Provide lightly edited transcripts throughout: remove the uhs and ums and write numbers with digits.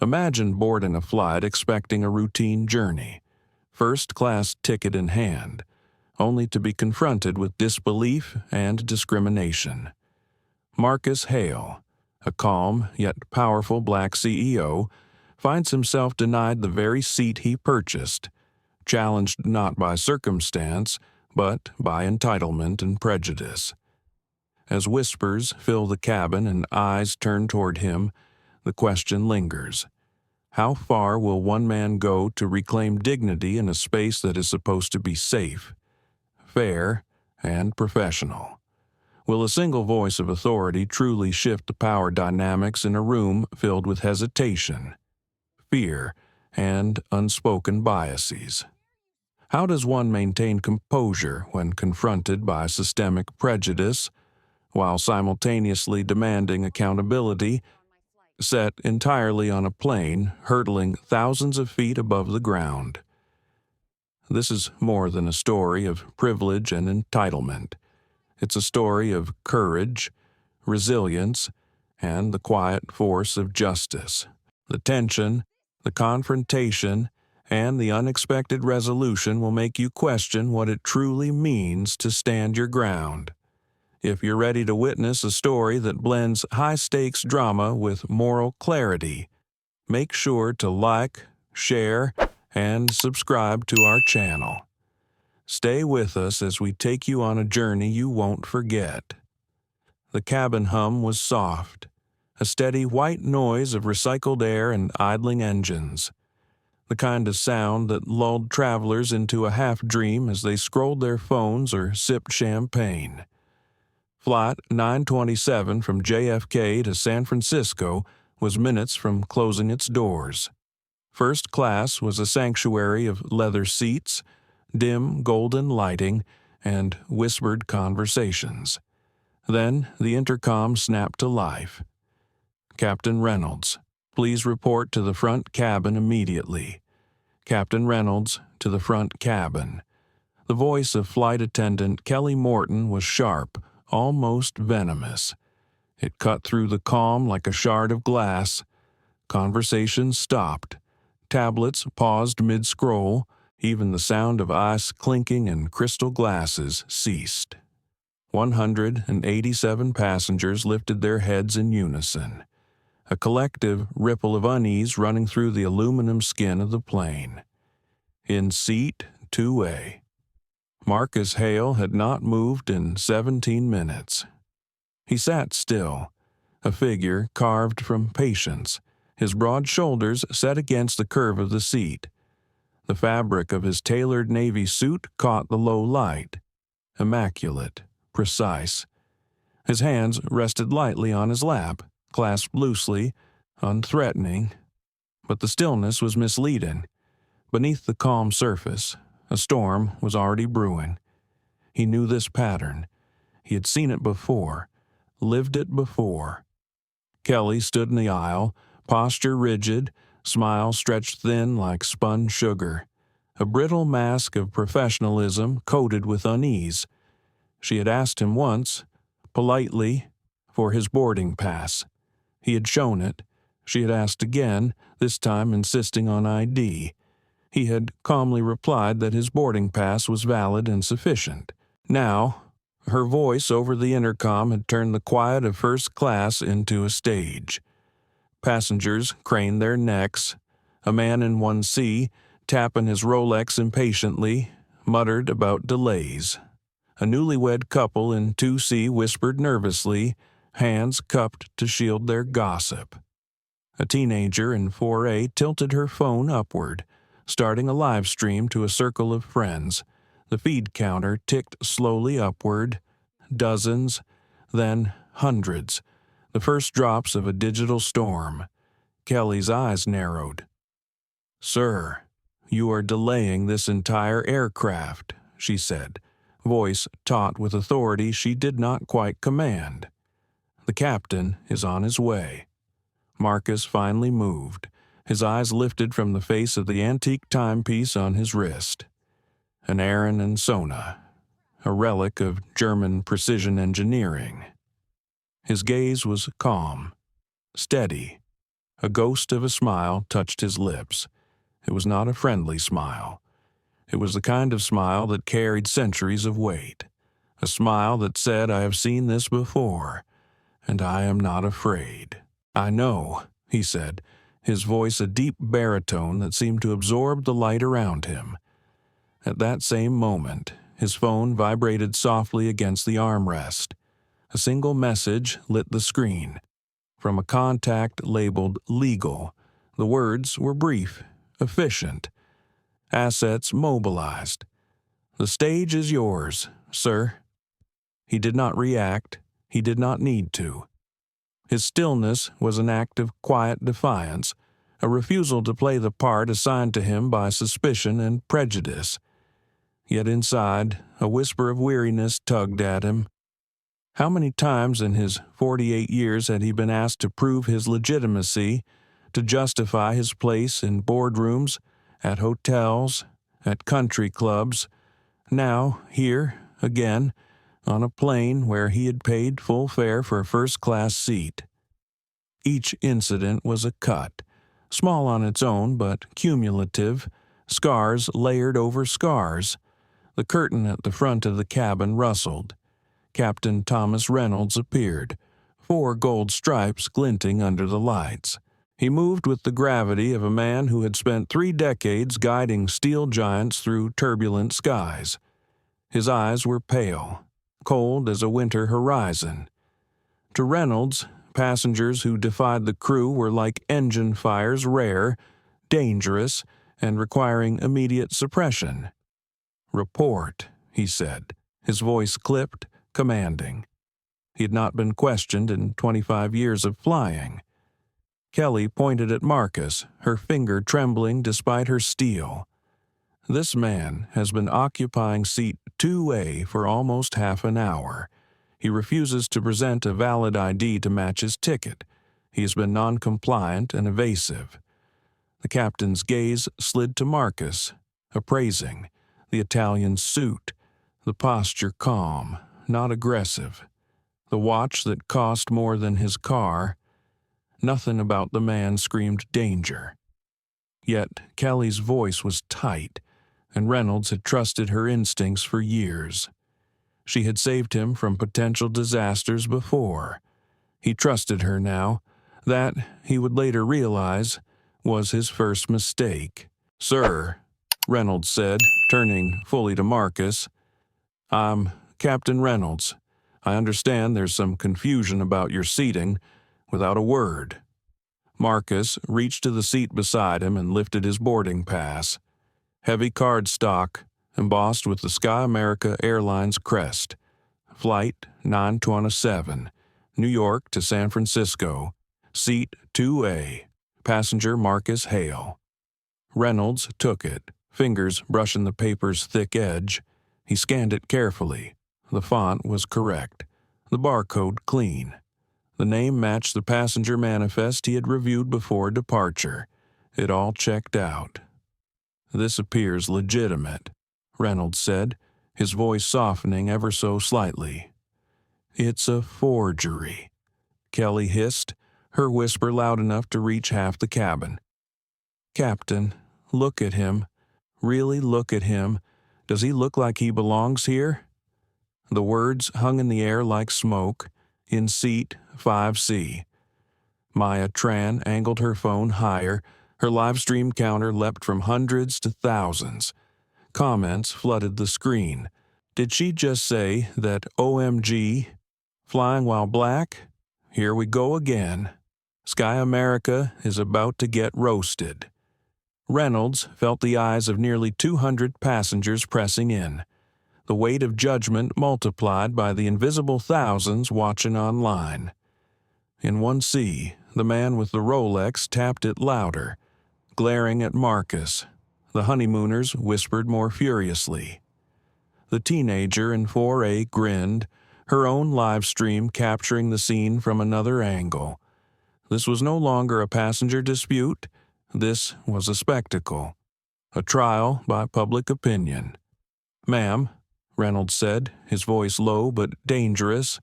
Imagine boarding a flight expecting a routine journey, first-class ticket in hand, only to be confronted with disbelief and discrimination. Marcus Hale, a calm yet powerful black CEO, finds himself denied the very seat he purchased, challenged not by circumstance, but by entitlement and prejudice. As whispers fill the cabin and eyes turn toward him, the question lingers. How far will one man go to reclaim dignity in a space that is supposed to be safe, fair, and professional? Will a single voice of authority truly shift the power dynamics in a room filled with hesitation, fear, and unspoken biases? How does one maintain composure when confronted by systemic prejudice, while simultaneously demanding accountability, set entirely on a plane hurtling thousands of feet above the ground? This is more than a story of privilege and entitlement. It's a story of courage, resilience, and the quiet force of justice. The tension, the confrontation, and the unexpected resolution will make you question what it truly means to stand your ground. If you're ready to witness a story that blends high-stakes drama with moral clarity, make sure to like, share, and subscribe to our channel. Stay with us as we take you on a journey you won't forget. The cabin hum was soft, a steady white noise of recycled air and idling engines, the kind of sound that lulled travelers into a half-dream as they scrolled their phones or sipped champagne. Flight 927 from JFK to San Francisco was minutes from closing its doors. First class was a sanctuary of leather seats, dim golden lighting, and whispered conversations. Then the intercom snapped to life. "Captain Reynolds, please report to the front cabin immediately." Captain Reynolds to the front cabin. The voice of flight attendant Kelly Morton was sharp, almost venomous. It cut through the calm like a shard of glass. Conversation stopped. Tablets paused mid-scroll. Even the sound of ice clinking and crystal glasses ceased. 187 passengers lifted their heads in unison, a collective ripple of unease running through the aluminum skin of the plane. In seat 2A. Marcus Hale had not moved in 17 minutes. He sat still, a figure carved from patience, his broad shoulders set against the curve of the seat. The fabric of his tailored navy suit caught the low light, immaculate, precise. His hands rested lightly on his lap, clasped loosely, unthreatening. But the stillness was misleading. Beneath the calm surface, a storm was already brewing. He knew this pattern. He had seen it before, lived it before. Kelly stood in the aisle, posture rigid, smile stretched thin like spun sugar, a brittle mask of professionalism coated with unease. She had asked him once, politely, for his boarding pass. He had shown it. She had asked again, this time insisting on ID. He had calmly replied that his boarding pass was valid and sufficient. Now, her voice over the intercom had turned the quiet of first class into a stage. Passengers craned their necks. A man in 1C, tapping his Rolex impatiently, muttered about delays. A newlywed couple in 2C whispered nervously, hands cupped to shield their gossip. A teenager in 4A tilted her phone upward, starting a live stream to a circle of friends. The feed counter ticked slowly upward. Dozens, then hundreds. The first drops of a digital storm. Kelly's eyes narrowed. "Sir, you are delaying this entire aircraft," she said, voice taut with authority she did not quite command. "The captain is on his way." Marcus finally moved. His eyes lifted from the face of the antique timepiece on his wrist. An Aaron and Sona, a relic of German precision engineering. His gaze was calm, steady, A ghost of a smile touched his lips. It was not a friendly smile. It was the kind of smile that carried centuries of weight. A smile that said, "I have seen this before, and I am not afraid." "I know," he said, his voice a deep baritone that seemed to absorb the light around him. At that same moment, his phone vibrated softly against the armrest. A single message lit the screen. From a contact labeled legal, the words were brief, efficient. Assets mobilized. "The stage is yours, sir." He did not react. He did not need to. His stillness was an act of quiet defiance, a refusal to play the part assigned to him by suspicion and prejudice. Yet inside, a whisper of weariness tugged at him. How many times in his 48 years had he been asked to prove his legitimacy, to justify his place in boardrooms, at hotels, at country clubs? Now, here, again, on a plane where he had paid full fare for a first-class seat. Each incident was a cut, small on its own but cumulative, scars layered over scars. The curtain at the front of the cabin rustled. Captain Thomas Reynolds appeared, 4 gold stripes glinting under the lights. He moved with the gravity of a man who had spent 3 decades guiding steel giants through turbulent skies. His eyes were pale, cold as a winter horizon. To Reynolds, passengers who defied the crew were like engine fires, rare, dangerous, and requiring immediate suppression. "Report," he said, his voice clipped, commanding. He had not been questioned in 25 years of flying. Kelly pointed at Marcus, her finger trembling despite her steel. "This man has been occupying seat 2A for almost half an hour. He refuses to present a valid ID to match his ticket. He has been non-compliant and evasive." The captain's gaze slid to Marcus, appraising, the Italian's suit, the posture calm, not aggressive, the watch that cost more than his car. Nothing about the man screamed danger. Yet Kelly's voice was tight, and Reynolds had trusted her instincts for years. She had saved him from potential disasters before. He trusted her now. That, he would later realize, was his first mistake. "Sir," Reynolds said, turning fully to Marcus, "I'm Captain Reynolds. I understand there's some confusion about your seating," without a word. Marcus reached to the seat beside him and lifted his boarding pass. Heavy cardstock, embossed with the Sky America Airlines crest. Flight 927, New York to San Francisco. Seat 2A. Passenger Marcus Hale. Reynolds took it, fingers brushing the paper's thick edge. He scanned it carefully. The font was correct. The barcode clean. The name matched the passenger manifest he had reviewed before departure. It all checked out. "This appears legitimate," Reynolds said, his voice softening ever so slightly. "It's a forgery," Kelly hissed, her whisper loud enough to reach half the cabin. "Captain, look at him. Really look at him. Does he look like he belongs here?" The words hung in the air like smoke. "In seat 5C. Maya Tran angled her phone higher. Her live stream counter leapt from hundreds to thousands. Comments flooded the screen. Did she just say that OMG? Flying while black? Here we go again. Sky America is about to get roasted. Reynolds felt the eyes of nearly 200 passengers pressing in. The weight of judgment multiplied by the invisible thousands watching online. In 1C, the man with the Rolex tapped it louder, glaring at Marcus. The honeymooners whispered more furiously. The teenager in 4A grinned, her own live stream capturing the scene from another angle. This was no longer a passenger dispute. This was a spectacle. A trial by public opinion. "Ma'am," Reynolds said, his voice low but dangerous,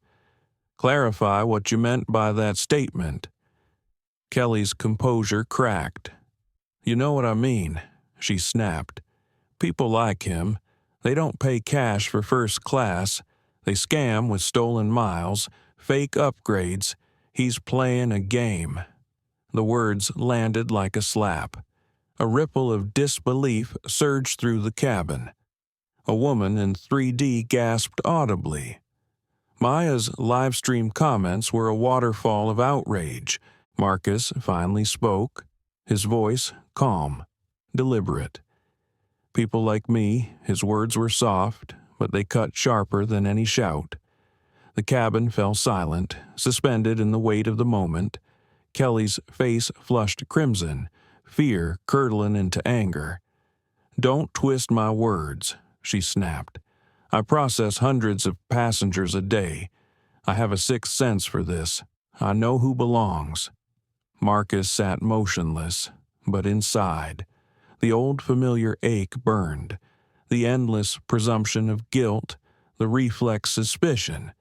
"clarify what you meant by that statement." Kelly's composure cracked. "You know what I mean," she snapped. "People like him. They don't pay cash for first class. They scam with stolen miles, fake upgrades. He's playing a game." The words landed like a slap. A ripple of disbelief surged through the cabin. A woman in 3D gasped audibly. Maya's live-stream comments were a waterfall of outrage. Marcus finally spoke, his voice calm, deliberate. "People like me," his words were soft, but they cut sharper than any shout. The cabin fell silent, suspended in the weight of the moment. Kelly's face flushed crimson, fear curdling into anger. "Don't twist my words," she snapped. "I process hundreds of passengers a day. I have a sixth sense for this. I know who belongs." Marcus sat motionless, but inside, the old familiar ache burned, the endless presumption of guilt, the reflex suspicion.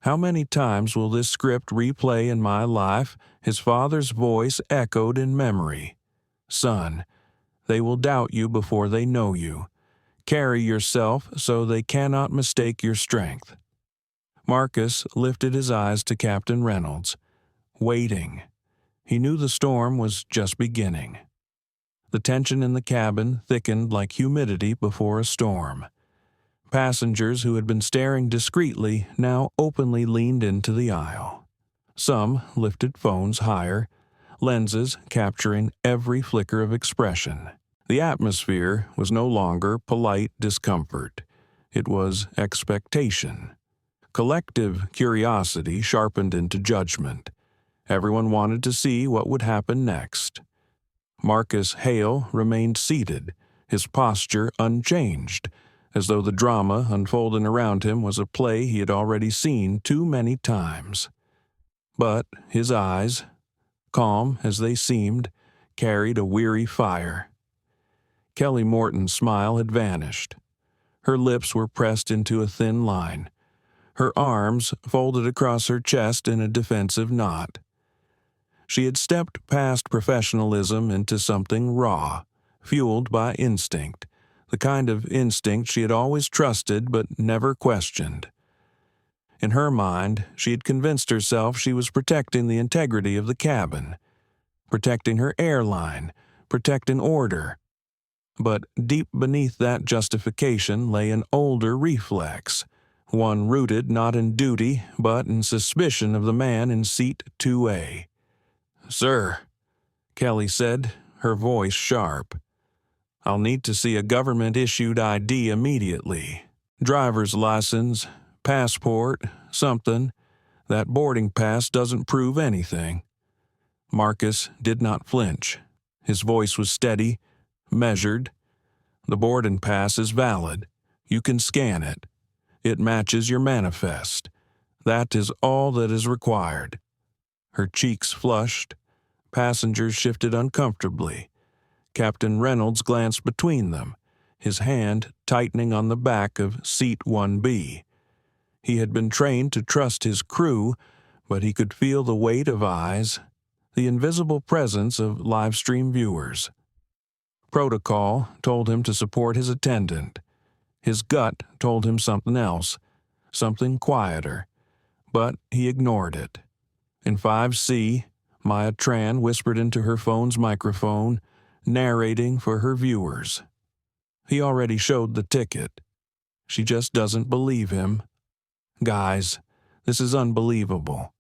How many times will this script replay in my life? His father's voice echoed in memory. "Son, they will doubt you before they know you. Carry yourself so they cannot mistake your strength." Marcus lifted his eyes to Captain Reynolds, waiting. He knew the storm was just beginning. The tension in the cabin thickened like humidity before a storm. Passengers who had been staring discreetly now openly leaned into the aisle. Some lifted phones higher, lenses capturing every flicker of expression. The atmosphere was no longer polite discomfort. It was expectation. Collective curiosity sharpened into judgment. Everyone wanted to see what would happen next. Marcus Hale remained seated, his posture unchanged, as though the drama unfolding around him was a play he had already seen too many times. But his eyes, calm as they seemed, carried a weary fire. Kelly Morton's smile had vanished. Her lips were pressed into a thin line, her arms folded across her chest in a defensive knot. She had stepped past professionalism into something raw, fueled by instinct, the kind of instinct she had always trusted but never questioned. In her mind, she had convinced herself she was protecting the integrity of the cabin, protecting her airline, protecting order. But deep beneath that justification lay an older reflex, one rooted not in duty but in suspicion of the man in seat 2A. "Sir," Kelly said, her voice sharp, "I'll need to see a government-issued ID immediately. Driver's license, passport, something. That boarding pass doesn't prove anything." Marcus did not flinch. His voice was steady, measured. "The boarding pass is valid. You can scan it. It matches your manifest. That is all that is required." Her cheeks flushed. Passengers shifted uncomfortably. Captain Reynolds glanced between them, his hand tightening on the back of seat 1B. He had been trained to trust his crew, but he could feel the weight of eyes, the invisible presence of live-stream viewers. Protocol told him to support his attendant. His gut told him something else, something quieter, but he ignored it. In 5C, Maya Tran whispered into her phone's microphone, narrating for her viewers. "He already showed the ticket. She just doesn't believe him. Guys, this is unbelievable."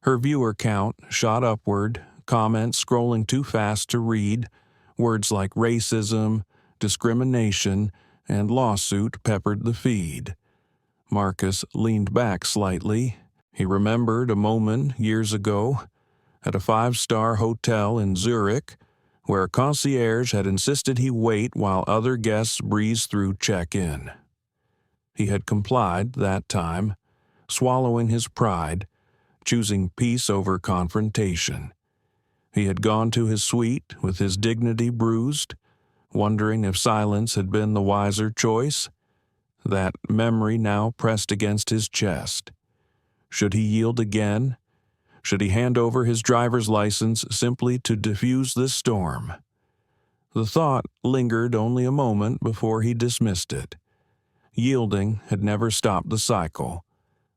Her viewer count shot upward, comments scrolling too fast to read, words like racism, discrimination, and lawsuit peppered the feed. Marcus leaned back slightly. He remembered a moment years ago at a 5-star hotel in Zurich where a concierge had insisted he wait while other guests breezed through check-in. He had complied that time, swallowing his pride, choosing peace over confrontation. He had gone to his suite with his dignity bruised, wondering if silence had been the wiser choice. That memory now pressed against his chest. Should he yield again? Should he hand over his driver's license simply to diffuse this storm? The thought lingered only a moment before he dismissed it. Yielding had never stopped the cycle.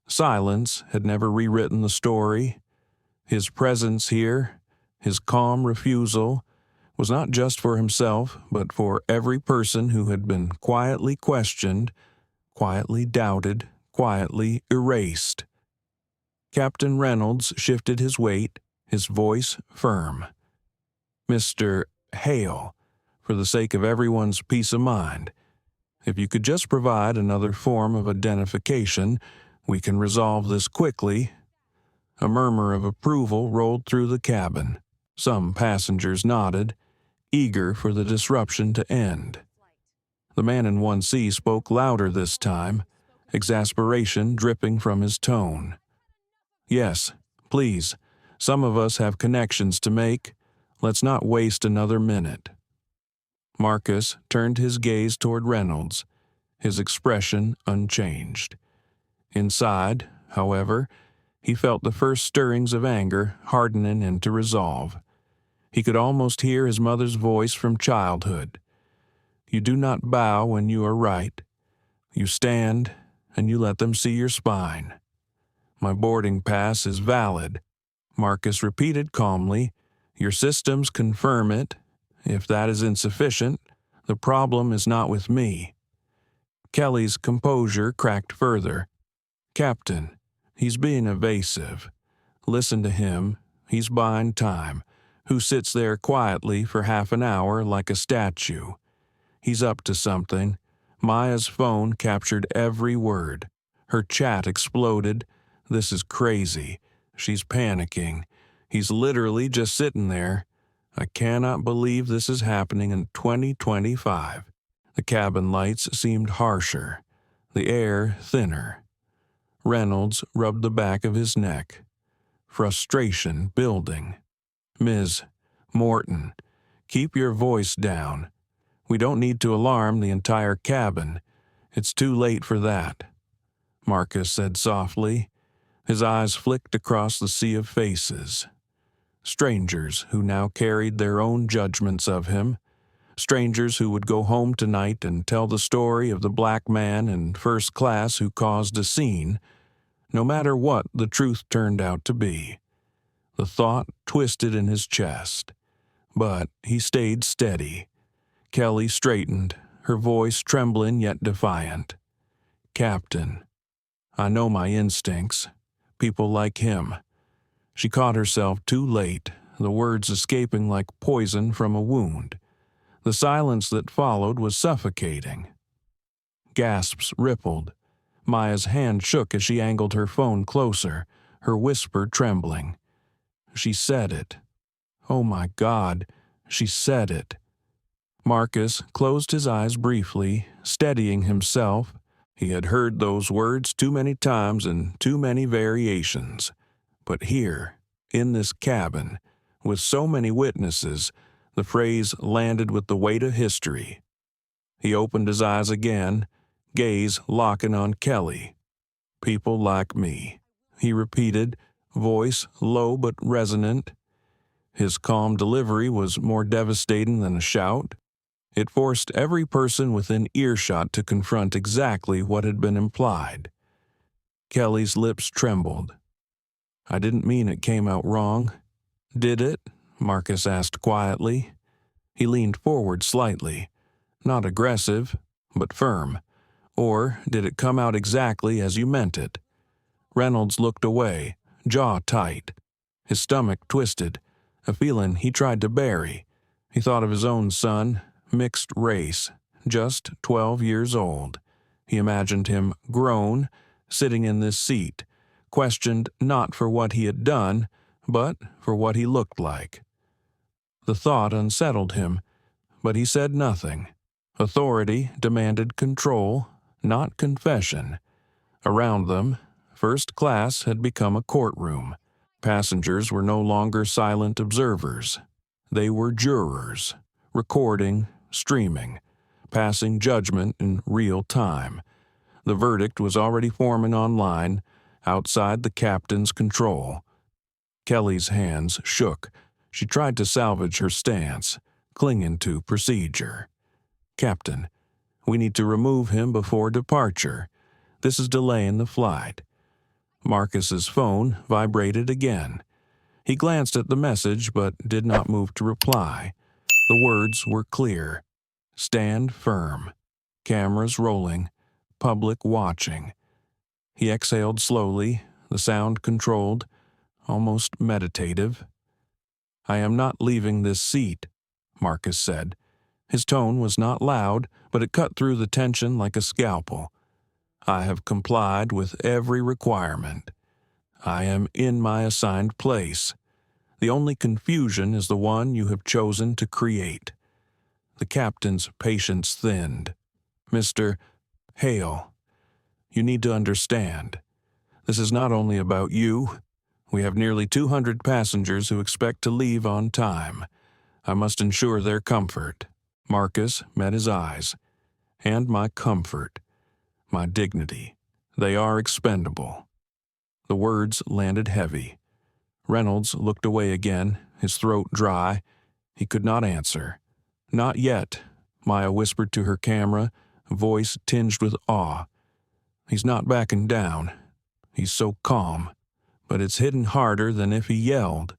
Silence had never rewritten the story. His presence here, his calm refusal, was not just for himself, but for every person who had been quietly questioned, quietly doubted, quietly erased. Captain Reynolds shifted his weight, his voice firm. "Mr. Hale, for the sake of everyone's peace of mind, if you could just provide another form of identification, we can resolve this quickly." A murmur of approval rolled through the cabin. Some passengers nodded, eager for the disruption to end. The man in 1C spoke louder this time, exasperation dripping from his tone. "Yes, please. Some of us have connections to make. Let's not waste another minute." Marcus turned his gaze toward Reynolds, his expression unchanged. Inside, however, he felt the first stirrings of anger hardening into resolve. He could almost hear his mother's voice from childhood. "You do not bow when you are right. You stand, and you let them see your spine." "My boarding pass is valid," Marcus repeated calmly. "Your systems confirm it. If that is insufficient, the problem is not with me." Kelly's composure cracked further. "Captain, he's being evasive. Listen to him. He's buying time. Who sits there quietly for half an hour like a statue? He's up to something." Maya's phone captured every word. Her chat exploded. "This is crazy. She's panicking. He's literally just sitting there. I cannot believe this is happening in 2025. The cabin lights seemed harsher, the air thinner. Reynolds rubbed the back of his neck. Frustration building. "Ms. Morton, keep your voice down. We don't need to alarm the entire cabin. It's too late for that," Marcus said softly. His eyes flicked across the sea of faces. Strangers who now carried their own judgments of him. Strangers who would go home tonight and tell the story of the black man in first class who caused a scene, no matter what the truth turned out to be. The thought twisted in his chest, but he stayed steady. Kelly straightened, her voice trembling yet defiant. "Captain, I know my instincts. People like him." She caught herself too late, the words escaping like poison from a wound. The silence that followed was suffocating. Gasps rippled. Maya's hand shook as she angled her phone closer, her whisper trembling. She said it. Oh my God, she said it. Marcus closed his eyes briefly, steadying himself. He had heard those words too many times in too many variations. But here, in this cabin, with so many witnesses, the phrase landed with the weight of history. He opened his eyes again, gaze locking on Kelly. "People like me," he repeated, voice low but resonant. His calm delivery was more devastating than a shout. It forced every person within earshot to confront exactly what had been implied. Kelly's lips trembled. "I didn't mean it came out wrong." "Did it?" Marcus asked quietly. He leaned forward slightly, not aggressive, but firm. "Or did it come out exactly as you meant it?" Reynolds looked away, jaw tight. His stomach twisted, a feeling he tried to bury. He thought of his own son, mixed race, just 12 years old. He imagined him grown, sitting in this seat, questioned not for what he had done, but for what he looked like. The thought unsettled him, but he said nothing. Authority demanded control, not confession. Around them, first class had become a courtroom. Passengers were no longer silent observers. They were jurors, recording, streaming, passing judgment in real time. The verdict was already forming online, outside the captain's control. Kelly's hands shook. She tried to salvage her stance, clinging to procedure. "Captain, we need to remove him before departure. This is delaying the flight." Marcus's phone vibrated again. He glanced at the message but did not move to reply. The words were clear. "Stand firm. Cameras rolling. Public watching." He exhaled slowly, the sound controlled, almost meditative. "I am not leaving this seat," Marcus said. His tone was not loud, but it cut through the tension like a scalpel. "I have complied with every requirement. I am in my assigned place. The only confusion is the one you have chosen to create." The captain's patience thinned. "Mr. Hale, you need to understand. This is not only about you. We have nearly 200 passengers who expect to leave on time. I must ensure their comfort." Marcus met his eyes. "And my comfort. My dignity. They are expendable." The words landed heavy. Reynolds looked away again, his throat dry. He could not answer. "Not yet," Maya whispered to her camera, a voice tinged with awe. "He's not backing down. He's so calm, but it's hitting harder than if he yelled."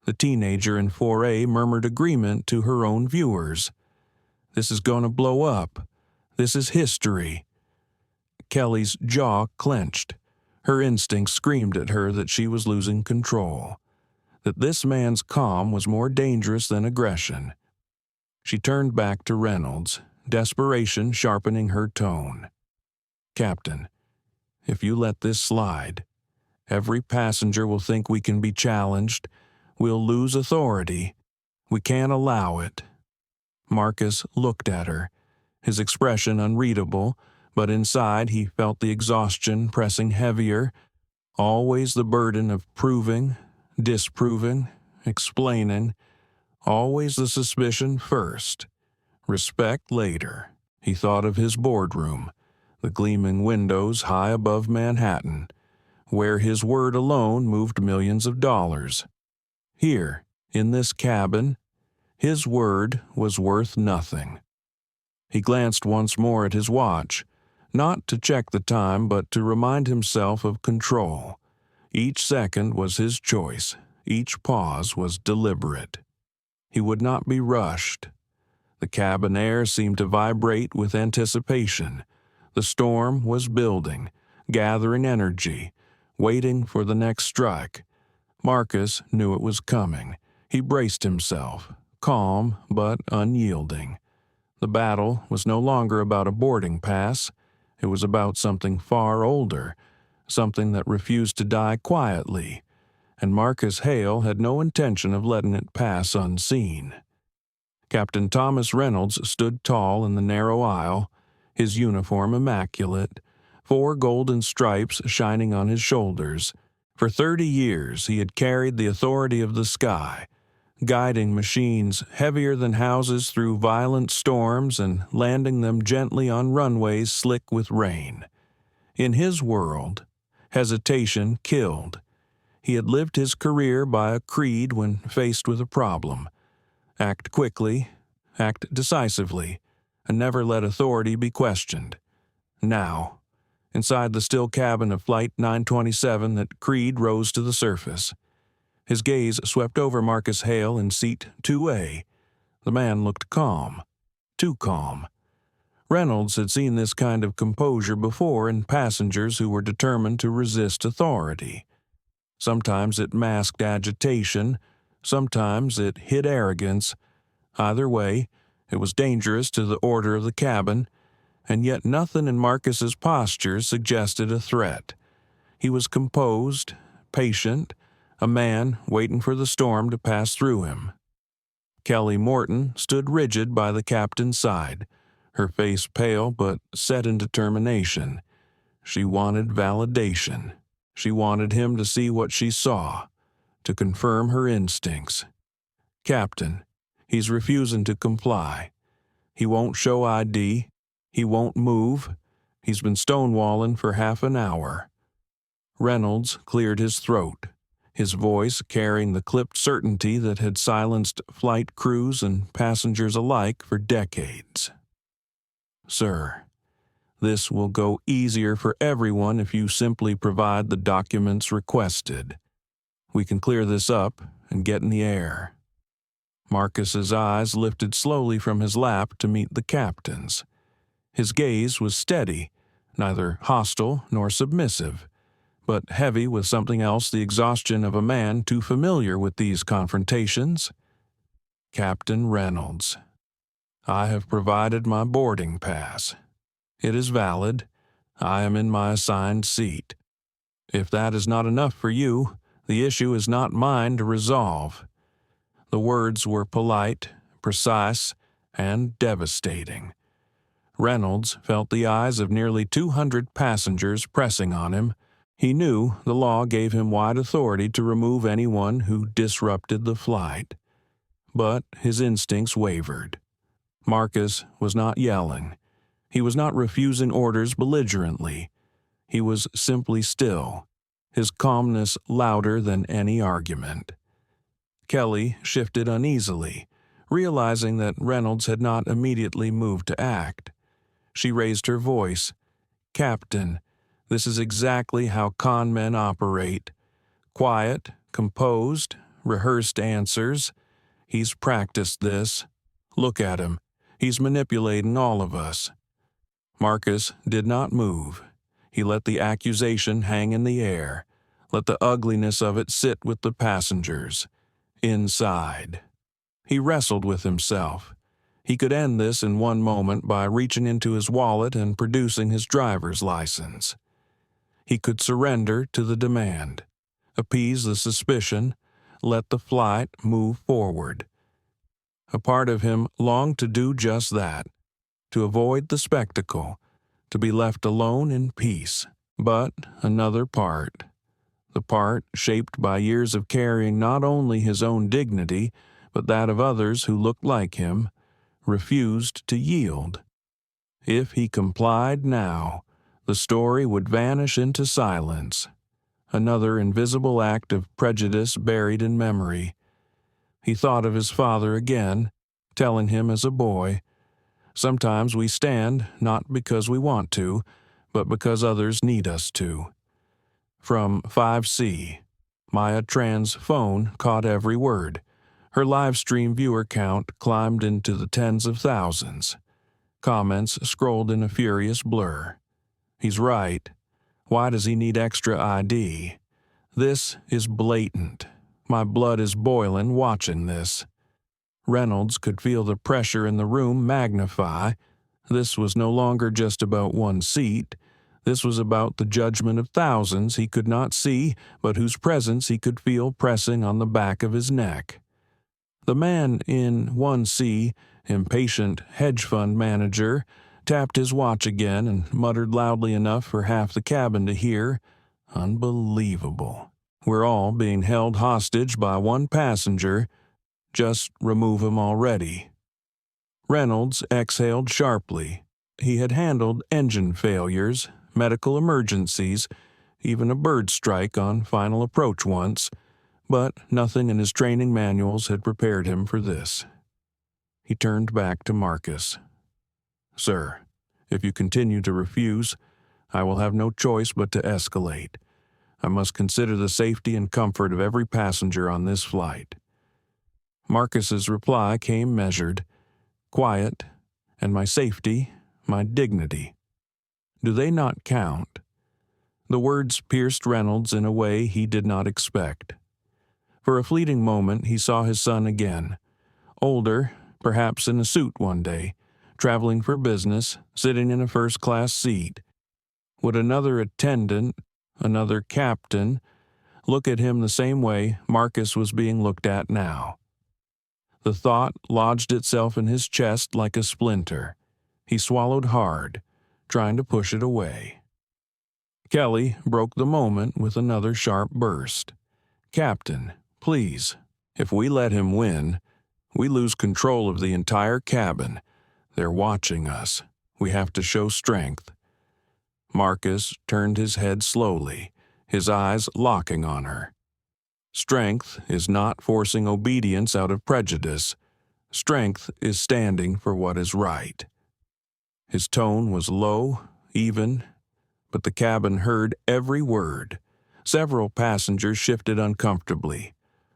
The teenager in 4A murmured agreement to her own viewers. "This is going to blow up. This is history." Kelly's jaw clenched. Her instincts screamed at her that she was losing control, that this man's calm was more dangerous than aggression. She turned back to Reynolds, desperation sharpening her tone. "Captain, if you let this slide, every passenger will think we can be challenged. We'll lose authority. We can't allow it." Marcus looked at her, his expression unreadable, but inside he felt the exhaustion pressing heavier, always the burden of proving, disproving, explaining, always the suspicion first, respect later. He thought of his boardroom, the gleaming windows high above Manhattan, where his word alone moved millions of dollars. Here, in this cabin, his word was worth nothing. He glanced once more at his watch, not to check the time but to remind himself of control. Each second was his choice, each pause was deliberate. He would not be rushed. The cabin air seemed to vibrate with anticipation. The storm was building, gathering energy, waiting for the next strike. Marcus knew it was coming. He braced himself, calm but unyielding. The battle was no longer about a boarding pass. It was about something far older, something that refused to die quietly, and Marcus Hale had no intention of letting it pass unseen. Captain Thomas Reynolds stood tall in the narrow aisle, his uniform immaculate, 4 golden stripes shining on his shoulders. For 30 years he had carried the authority of the sky, guiding machines heavier than houses through violent storms and landing them gently on runways slick with rain. In his world, hesitation killed. He had lived his career by a creed when faced with a problem. Act quickly, act decisively, and never let authority be questioned. Now, inside the still cabin of Flight 927, that creed rose to the surface. His gaze swept over Marcus Hale in seat 2A. The man looked calm, too calm. Reynolds had seen this kind of composure before in passengers who were determined to resist authority. Sometimes it masked agitation, sometimes it hid arrogance. Either way, it was dangerous to the order of the cabin, and yet nothing in Marcus's posture suggested a threat. He was composed, patient, a man waiting for the storm to pass through him. Kelly Morton stood rigid by the captain's side, her face pale but set in determination. She wanted validation. She wanted him to see what she saw, to confirm her instincts. "Captain, he's refusing to comply. He won't show ID. He won't move. He's been stonewalling for half an hour." Reynolds cleared his throat. his voice carrying the clipped certainty that had silenced flight crews and passengers alike for decades. "Sir, this will go easier for everyone if you simply provide the documents requested. We can clear this up and get in the air." Marcus's eyes lifted slowly from his lap to meet the captain's. His gaze was steady, neither hostile nor submissive, but heavy with something else, the exhaustion of a man too familiar with these confrontations. "Captain Reynolds, I have provided my boarding pass. It is valid. I am in my assigned seat. If that is not enough for you, the issue is not mine to resolve." The words were polite, precise, and devastating. Reynolds felt the eyes of nearly 200 passengers pressing on him. He knew the law gave him wide authority to remove anyone who disrupted the flight. But his instincts wavered. Marcus was not yelling. He was not refusing orders belligerently. He was simply still, his calmness louder than any argument. Kelly shifted uneasily, realizing that Reynolds had not immediately moved to act. She raised her voice. "Captain, this is exactly how con men operate. Quiet, composed, rehearsed answers. He's practiced this. Look at him. He's manipulating all of us." Marcus did not move. He let the accusation hang in the air, let the ugliness of it sit with the passengers. Inside. He wrestled with himself. He could end this in one moment by reaching into his wallet and producing his driver's license. He could surrender to the demand, appease the suspicion, let the flight move forward. A part of him longed to do just that, to avoid the spectacle, to be left alone in peace. But another part, the part shaped by years of carrying not only his own dignity, but that of others who looked like him, refused to yield. If he complied now, the story would vanish into silence, another invisible act of prejudice buried in memory. He thought of his father again, telling him as a boy, "Sometimes we stand not because we want to, but because others need us to." From 5C, Maya Tran's phone caught every word. Her live stream viewer count climbed into the tens of thousands. Comments scrolled in a furious blur. "He's right. Why does he need extra ID? This is blatant. My blood is boiling watching this." Reynolds could feel the pressure in the room magnify. This was no longer just about one seat. This was about the judgment of thousands he could not see, but whose presence he could feel pressing on the back of his neck. The man in 1C, impatient hedge fund manager, tapped his watch again and muttered loudly enough for half the cabin to hear, "Unbelievable. We're all being held hostage by one passenger. Just remove him already." Reynolds exhaled sharply. He had handled engine failures, medical emergencies, even a bird strike on final approach once, but nothing in his training manuals had prepared him for this. He turned back to Marcus. "Sir, if you continue to refuse, I will have no choice but to escalate. I must consider the safety and comfort of every passenger on this flight." Marcus's reply came measured, quiet, "And my safety, my dignity. Do they not count?" The words pierced Reynolds in a way he did not expect. For a fleeting moment he saw his son again, older, perhaps in a suit one day, traveling for business, sitting in a first-class seat. Would another attendant, another captain, look at him the same way Marcus was being looked at now? The thought lodged itself in his chest like a splinter. He swallowed hard, trying to push it away. Kelly broke the moment with another sharp burst. "Captain, please, if we let him win, we lose control of the entire cabin. They're watching us. We have to show strength." Marcus turned his head slowly, his eyes locking on her. Strength is not forcing obedience out of prejudice. Strength is standing for what is right. His tone was low, even, but the cabin heard every word. Several passengers shifted uncomfortably.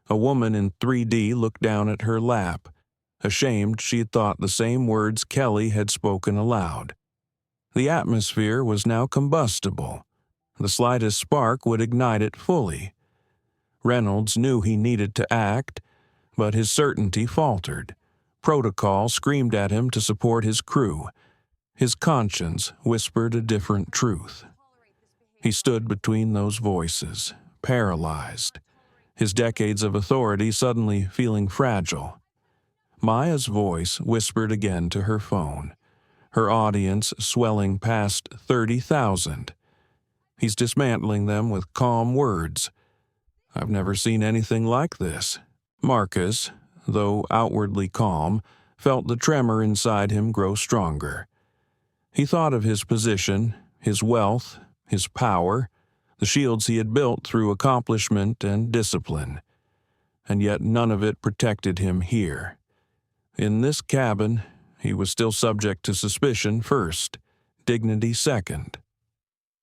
A woman in 3D looked down at her lap, ashamed she had thought the same words Kelly had spoken aloud. The atmosphere was now combustible. The slightest spark would ignite it fully. Reynolds knew he needed to act, but his certainty faltered. Protocol screamed at him to support his crew. His conscience whispered a different truth. He stood between those voices, paralyzed, his decades of authority suddenly feeling fragile. Maya's voice whispered again to her phone, her audience swelling past 30,000. He's dismantling them with calm words. I've never seen anything like this. Marcus, though outwardly calm, felt the tremor inside him grow stronger. He thought of his position, his wealth, his power, the shields he had built through accomplishment and discipline. And yet none of it protected him here. In this cabin, he was still subject to suspicion first, dignity second.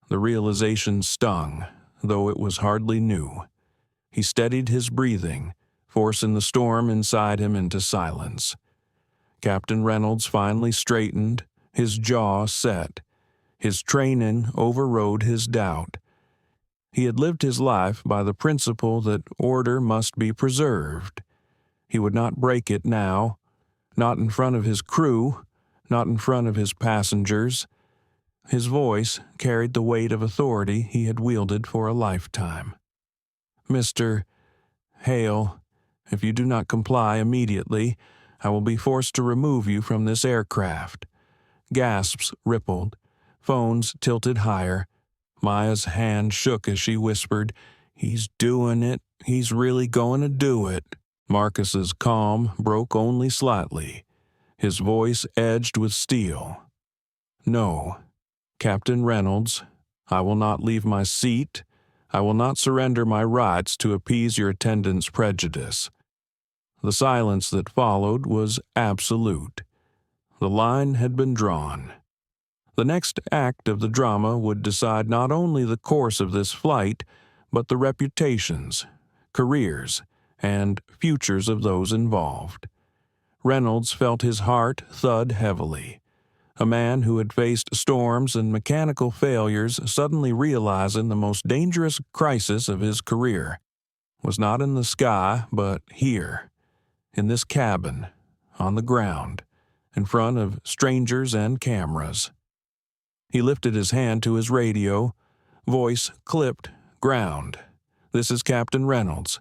The realization stung, though it was hardly new. He steadied his breathing, forcing the storm inside him into silence. Captain Reynolds finally straightened, his jaw set. His training overrode his doubt. He had lived his life by the principle that order must be preserved. He would not break it now, not in front of his crew, not in front of his passengers. His voice carried the weight of authority he had wielded for a lifetime. Mr. Hale, if you do not comply immediately, I will be forced to remove you from this aircraft. Gasps rippled. Phones tilted higher. Maya's hand shook as she whispered, "He's doing it. He's really going to do it." Marcus's calm broke only slightly. His voice edged with steel. "No, Captain Reynolds, I will not leave my seat. I will not surrender my rights to appease your attendant's prejudice." The silence that followed was absolute. The line had been drawn. The next act of the drama would decide not only the course of this flight, but the reputations, careers, and futures of those involved. Reynolds felt his heart thud heavily. A man who had faced storms and mechanical failures suddenly realizing the most dangerous crisis of his career was not in the sky, but here, in this cabin, on the ground, in front of strangers and cameras. He lifted his hand to his radio, voice clipped, ground. "This is Captain Reynolds.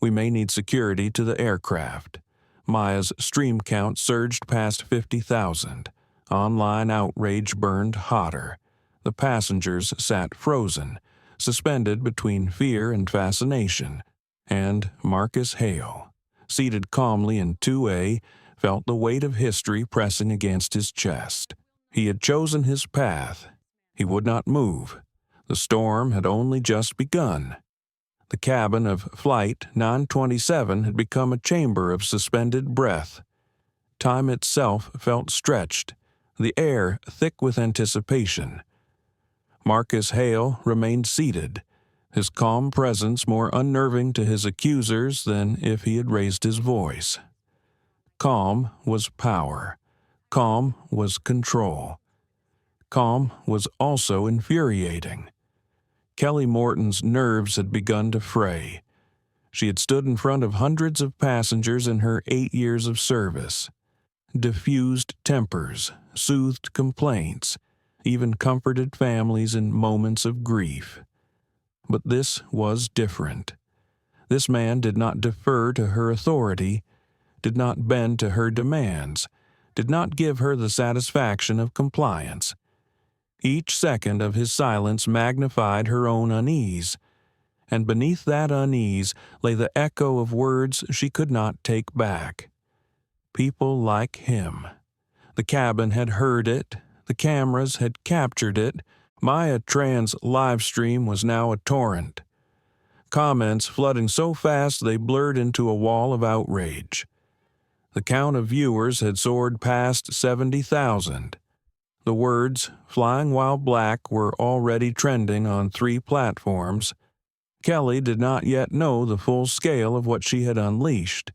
We may need security to the aircraft." Maya's stream count surged past 50,000. Online outrage burned hotter. The passengers sat frozen, suspended between fear and fascination. And Marcus Hale, seated calmly in 2A, felt the weight of history pressing against his chest. He had chosen his path. He would not move. The storm had only just begun. The cabin of Flight 927 had become a chamber of suspended breath. Time itself felt stretched, the air thick with anticipation. Marcus Hale remained seated, his calm presence more unnerving to his accusers than if he had raised his voice. Calm was power. Calm was control. Calm was also infuriating. Kelly Morton's nerves had begun to fray. She had stood in front of hundreds of passengers in her 8 years of service. Diffused tempers, soothed complaints, even comforted families in moments of grief. But this was different. This man did not defer to her authority, did not bend to her demands, did not give her the satisfaction of compliance. Each second of his silence magnified her own unease, and beneath that unease lay the echo of words she could not take back. People like him. The cabin had heard it, the cameras had captured it. Maya Tran's live stream was now a torrent. comments flooding so fast they blurred into a wall of outrage. The count of viewers had soared past 70,000. The words, "flying while black," were already trending on 3 platforms. Kelly did not yet know the full scale of what she had unleashed,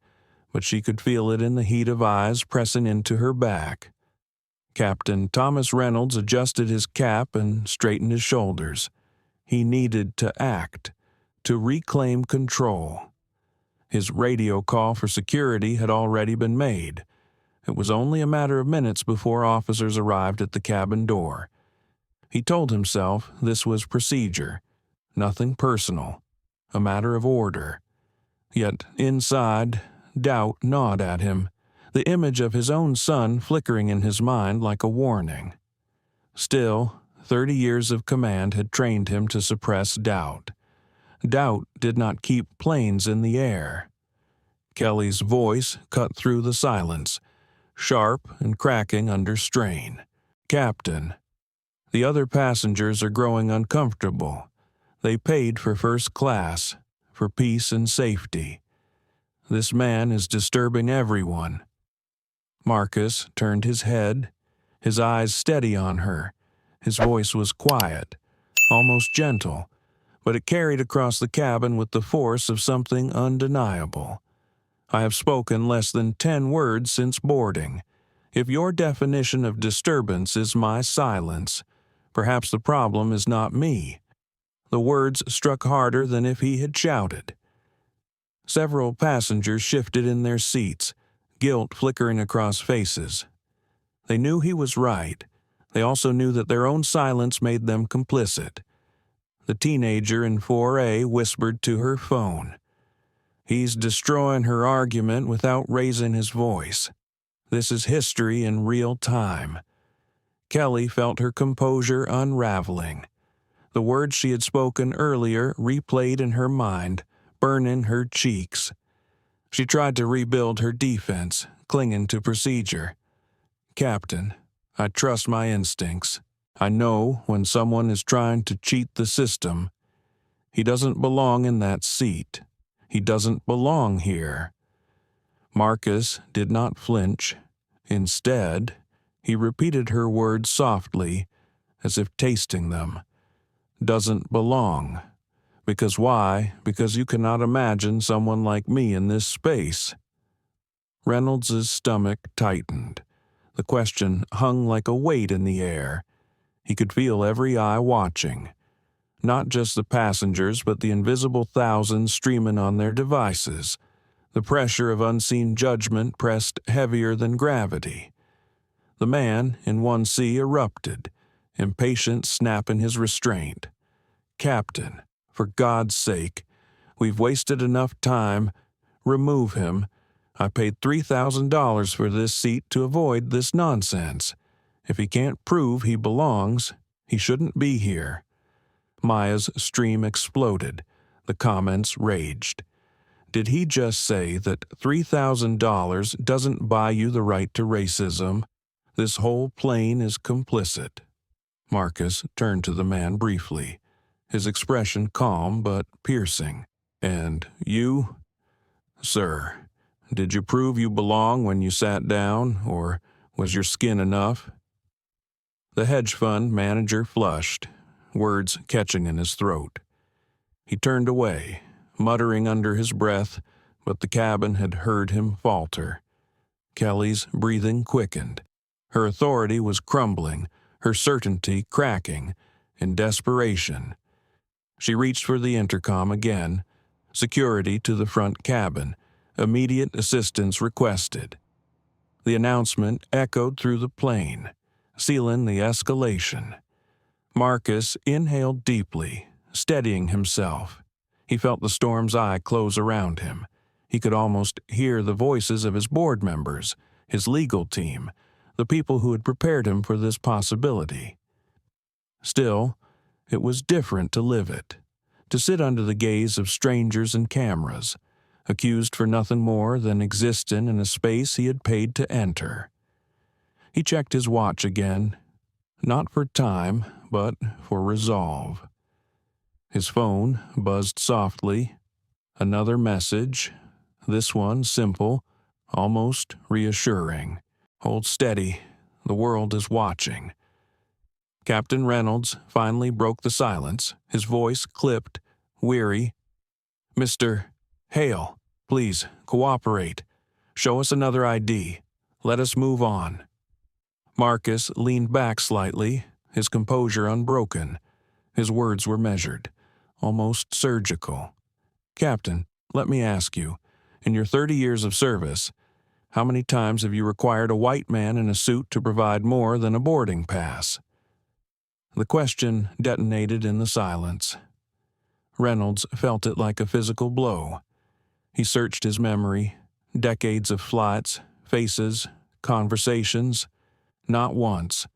but she could feel it in the heat of eyes pressing into her back. Captain Thomas Reynolds adjusted his cap and straightened his shoulders. He needed to act, to reclaim control. His radio call for security had already been made. It was only a matter of minutes before officers arrived at the cabin door. He told himself this was procedure, nothing personal, a matter of order. Yet inside, doubt gnawed at him, the image of his own son flickering in his mind like a warning. Still, 30 years of command had trained him to suppress doubt. Doubt did not keep planes in the air. Kelly's voice cut through the silence, sharp and cracking under strain. "Captain, the other passengers are growing uncomfortable. They paid for first class, for peace and safety. This man is disturbing everyone." Marcus turned his head, his eyes steady on her. His voice was quiet, almost gentle, but it carried across the cabin with the force of something undeniable. "I have spoken less than 10 words since boarding. If your definition of disturbance is my silence, perhaps the problem is not me." The words struck harder than if he had shouted. Several passengers shifted in their seats, guilt flickering across faces. They knew he was right. They also knew that their own silence made them complicit. The teenager in 4A whispered to her phone. "He's destroying her argument without raising his voice. This is history in real time." Kelly felt her composure unraveling. The words she had spoken earlier replayed in her mind, burning her cheeks. She tried to rebuild her defense, clinging to procedure. "Captain, I trust my instincts. I know when someone is trying to cheat the system. He doesn't belong in that seat. He doesn't belong here." Marcus did not flinch. Instead, he repeated her words softly, as if tasting them. "Doesn't belong. Because why? Because you cannot imagine someone like me in this space." Reynolds's stomach tightened. The question hung like a weight in the air. He could feel every eye watching. Not just the passengers, but the invisible thousands streaming on their devices. The pressure of unseen judgment pressed heavier than gravity. The man in 1C erupted, impatient snapping his restraint. "Captain, for God's sake, we've wasted enough time. Remove him. I paid $3,000 for this seat to avoid this nonsense. If he can't prove he belongs, he shouldn't be here." Maya's stream exploded. The comments raged. Did he just say that $3,000 doesn't buy you the right to racism? This whole plane is complicit. Marcus turned to the man briefly, his expression calm but piercing. "And you? Sir, did you prove you belong when you sat down, or was your skin enough?" The hedge fund manager flushed, words catching in his throat. He turned away, muttering under his breath, but the cabin had heard him falter. Kelly's breathing quickened. Her authority was crumbling, her certainty cracking, in desperation. She reached for the intercom again. Security to the front cabin. Immediate assistance requested. The announcement echoed through the plane, sealing the escalation. Marcus inhaled deeply, steadying himself. He felt the storm's eye close around him. He could almost hear the voices of his board members, his legal team, the people who had prepared him for this possibility. Still, it was different to live it, to sit under the gaze of strangers and cameras, accused for nothing more than existing in a space he had paid to enter. He checked his watch again, not for time, but for resolve. His phone buzzed softly. Another message, this one simple, almost reassuring. Hold steady, the world is watching. Captain Reynolds finally broke the silence, his voice clipped, weary. Mr. Hale, please, cooperate. Show us another ID. Let us move on. Marcus leaned back slightly, his composure unbroken. His words were measured, almost surgical. Captain, let me ask you, in your 30 years of service, how many times have you required a white man in a suit to provide more than a boarding pass? The question detonated in the silence. Reynolds felt it like a physical blow. He searched his memory, decades of flights, faces, conversations. Not once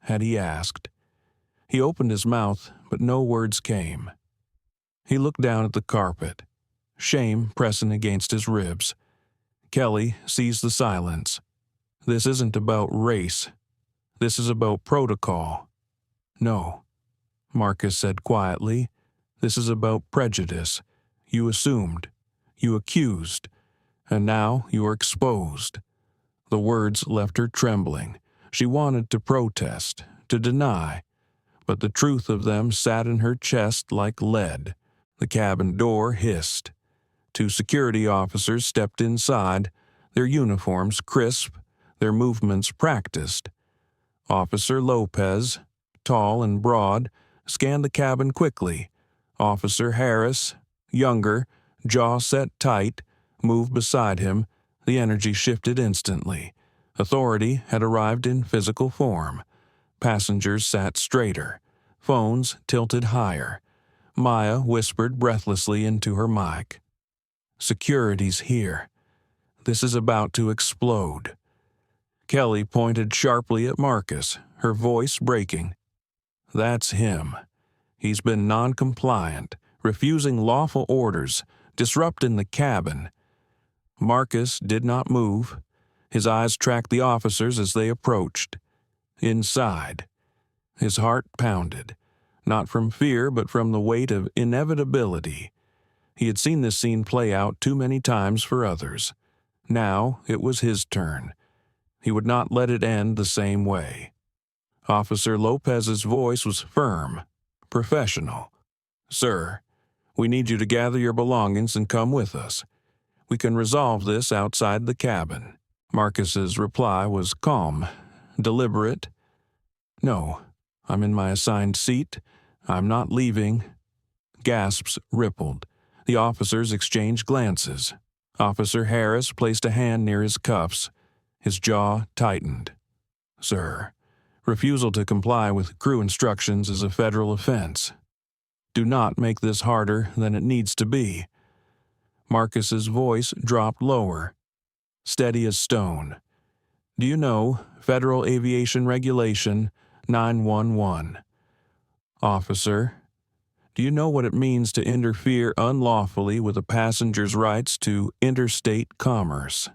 had he asked. He opened his mouth, but no words came. He looked down at the carpet, shame pressing against his ribs. Kelly seized the silence. This isn't about race. This is about protocol. No, Marcus said quietly. This is about prejudice. You assumed. You accused. And now you are exposed. The words left her trembling. She wanted to protest, to deny, but the truth of them sat in her chest like lead. The cabin door hissed. 2 security officers stepped inside, their uniforms crisp, their movements practiced. Officer Lopez, tall and broad, scanned the cabin quickly. Officer Harris, younger, jaw set tight, moved beside him. The energy shifted instantly. Authority had arrived in physical form. Passengers sat straighter, phones tilted higher. Maya whispered breathlessly into her mic. Security's here. This is about to explode. Kelly pointed sharply at Marcus, her voice breaking. That's him. He's been non-compliant, refusing lawful orders, disrupting the cabin. Marcus did not move. His eyes tracked the officers as they approached. Inside, his heart pounded, not from fear but from the weight of inevitability. He had seen this scene play out too many times for others. Now it was his turn. He would not let it end the same way. Officer Lopez's voice was firm, professional. Sir, we need you to gather your belongings and come with us. We can resolve this outside the cabin. Marcus's reply was calm, deliberate. No, I'm in my assigned seat. I'm not leaving. Gasps rippled. The officers exchanged glances. Officer Harris placed a hand near his cuffs. His jaw tightened. Sir, refusal to comply with crew instructions is a federal offense. Do not make this harder than it needs to be. Marcus's voice dropped lower, steady as stone. Do you know Federal Aviation Regulation 911? Officer, do you know what it means to interfere unlawfully with a passenger's rights to interstate commerce?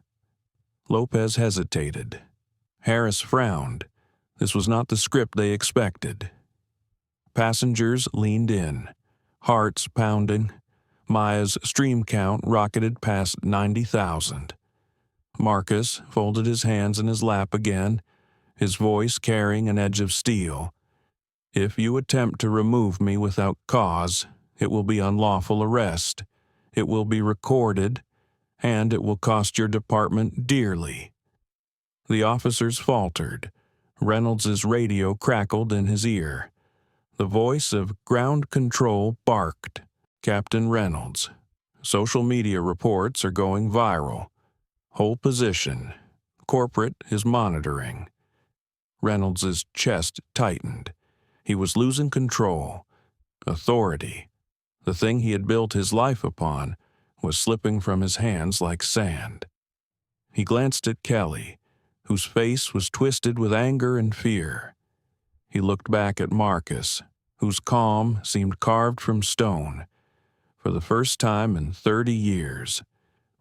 Lopez hesitated. Harris frowned. This was not the script they expected. Passengers leaned in, hearts pounding. Maya's stream count rocketed past 90,000. Marcus folded his hands in his lap again, his voice carrying an edge of steel. If you attempt to remove me without cause, it will be unlawful arrest. It will be recorded, and it will cost your department dearly. The officers faltered. Reynolds's radio crackled in his ear. The voice of ground control barked. Captain Reynolds. Social media reports are going viral. Hold position. Corporate is monitoring. Reynolds's chest tightened. He was losing control. Authority, the thing he had built his life upon, was slipping from his hands like sand. He glanced at Kelly, whose face was twisted with anger and fear. He looked back at Marcus, whose calm seemed carved from stone. For the first time in 30 years,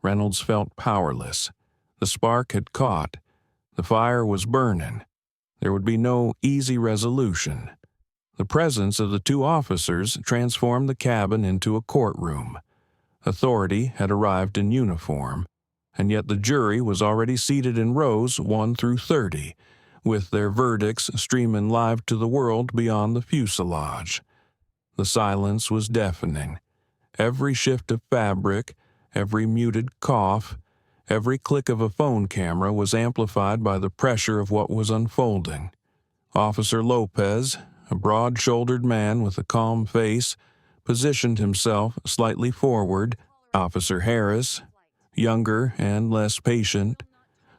Reynolds felt powerless. The spark had caught. The fire was burning. There would be no easy resolution. The presence of the two officers transformed the cabin into a courtroom. Authority had arrived in uniform, and yet the jury was already seated in rows 1 through 30, with their verdicts streaming live to the world beyond the fuselage. The silence was deafening. Every shift of fabric, every muted cough, every click of a phone camera was amplified by the pressure of what was unfolding. Officer Lopez, a broad-shouldered man with a calm face, positioned himself slightly forward. Officer Harris, younger and less patient,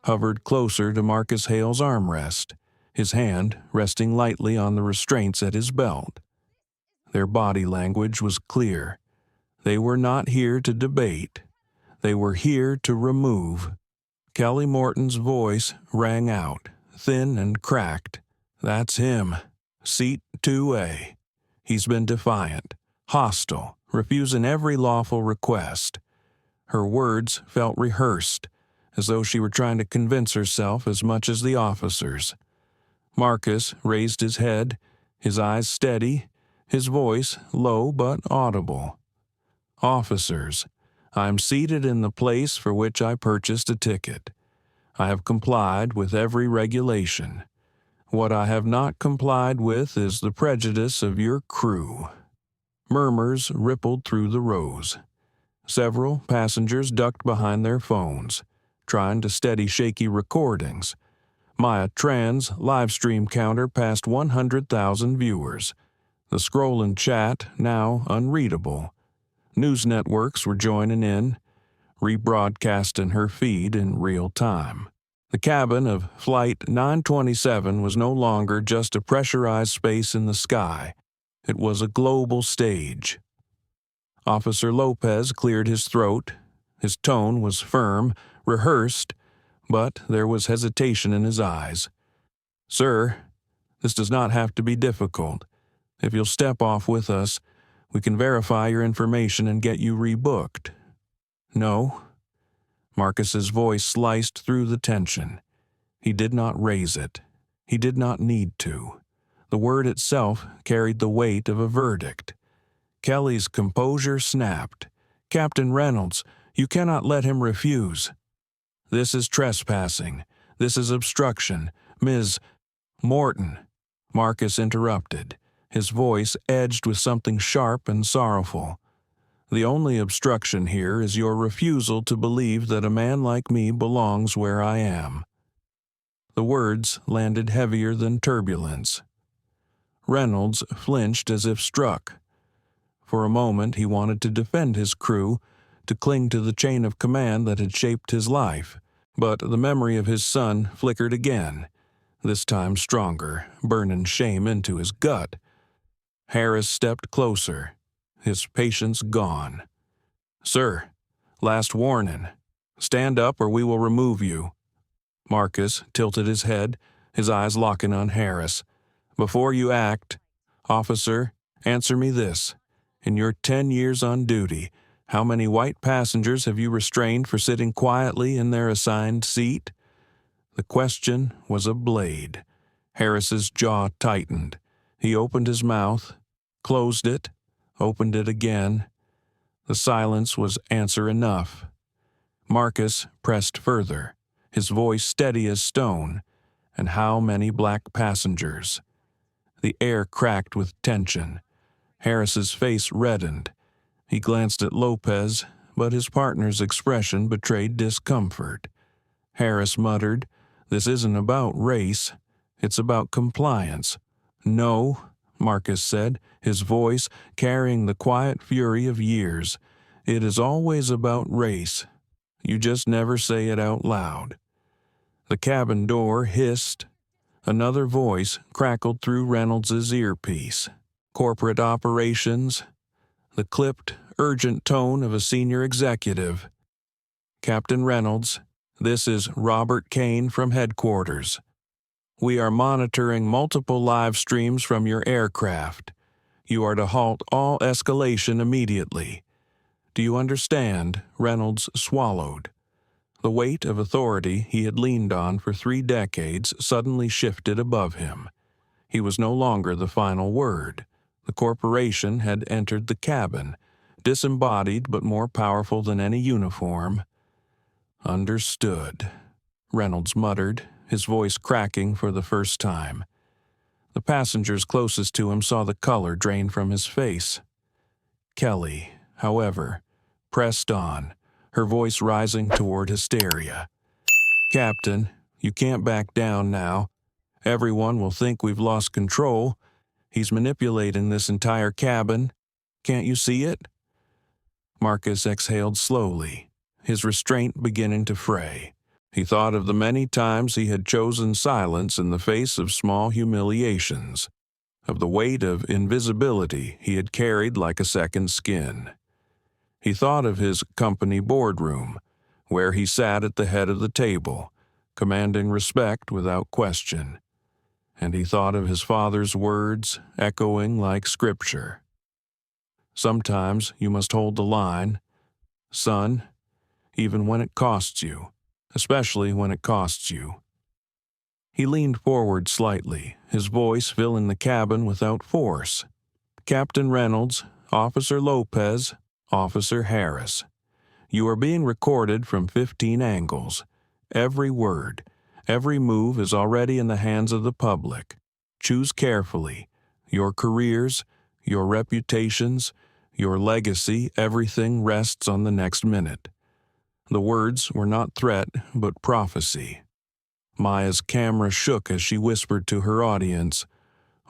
hovered closer to Marcus Hale's armrest, his hand resting lightly on the restraints at his belt. Their body language was clear. They were not here to debate. They were here to remove. Kelly Morton's voice rang out, thin and cracked. "That's him. Seat 2A. He's been defiant, hostile, refusing every lawful request." Her words felt rehearsed, as though she were trying to convince herself as much as the officers. Marcus raised his head, his eyes steady, his voice low but audible. "Officers, I am seated in the place for which I purchased a ticket. I have complied with every regulation. What I have not complied with is the prejudice of your crew." Murmurs rippled through the rows. Several passengers ducked behind their phones, trying to steady shaky recordings. Maya Tran's live stream counter passed 100,000 viewers. The scrolling chat now unreadable. News networks were joining in, rebroadcasting her feed in real time. The cabin of Flight 927 was no longer just a pressurized space in the sky. It was a global stage. Officer Lopez cleared his throat. His tone was firm, rehearsed, but there was hesitation in his eyes. "Sir, this does not have to be difficult. If you'll step off with us, we can verify your information and get you rebooked." "No." Marcus's voice sliced through the tension. He did not raise it. He did not need to. The word itself carried the weight of a verdict. Kelly's composure snapped. "Captain Reynolds, you cannot let him refuse." "This is trespassing. This is obstruction. Ms. Morton," Marcus interrupted, his voice edged with something sharp and sorrowful. "The only obstruction here is your refusal to believe that a man like me belongs where I am." The words landed heavier than turbulence. Reynolds flinched as if struck. For a moment he wanted to defend his crew, to cling to the chain of command that had shaped his life, but the memory of his son flickered again, this time stronger, burning shame into his gut. Harris stepped closer, his patience gone. "Sir, last warning. Stand up or we will remove you." Marcus tilted his head, his eyes locking on Harris. "Before you act, officer, answer me this. In your 10 years on duty, how many white passengers have you restrained for sitting quietly in their assigned seat?" The question was a blade. Harris's jaw tightened. He opened his mouth, closed it, opened it again. The silence was answer enough. Marcus pressed further, his voice steady as stone. "And how many black passengers?" The air cracked with tension. Harris's face reddened. He glanced at Lopez, but his partner's expression betrayed discomfort. Harris muttered, "This isn't about race. It's about compliance." "No," Marcus said, his voice carrying the quiet fury of years. "It is always about race. You just never say it out loud." The cabin door hissed. Another voice crackled through Reynolds's earpiece. "Corporate operations." The clipped, urgent tone of a senior executive. "Captain Reynolds, this is Robert Kane from headquarters. We are monitoring multiple live streams from your aircraft. You are to halt all escalation immediately. Do you understand?" Reynolds swallowed. The weight of authority he had leaned on for 3 decades suddenly shifted above him. He was no longer the final word. The corporation had entered the cabin, disembodied but more powerful than any uniform. "Understood," Reynolds muttered, his voice cracking for the first time. The passengers closest to him saw the color drain from his face. Kelly, however, pressed on, her voice rising toward hysteria. "Captain, you can't back down now. Everyone will think we've lost control. He's manipulating this entire cabin. Can't you see it?" Marcus exhaled slowly, his restraint beginning to fray. He thought of the many times he had chosen silence in the face of small humiliations, of the weight of invisibility he had carried like a second skin. He thought of his company boardroom, where he sat at the head of the table, commanding respect without question. And he thought of his father's words echoing like scripture. "Sometimes you must hold the line, son, even when it costs you, especially when it costs you." He leaned forward slightly, his voice filling the cabin without force. "Captain Reynolds, Officer Lopez, Officer Harris, you are being recorded from 15 angles. Every word, every move is already in the hands of the public. Choose carefully. Your careers, your reputations, your legacy, everything rests on the next minute." The words were not threat, but prophecy. Maya's camera shook as she whispered to her audience,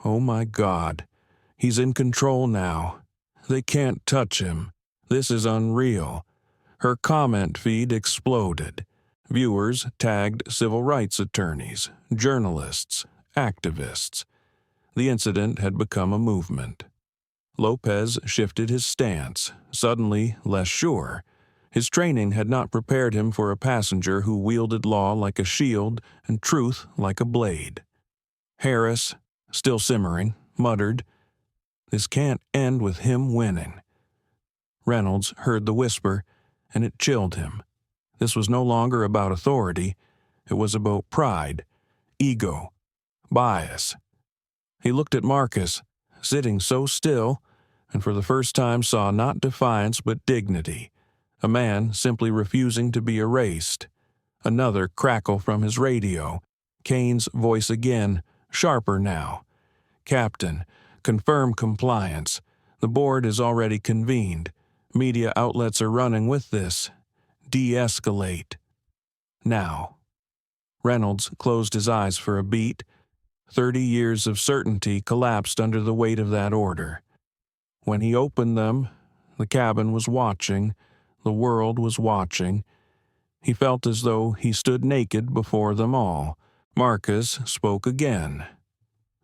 "Oh my God, he's in control now. They can't touch him. This is unreal." Her comment feed exploded. Viewers tagged civil rights attorneys, journalists, activists. The incident had become a movement. Lopez shifted his stance, suddenly less sure. His training had not prepared him for a passenger who wielded law like a shield and truth like a blade. Harris, still simmering, muttered, "This can't end with him winning." Reynolds heard the whisper, and it chilled him. This was no longer about authority. It was about pride, ego, bias. He looked at Marcus, sitting so still, and for the first time saw not defiance but dignity. A man simply refusing to be erased. Another crackle from his radio. Kane's voice again, sharper now. "Captain, confirm compliance. The board is already convened. Media outlets are running with this. De-escalate. Now." Reynolds closed his eyes for a beat. 30 years of certainty collapsed under the weight of that order. When he opened them, the cabin was watching. The world was watching. He felt as though he stood naked before them all. Marcus spoke again.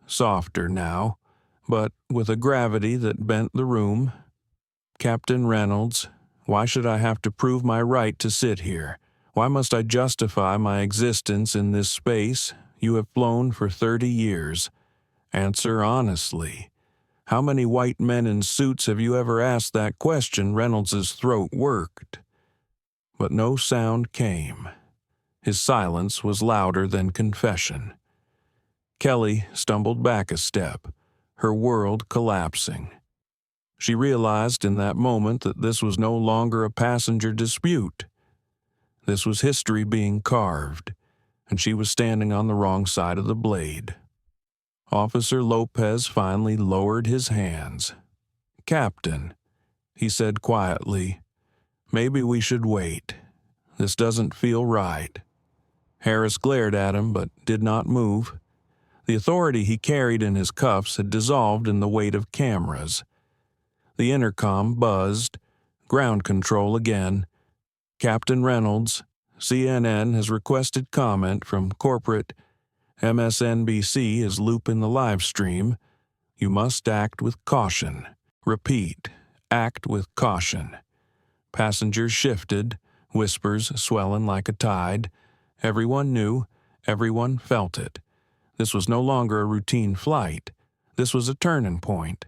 Softer now, but with a gravity that bent the room. "Captain Reynolds, why should I have to prove my right to sit here? Why must I justify my existence in this space? You have flown for 30 years. Answer honestly. How many white men in suits have you ever asked that question?" Reynolds's throat worked. But no sound came. His silence was louder than confession. Kelly stumbled back a step, her world collapsing. She realized in that moment that this was no longer a passenger dispute. This was history being carved, and she was standing on the wrong side of the blade. Officer Lopez finally lowered his hands. "Captain," he said quietly, "maybe we should wait. This doesn't feel right." Harris glared at him but did not move. The authority he carried in his cuffs had dissolved in the weight of cameras. The intercom buzzed. Ground control again. "Captain Reynolds, CNN has requested comment from corporate. MSNBC is looping the live stream. You must act with caution. Repeat, act with caution." Passengers shifted, whispers swelling like a tide. Everyone knew, everyone felt it. This was no longer a routine flight. This was a turning point.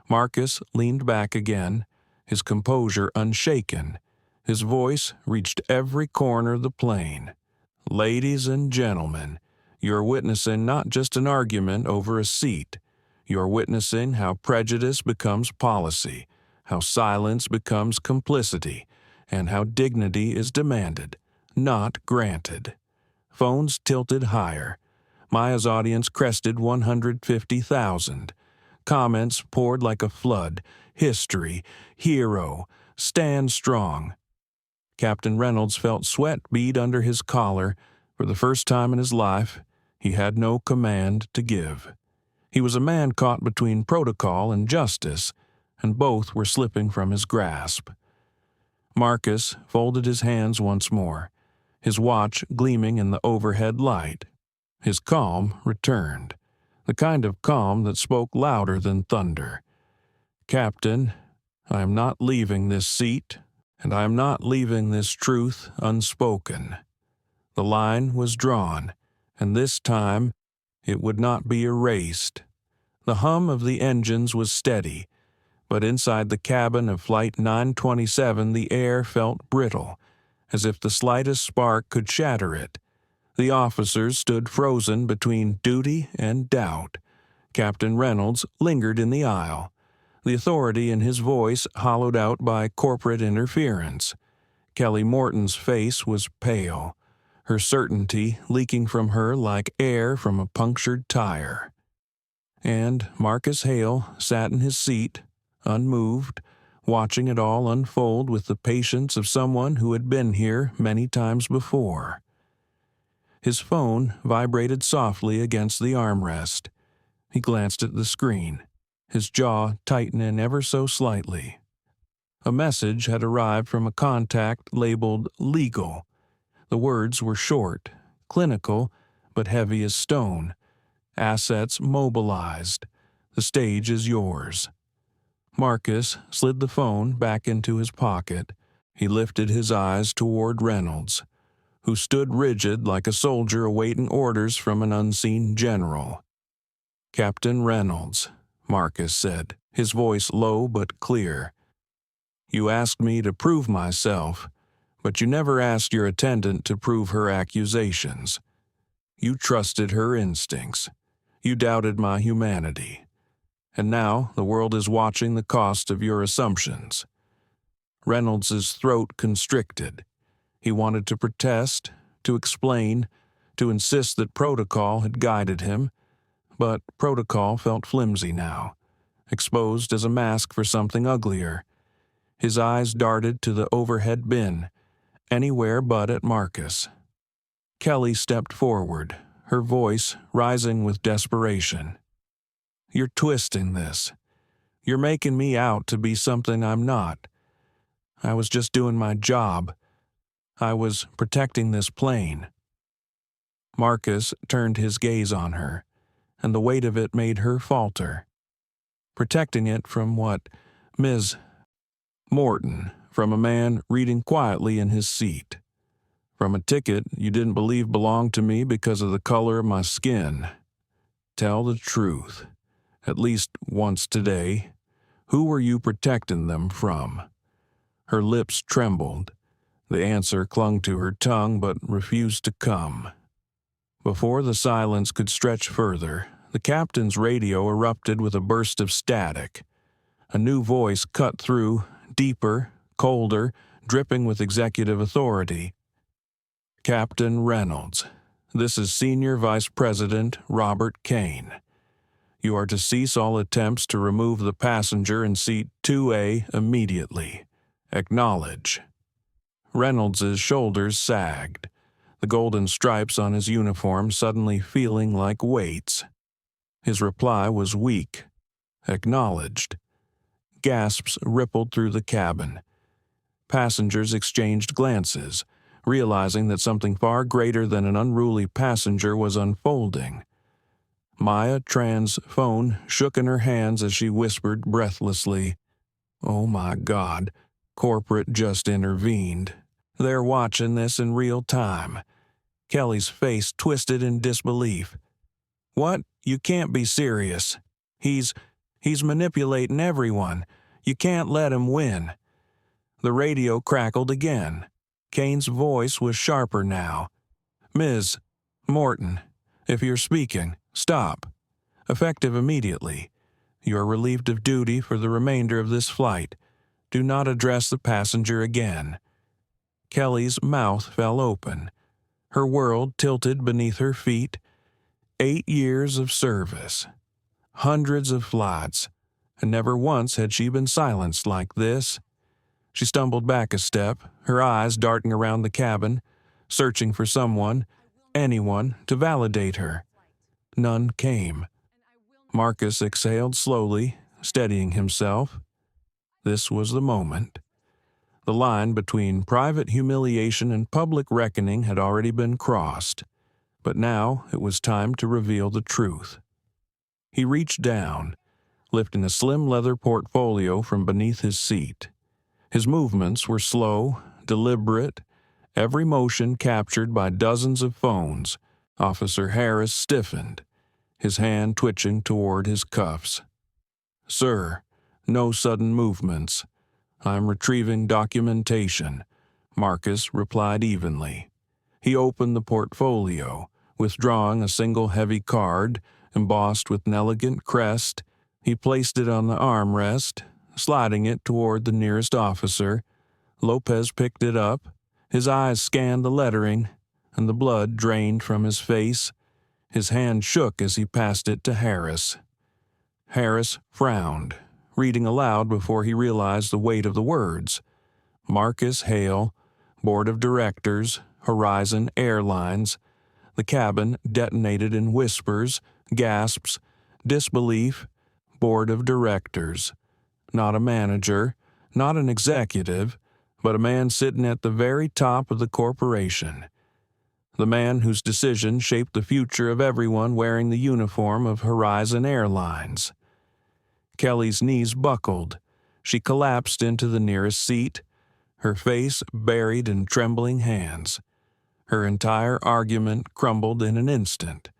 Marcus leaned back again, his composure unshaken. His voice reached every corner of the plane. "Ladies and gentlemen, You're witnessing not just an argument over a seat. You're witnessing how prejudice becomes policy, how silence becomes complicity, and how dignity is demanded, not granted. Phones tilted higher. Maya's audience crested 150,000. Comments poured like a flood. History, hero, stand strong. Captain Reynolds felt sweat bead under his collar. For the first time in his life, he had no command to give. He was a man caught between protocol and justice, and both were slipping from his grasp. Marcus folded his hands once more, his watch gleaming in the overhead light. His calm returned, the kind of calm that spoke louder than thunder. Captain, I am not leaving this seat, and I am not leaving this truth unspoken. The line was drawn, and this time it would not be erased. The hum of the engines was steady, but inside the cabin of Flight 927 the air felt brittle, as if the slightest spark could shatter it. The officers stood frozen between duty and doubt. Captain Reynolds lingered in the aisle, the authority in his voice hollowed out by corporate interference. Kelly Morton's face was pale, her certainty leaking from her like air from a punctured tire. And Marcus Hale sat in his seat, unmoved, watching it all unfold with the patience of someone who had been here many times before. His phone vibrated softly against the armrest. He glanced at the screen, his jaw tightening ever so slightly. A message had arrived from a contact labeled legal. The words were short, clinical, but heavy as stone. Assets mobilized. The stage is yours. Marcus slid the phone back into his pocket. He lifted his eyes toward Reynolds, who stood rigid like a soldier awaiting orders from an unseen general. Captain Reynolds, Marcus said, his voice low but clear. You asked me to prove myself, but you never asked your attendant to prove her accusations. You trusted her instincts. You doubted my humanity. And now the world is watching the cost of your assumptions. Reynolds's throat constricted. He wanted to protest, to explain, to insist that protocol had guided him, but protocol felt flimsy now, exposed as a mask for something uglier. His eyes darted to the overhead bin, anywhere but at Marcus. Kelly stepped forward, her voice rising with desperation. You're twisting this. You're making me out to be something I'm not. I was just doing my job. I was protecting this plane. Marcus turned his gaze on her, and the weight of it made her falter. Protecting it from what? Ms. Morton, from a man reading quietly in his seat. From a ticket you didn't believe belonged to me because of the color of my skin. Tell the truth. At least once today. Who were you protecting them from? Her lips trembled. The answer clung to her tongue but refused to come. Before the silence could stretch further, the captain's radio erupted with a burst of static. A new voice cut through, deeper, colder, dripping with executive authority. Captain Reynolds, this is Senior Vice President Robert Kane. You are to cease all attempts to remove the passenger in seat 2A immediately. Acknowledge. Reynolds's shoulders sagged, the golden stripes on his uniform suddenly feeling like weights. His reply was weak. Acknowledged. Gasps rippled through the cabin. Passengers exchanged glances, realizing that something far greater than an unruly passenger was unfolding. Maya Tran's phone shook in her hands as she whispered breathlessly, "Oh my God, corporate just intervened. They're watching this in real time." Kelly's face twisted in disbelief. "What? You can't be serious. He's manipulating everyone. You can't let him win." The radio crackled again. Kane's voice was sharper now. "Ms. Morton, If you're speaking, stop. Effective immediately. You are relieved of duty for the remainder of this flight. Do not address the passenger again." Kelly's mouth fell open. Her world tilted beneath her feet. 8 years of service. Hundreds of flights. And never once had she been silenced like this. She stumbled back a step, her eyes darting around the cabin, searching for someone, anyone, to validate her. None came. Marcus exhaled slowly, steadying himself. This was the moment. The line between private humiliation and public reckoning had already been crossed, but now it was time to reveal the truth. He reached down, lifting a slim leather portfolio from beneath his seat. His movements were slow, deliberate, every motion captured by dozens of phones. Officer Harris stiffened, his hand twitching toward his cuffs. "Sir, no sudden movements. I'm retrieving documentation," Marcus replied evenly. He opened the portfolio, withdrawing a single heavy card, embossed with an elegant crest. He placed it on the armrest, sliding it toward the nearest officer. Lopez picked it up. His eyes scanned the lettering, and the blood drained from his face. His hand shook as he passed it to Harris. Harris frowned, reading aloud before he realized the weight of the words. Marcus Hale, Board of Directors, Horizon Airlines. The cabin detonated in whispers, gasps, disbelief. Board of Directors. Not a manager, not an executive, but a man sitting at the very top of the corporation. The man whose decision shaped the future of everyone wearing the uniform of Horizon Airlines. Kelly's knees buckled. She collapsed into the nearest seat, her face buried in trembling hands. Her entire argument crumbled in an instant.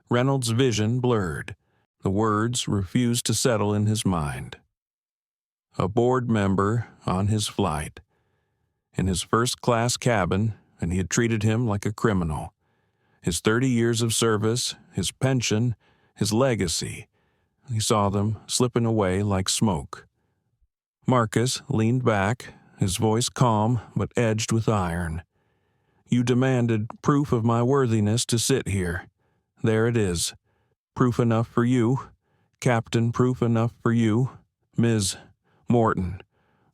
Reynolds' vision blurred. The words refused to settle in his mind. A board member on his flight. In his first-class cabin, and he had treated him like a criminal. His 30 years of service, his pension, his legacy. He saw them slipping away like smoke. Marcus leaned back, his voice calm but edged with iron. "You demanded proof of my worthiness to sit here. There it is. Proof enough for you. Captain, proof enough for you. Ms. Morton.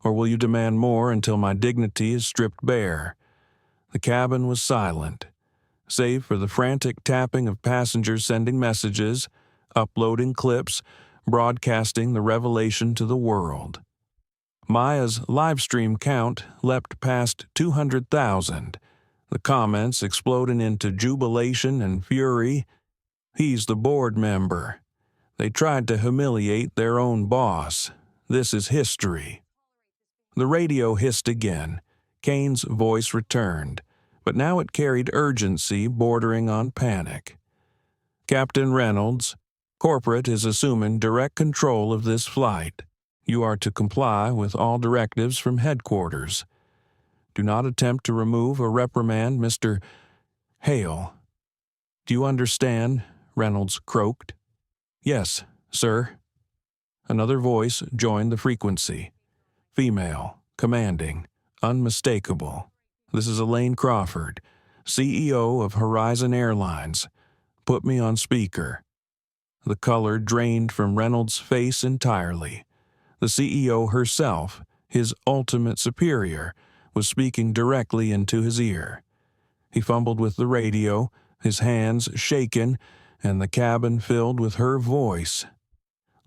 Or will you demand more until my dignity is stripped bare?" The cabin was silent, save for the frantic tapping of passengers sending messages, uploading clips, broadcasting the revelation to the world. Maya's livestream count leapt past 200,000, the comments exploding into jubilation and fury. He's the board member. They tried to humiliate their own boss. This is history. The radio hissed again. Kane's voice returned, but now it carried urgency bordering on panic. "Captain Reynolds, corporate is assuming direct control of this flight. You are to comply with all directives from headquarters. Do not attempt to remove or reprimand Mr. Hale." "Do you understand?" Reynolds croaked. "Yes, sir." Another voice joined the frequency. Female, commanding, unmistakable. "This is Elaine Crawford, CEO of Horizon Airlines. Put me on speaker." The color drained from Reynolds' face entirely. The CEO herself, his ultimate superior, was speaking directly into his ear. He fumbled with the radio, his hands shaken, and the cabin filled with her voice.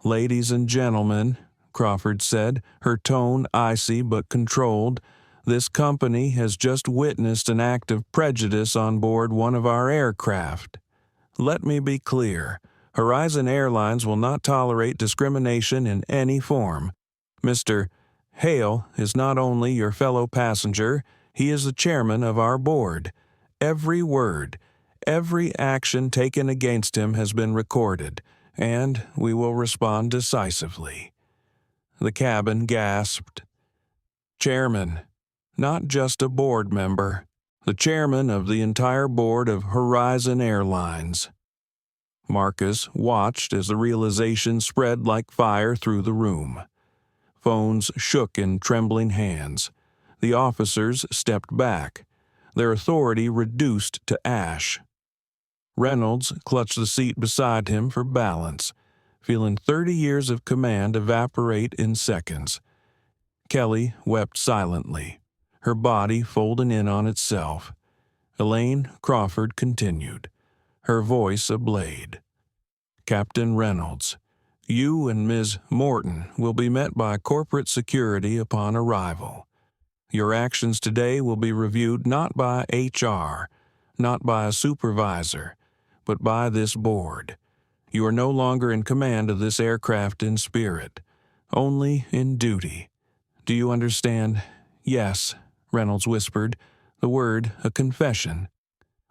"Ladies and gentlemen," Crawford said, her tone icy but controlled, "this company has just witnessed an act of prejudice on board one of our aircraft. Let me be clear. Horizon Airlines will not tolerate discrimination in any form. Mr. Hale is not only your fellow passenger, he is the chairman of our board. Every word, every action taken against him has been recorded, and we will respond decisively." The cabin gasped. "Chairman, not just a board member, the chairman of the entire board of Horizon Airlines." Marcus watched as the realization spread like fire through the room. Phones shook in trembling hands. The officers stepped back, their authority reduced to ash. Reynolds clutched the seat beside him for balance, feeling 30 years of command evaporate in seconds. Kelly wept silently, her body folding in on itself. Elaine Crawford continued, her voice a blade. "Captain Reynolds, you and Ms. Morton will be met by corporate security upon arrival. Your actions today will be reviewed not by HR, not by a supervisor, but by this board. You are no longer in command of this aircraft in spirit, only in duty. Do you understand?" "Yes," Reynolds whispered, the word a confession.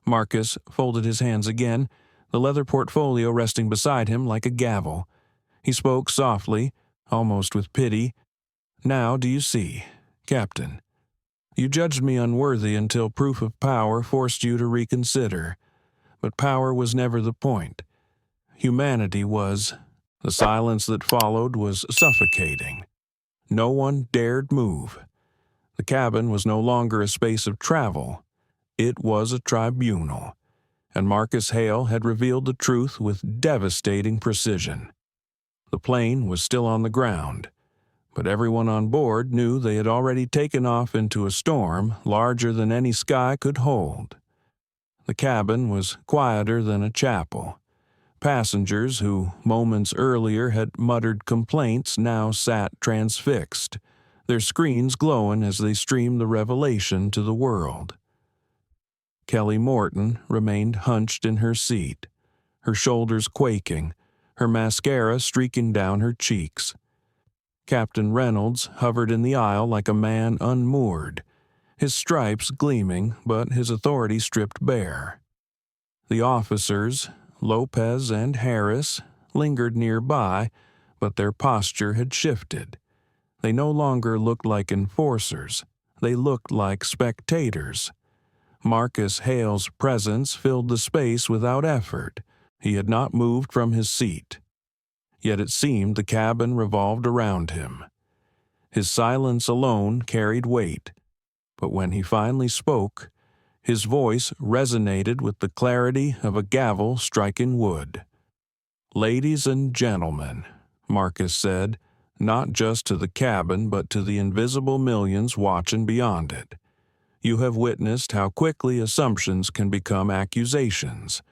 Marcus folded his hands again, the leather portfolio resting beside him like a gavel. He spoke softly, almost with pity. "Now do you see, Captain? You judged me unworthy until proof of power forced you to reconsider. But power was never the point. Humanity was. The silence that followed was suffocating. No one dared move. The cabin was no longer a space of travel. It was a tribunal, and Marcus Hale had revealed the truth with devastating precision. The plane was still on the ground, but everyone on board knew they had already taken off into a storm larger than any sky could hold. The cabin was quieter than a chapel. Passengers who moments earlier had muttered complaints now sat transfixed, their screens glowing as they streamed the revelation to the world. Kelly Morton remained hunched in her seat, her shoulders quaking, her mascara streaking down her cheeks. Captain Reynolds hovered in the aisle like a man unmoored, his stripes gleaming but his authority stripped bare. The officers, Lopez and Harris, lingered nearby, but their posture had shifted. They no longer looked like enforcers, they looked like spectators. Marcus Hale's presence filled the space without effort. He had not moved from his seat. Yet it seemed the cabin revolved around him. His silence alone carried weight, but when he finally spoke, his voice resonated with the clarity of a gavel striking wood. "Ladies and gentlemen," Marcus said, not just to the cabin but to the invisible millions watching beyond it. "You have witnessed how quickly assumptions can become accusations,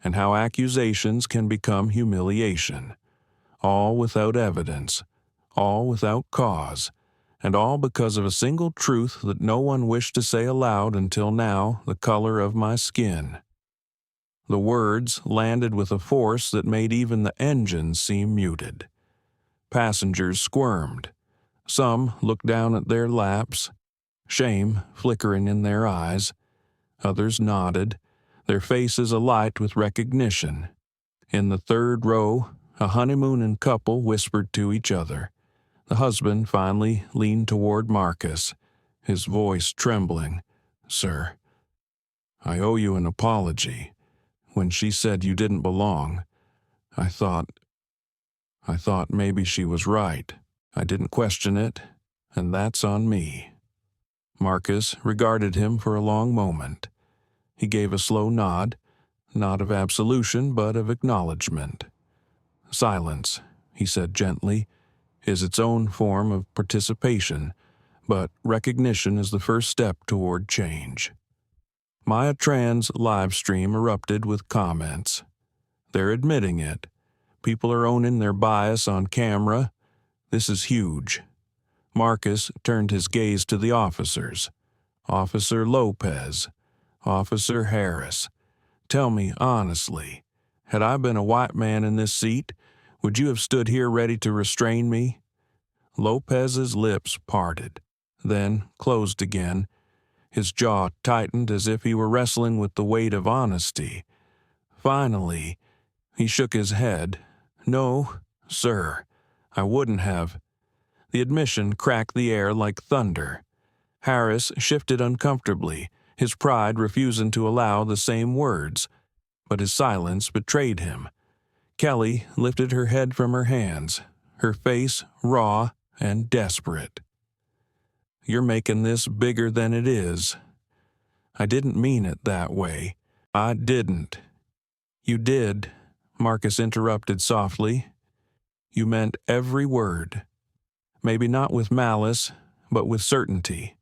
and how accusations can become humiliation. All without evidence, all without cause, and all because of a single truth that no one wished to say aloud until now, the color of my skin." The words landed with a force that made even the engines seem muted. Passengers squirmed. Some looked down at their laps, shame flickering in their eyes. Others nodded, their faces alight with recognition. In the third row, a honeymooning couple whispered to each other. The husband finally leaned toward Marcus, his voice trembling. "Sir, I owe you an apology. When she said you didn't belong, I thought maybe she was right. I didn't question it, and that's on me." Marcus regarded him for a long moment. He gave a slow nod, not of absolution but of acknowledgement. "Silence," he said gently, "is its own form of participation, but recognition is the first step toward change." Maya Tran's live stream erupted with comments. "They're admitting it. People are owning their bias on camera. This is huge." Marcus turned his gaze to the officers. "Officer Lopez, Officer Harris, tell me honestly, had I been a white man in this seat, would you have stood here ready to restrain me?" Lopez's lips parted, then closed again. His jaw tightened as if he were wrestling with the weight of honesty. Finally, he shook his head. "No, sir, I wouldn't have." The admission cracked the air like thunder. Harris shifted uncomfortably, his pride refusing to allow the same words, but his silence betrayed him. Kelly lifted her head from her hands, her face raw and desperate. "You're making this bigger than it is." "I didn't mean it that way." "I didn't." "You did," Marcus interrupted softly. "You meant every word. Maybe not with malice, but with certainty.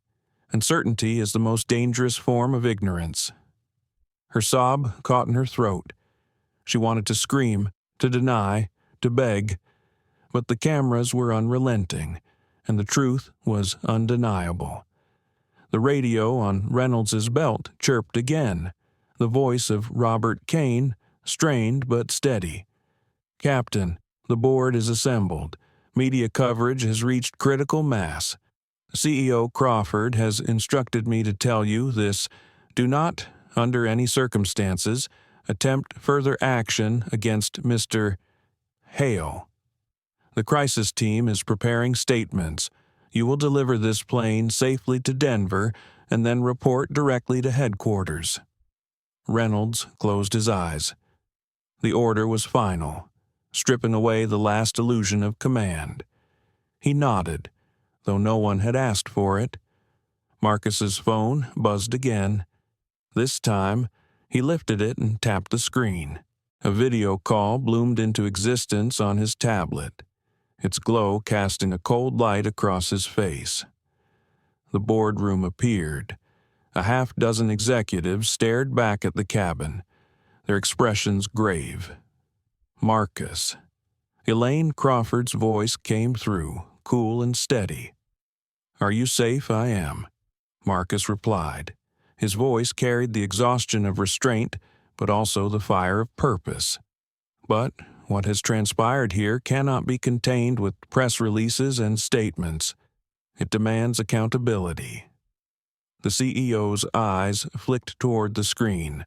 And certainty is the most dangerous form of ignorance." Her sob caught in her throat. She wanted to scream, to deny, to beg, but the cameras were unrelenting, and the truth was undeniable. The radio on Reynolds's belt chirped again, the voice of Robert Kane, strained but steady. "Captain, the board is assembled. Media coverage has reached critical mass. CEO Crawford has instructed me to tell you this: do not, under any circumstances, attempt further action against Mr. Hale. The crisis team is preparing statements. You will deliver this plane safely to Denver and then report directly to headquarters." Reynolds closed his eyes. The order was final, stripping away the last illusion of command. He nodded, though no one had asked for it. Marcus's phone buzzed again. This time, he lifted it and tapped the screen. A video call bloomed into existence on his tablet, its glow casting a cold light across his face. The boardroom appeared. A half-dozen executives stared back at the cabin, their expressions grave. "Marcus." Elaine Crawford's voice came through, cool and steady. "Are you safe?" "I am," Marcus replied. His voice carried the exhaustion of restraint, but also the fire of purpose. "But what has transpired here cannot be contained with press releases and statements. It demands accountability." The CEO's eyes flicked toward the screen,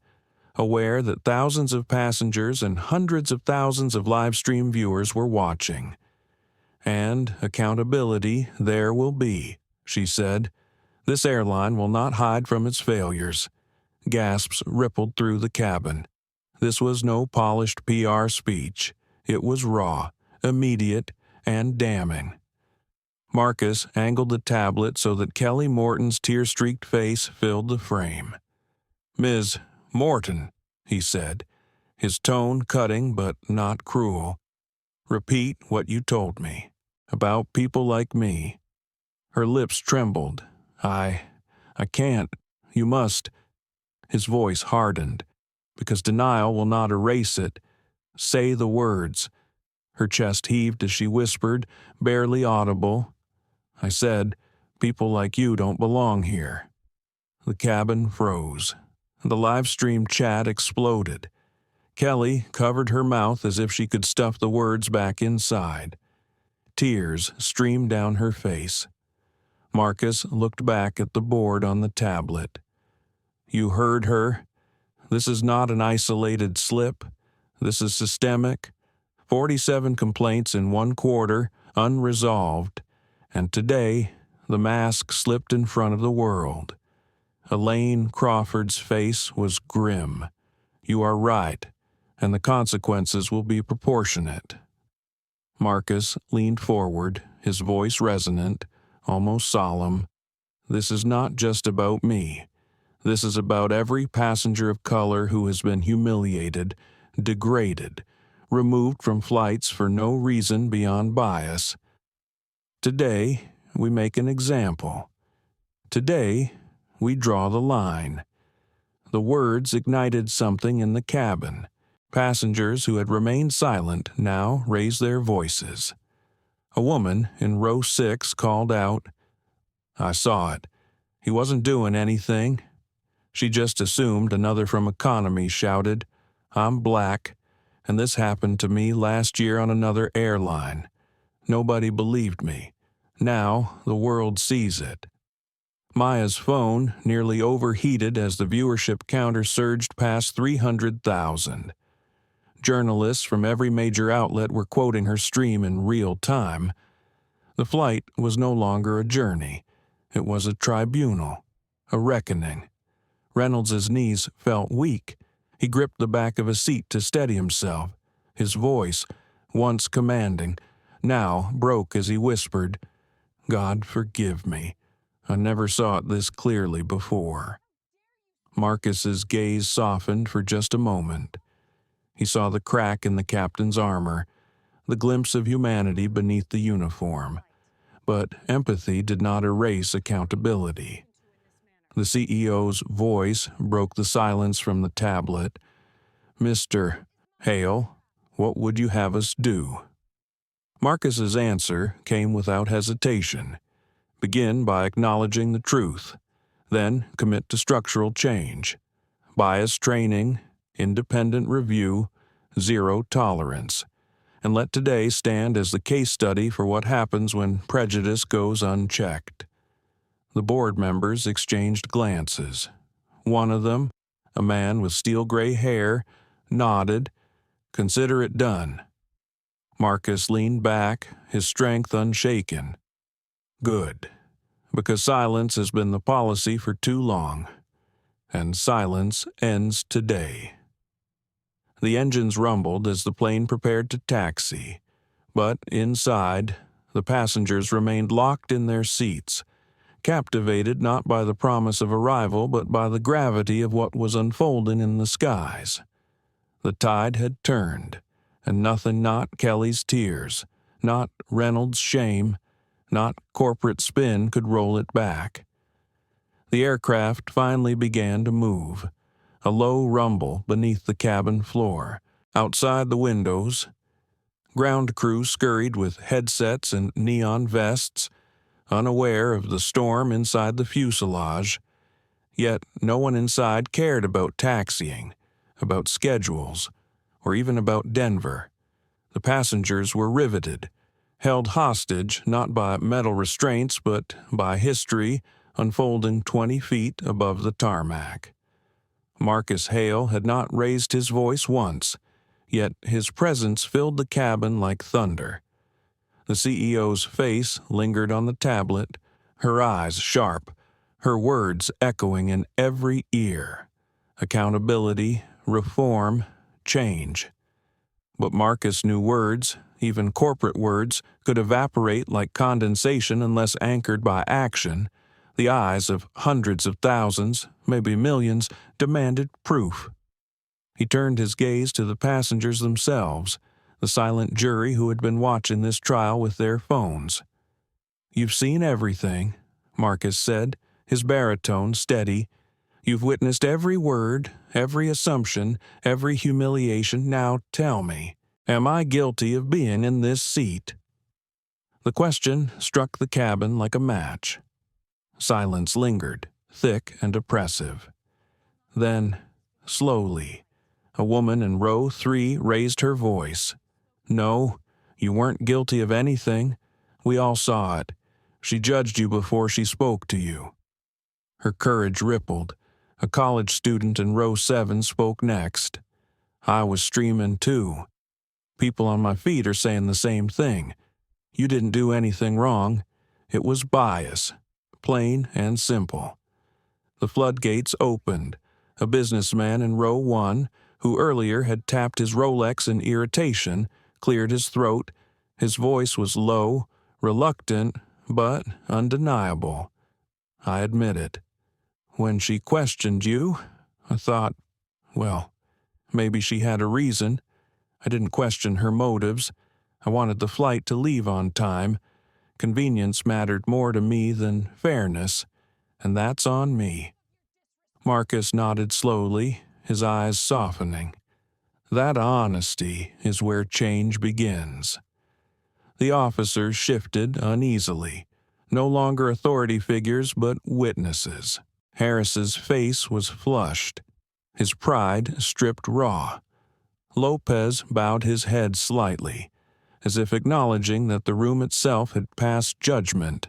aware that thousands of passengers and hundreds of thousands of live-stream viewers were watching. "And accountability there will be," she said. "This airline will not hide from its failures." Gasps rippled through the cabin. This was no polished PR speech. It was raw, immediate, and damning. Marcus angled the tablet so that Kelly Morton's tear-streaked face filled the frame. "Ms. Morton," he said, his tone cutting but not cruel. "Repeat what you told me, about people like me." Her lips trembled. I can't. You must." His voice hardened, because denial will not erase it. "Say the words." Her chest heaved as she whispered, barely audible. "I said, people like you don't belong here." The cabin froze. The live-stream chat exploded. Kelly covered her mouth as if she could stuff the words back inside. Tears streamed down her face. Marcus looked back at the board on the tablet. "You heard her. This is not an isolated slip. This is systemic. 47 complaints in 1 quarter, unresolved. And today, the mask slipped in front of the world." Elaine Crawford's face was grim. "You are right, and the consequences will be proportionate." Marcus leaned forward, his voice resonant, almost solemn. "This is not just about me. This is about every passenger of color who has been humiliated, degraded, removed from flights for no reason beyond bias. Today, we make an example. Today, we draw the line." The words ignited something in the cabin. Passengers who had remained silent now raised their voices. A woman in row 6 called out, "I saw it. He wasn't doing anything." She just assumed another from economy shouted, "I'm black, and this happened to me last year on another airline. Nobody believed me. Now the world sees it." Maya's phone nearly overheated as the viewership counter surged past 300,000. Journalists from every major outlet were quoting her stream in real time. The flight was no longer a journey. It was a tribunal, a reckoning. Reynolds's knees felt weak. He gripped the back of a seat to steady himself, His voice, once commanding, now broke as he whispered, "God forgive me. I never saw it this clearly before." Marcus's gaze softened for just a moment. He saw the crack in the captain's armor, the glimpse of humanity beneath the uniform. But empathy did not erase accountability. The CEO's voice broke the silence from the tablet. "Mr. Hale, what would you have us do?" Marcus's answer came without hesitation. Begin by acknowledging the truth, then commit to structural change. Bias training, independent review, zero tolerance. And let today stand as the case study for what happens when prejudice goes unchecked. The board members exchanged glances. One of them, a man with steel-gray hair, nodded. "Consider it done." Marcus leaned back, his strength unshaken. "Good, because silence has been the policy for too long, and silence ends today." The engines rumbled as the plane prepared to taxi, but inside, the passengers remained locked in their seats, captivated not by the promise of arrival but by the gravity of what was unfolding in the skies. The tide had turned, and nothing not Kelly's tears, not Reynolds' shame, not corporate spin could roll it back. The aircraft finally began to move, a low rumble beneath the cabin floor. Outside the windows, ground crew scurried with headsets and neon vests, unaware of the storm inside the fuselage. Yet no one inside cared about taxiing, about schedules, or even about Denver. The passengers were riveted, held hostage not by metal restraints but by history unfolding 20 feet above the tarmac. Marcus Hale had not raised his voice once, yet his presence filled the cabin like thunder. The CEO's face lingered on the tablet, her eyes sharp, her words echoing in every ear. Accountability, reform, change. But Marcus knew words, even corporate words, could evaporate like condensation unless anchored by action. The eyes of hundreds of thousands, maybe millions, demanded proof. He turned his gaze to the passengers themselves, the silent jury who had been watching this trial with their phones. "You've seen everything," Marcus said, his baritone steady. "You've witnessed every word, every assumption, every humiliation. Now tell me, am I guilty of being in this seat?" The question struck the cabin like a match. Silence lingered, thick and oppressive. Then, slowly, a woman in row 3 raised her voice. "No, you weren't guilty of anything. We all saw it. She judged you before she spoke to you." Her courage rippled. A college student in row 7 spoke next. "I was streaming too. People on my feet are saying the same thing. You didn't do anything wrong. It was bias. Plain and simple." The floodgates opened. A businessman in row 1, who earlier had tapped his Rolex in irritation, cleared his throat. His voice was low, reluctant, but undeniable. "I admit it. When she questioned you, I thought, well, maybe she had a reason. I didn't question her motives. I wanted the flight to leave on time. Convenience mattered more to me than fairness, and that's on me." Marcus nodded slowly, his eyes softening. That honesty is where change begins. The officers shifted uneasily, no longer authority figures but witnesses. Harris's face was flushed, his pride stripped raw. Lopez bowed his head slightly, as if acknowledging that the room itself had passed judgment.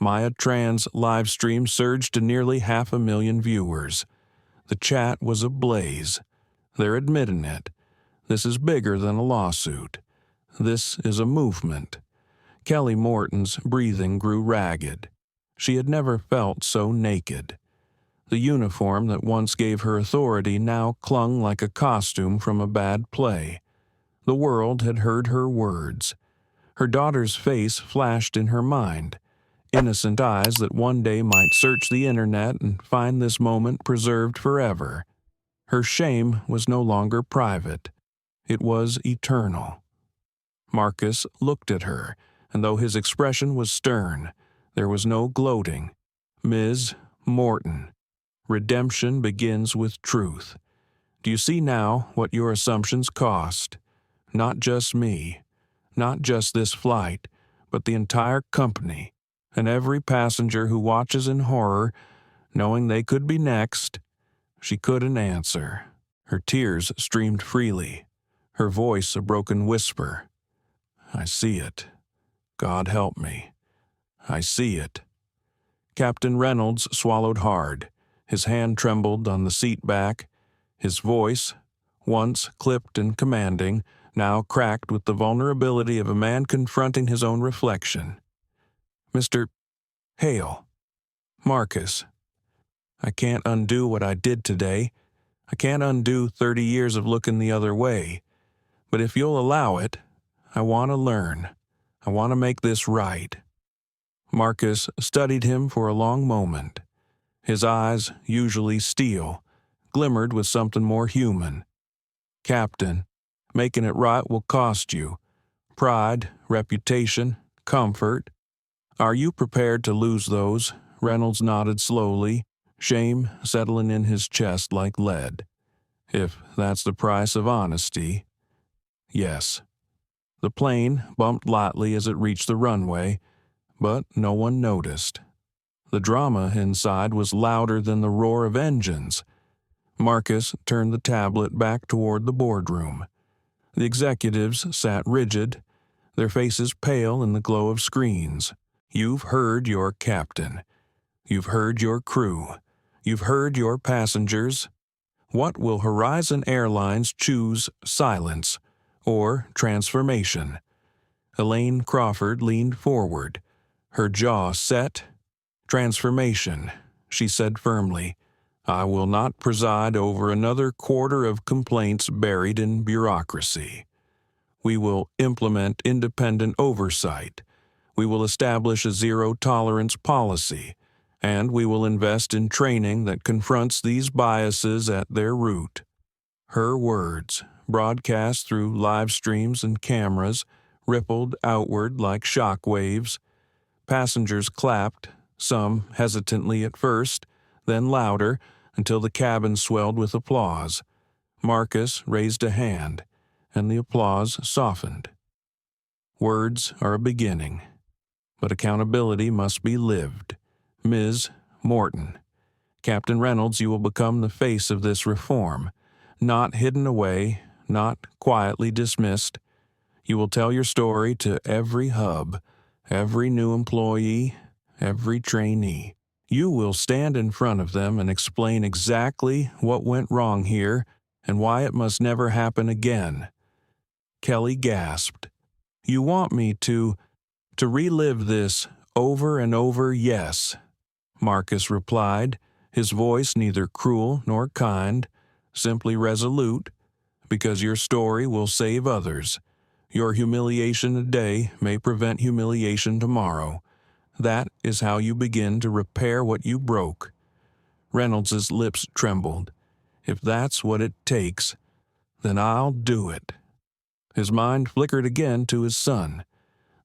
Maya Tran's live stream surged to nearly 500,000 viewers. The chat was ablaze. They're admitting it. This is bigger than a lawsuit. This is a movement. Kelly Morton's breathing grew ragged. She had never felt so naked. The uniform that once gave her authority now clung like a costume from a bad play. The world had heard her words. Her daughter's face flashed in her mind, innocent eyes that one day might search the internet and find this moment preserved forever. Her shame was no longer private. It was eternal. Marcus looked at her, and though his expression was stern, there was no gloating. Ms. Morton, redemption begins with truth. Do you see now what your assumptions cost? Not just me, not just this flight, but the entire company, and every passenger who watches in horror, knowing they could be next. She couldn't answer. Her tears streamed freely, her voice a broken whisper. I see it. God help me. I see it. Captain Reynolds swallowed hard. His hand trembled on the seat back. His voice, once clipped and commanding, now cracked with the vulnerability of a man confronting his own reflection. Mr. Hale. Marcus. I can't undo what I did today. I can't undo 30 years of looking the other way. But if you'll allow it, I want to learn. I want to make this right. Marcus studied him for a long moment. His eyes, usually steel, glimmered with something more human. Captain, making it right will cost you. Pride, reputation, comfort. Are you prepared to lose those? Reynolds nodded slowly, shame settling in his chest like lead. If that's the price of honesty, yes. The plane bumped lightly as it reached the runway, but no one noticed. The drama inside was louder than the roar of engines. Marcus turned the tablet back toward the boardroom. The executives sat rigid, their faces pale in the glow of screens. You've heard your captain. You've heard your crew. You've heard your passengers. What will Horizon Airlines choose, silence or transformation? Elaine Crawford leaned forward, her jaw set. Transformation, she said firmly. I will not preside over another quarter of complaints buried in bureaucracy. We will implement independent oversight. We will establish a zero-tolerance policy, and we will invest in training that confronts these biases at their root. Her words, broadcast through live streams and cameras, rippled outward like shock waves. Passengers clapped, some hesitantly at first, then louder, until the cabin swelled with applause. Marcus raised a hand, and the applause softened. Words are a beginning, but accountability must be lived. Ms. Morton, Captain Reynolds, you will become the face of this reform, not hidden away, not quietly dismissed. You will tell your story to every hub, every new employee, every trainee. You will stand in front of them and explain exactly what went wrong here and why it must never happen again. Kelly gasped. You want me to relive this over and over, yes, Marcus replied, his voice neither cruel nor kind, simply resolute, because your story will save others. Your humiliation today may prevent humiliation tomorrow. That is how you begin to repair what you broke. Reynolds's lips trembled. If that's what it takes, then I'll do it. His mind flickered again to his son,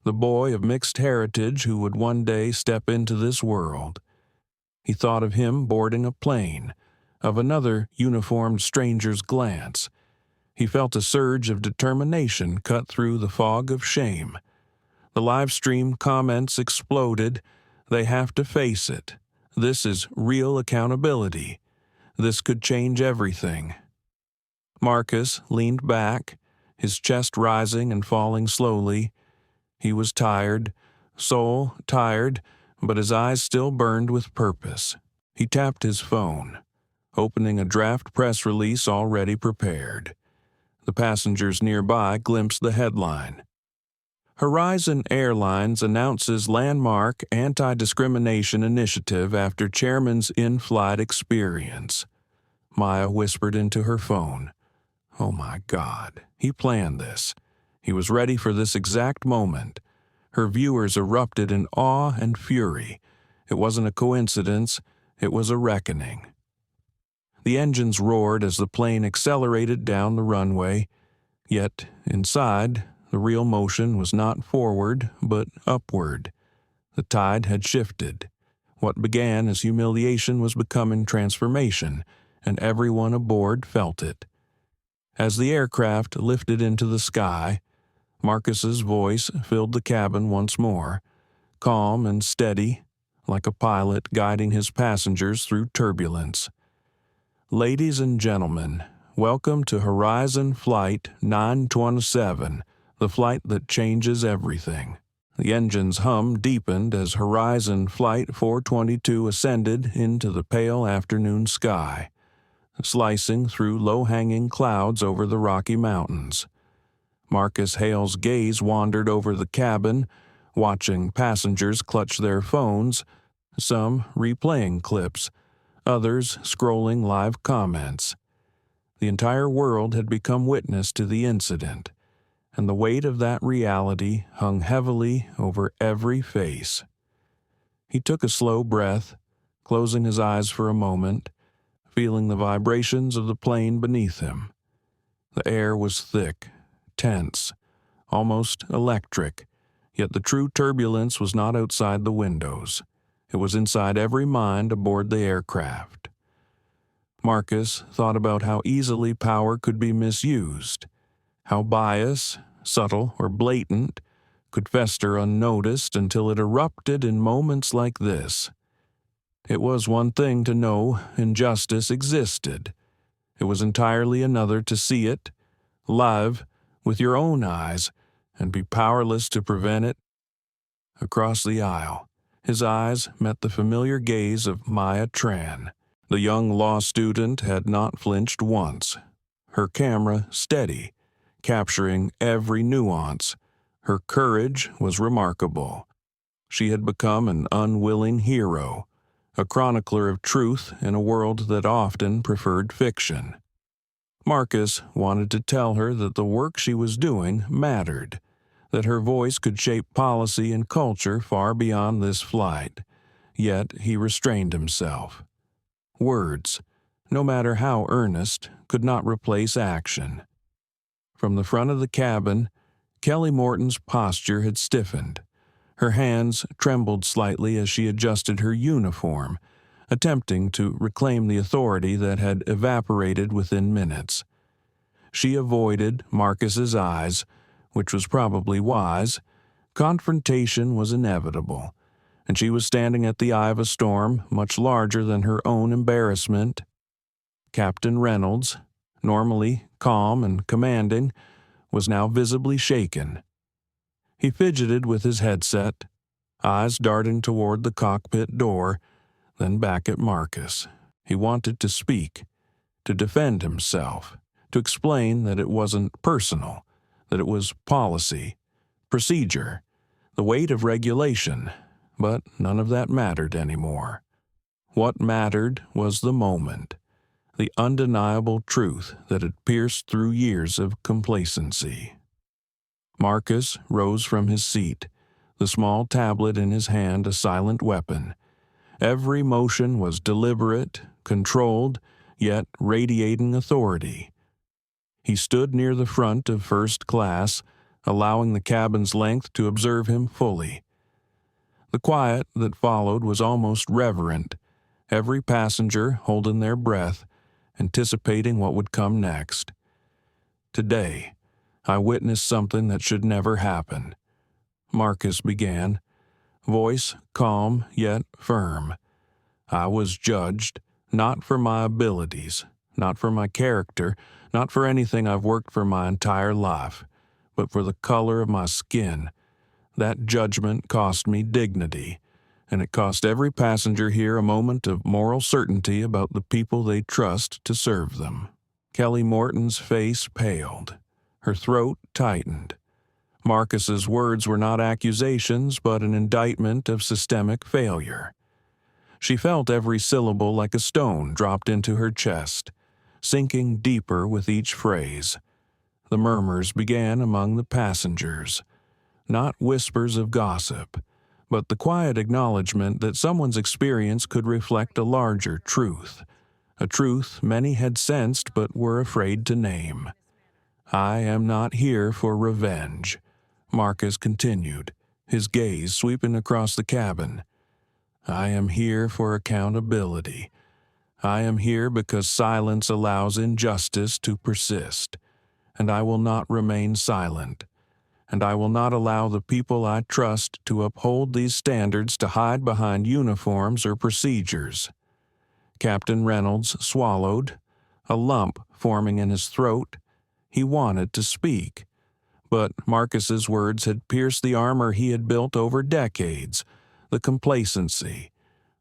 the boy of mixed heritage who would one day step into this world. He thought of him boarding a plane, of another uniformed stranger's glance. He felt a surge of determination cut through the fog of shame. The live stream comments exploded. They have to face it. This is real accountability. This could change everything. Marcus leaned back, his chest rising and falling slowly. He was tired, soul tired, but his eyes still burned with purpose. He tapped his phone, opening a draft press release already prepared. The passengers nearby glimpsed the headline. Horizon Airlines announces landmark anti-discrimination initiative after chairman's in-flight experience. Maya whispered into her phone. Oh my God, he planned this. He was ready for this exact moment. Her viewers erupted in awe and fury. It wasn't a coincidence, it was a reckoning. The engines roared as the plane accelerated down the runway, yet inside, the real motion was not forward, but upward. The tide had shifted. What began as humiliation was becoming transformation, and everyone aboard felt it. As the aircraft lifted into the sky, Marcus's voice filled the cabin once more, calm and steady, like a pilot guiding his passengers through turbulence. Ladies and gentlemen, welcome to Horizon Flight 927, the flight that changes everything. The engine's hum deepened as Horizon Flight 422 ascended into the pale afternoon sky, slicing through low-hanging clouds over the Rocky Mountains. Marcus Hale's gaze wandered over the cabin, watching passengers clutch their phones, some replaying clips, others scrolling live comments. The entire world had become witness to the incident, and the weight of that reality hung heavily over every face. He took a slow breath, closing his eyes for a moment, feeling the vibrations of the plane beneath him. The air was thick, tense, almost electric, yet the true turbulence was not outside the windows. It was inside every mind aboard the aircraft. Marcus thought about how easily power could be misused, how bias, subtle or blatant, could fester unnoticed until it erupted in moments like this. It was one thing to know injustice existed. It was entirely another to see it, live, with your own eyes, and be powerless to prevent it. Across the aisle, his eyes met the familiar gaze of Maya Tran. The young law student had not flinched once, her camera steady, capturing every nuance. Her courage was remarkable. She had become an unwilling hero, a chronicler of truth in a world that often preferred fiction. Marcus wanted to tell her that the work she was doing mattered, that her voice could shape policy and culture far beyond this flight, yet he restrained himself. Words, no matter how earnest, could not replace action. From the front of the cabin, Kelly Morton's posture had stiffened. Her hands trembled slightly as she adjusted her uniform, attempting to reclaim the authority that had evaporated within minutes. She avoided Marcus's eyes, which was probably wise. Confrontation was inevitable, and she was standing at the eye of a storm much larger than her own embarrassment. Captain Reynolds, normally calm and commanding, was now visibly shaken. He fidgeted with his headset, eyes darting toward the cockpit door, then back at Marcus. He wanted to speak, to defend himself, to explain that it wasn't personal, that it was policy, procedure, the weight of regulation, but none of that mattered anymore. What mattered was the moment, the undeniable truth that had pierced through years of complacency. Marcus rose from his seat, the small tablet in his hand a silent weapon. Every motion was deliberate, controlled, yet radiating authority. He stood near the front of first class, allowing the cabin's length to observe him fully. The quiet that followed was almost reverent, every passenger holding their breath, anticipating what would come next. Today, I witnessed something that should never happen. Marcus began, voice calm yet firm. I was judged, not for my abilities, not for my character, not for anything I've worked for my entire life, but for the color of my skin. That judgment cost me dignity, and it cost every passenger here a moment of moral certainty about the people they trust to serve them. Kelly Morton's face paled. Her throat tightened. Marcus's words were not accusations, but an indictment of systemic failure. She felt every syllable like a stone dropped into her chest, sinking deeper with each phrase. The murmurs began among the passengers, not whispers of gossip, but the quiet acknowledgement that someone's experience could reflect a larger truth, a truth many had sensed but were afraid to name. "I am not here for revenge," Marcus continued, his gaze sweeping across the cabin. "I am here for accountability. I am here because silence allows injustice to persist, and I will not remain silent. And I will not allow the people I trust to uphold these standards to hide behind uniforms or procedures." Captain Reynolds swallowed, a lump forming in his throat. He wanted to speak, but Marcus's words had pierced the armor he had built over decades, the complacency,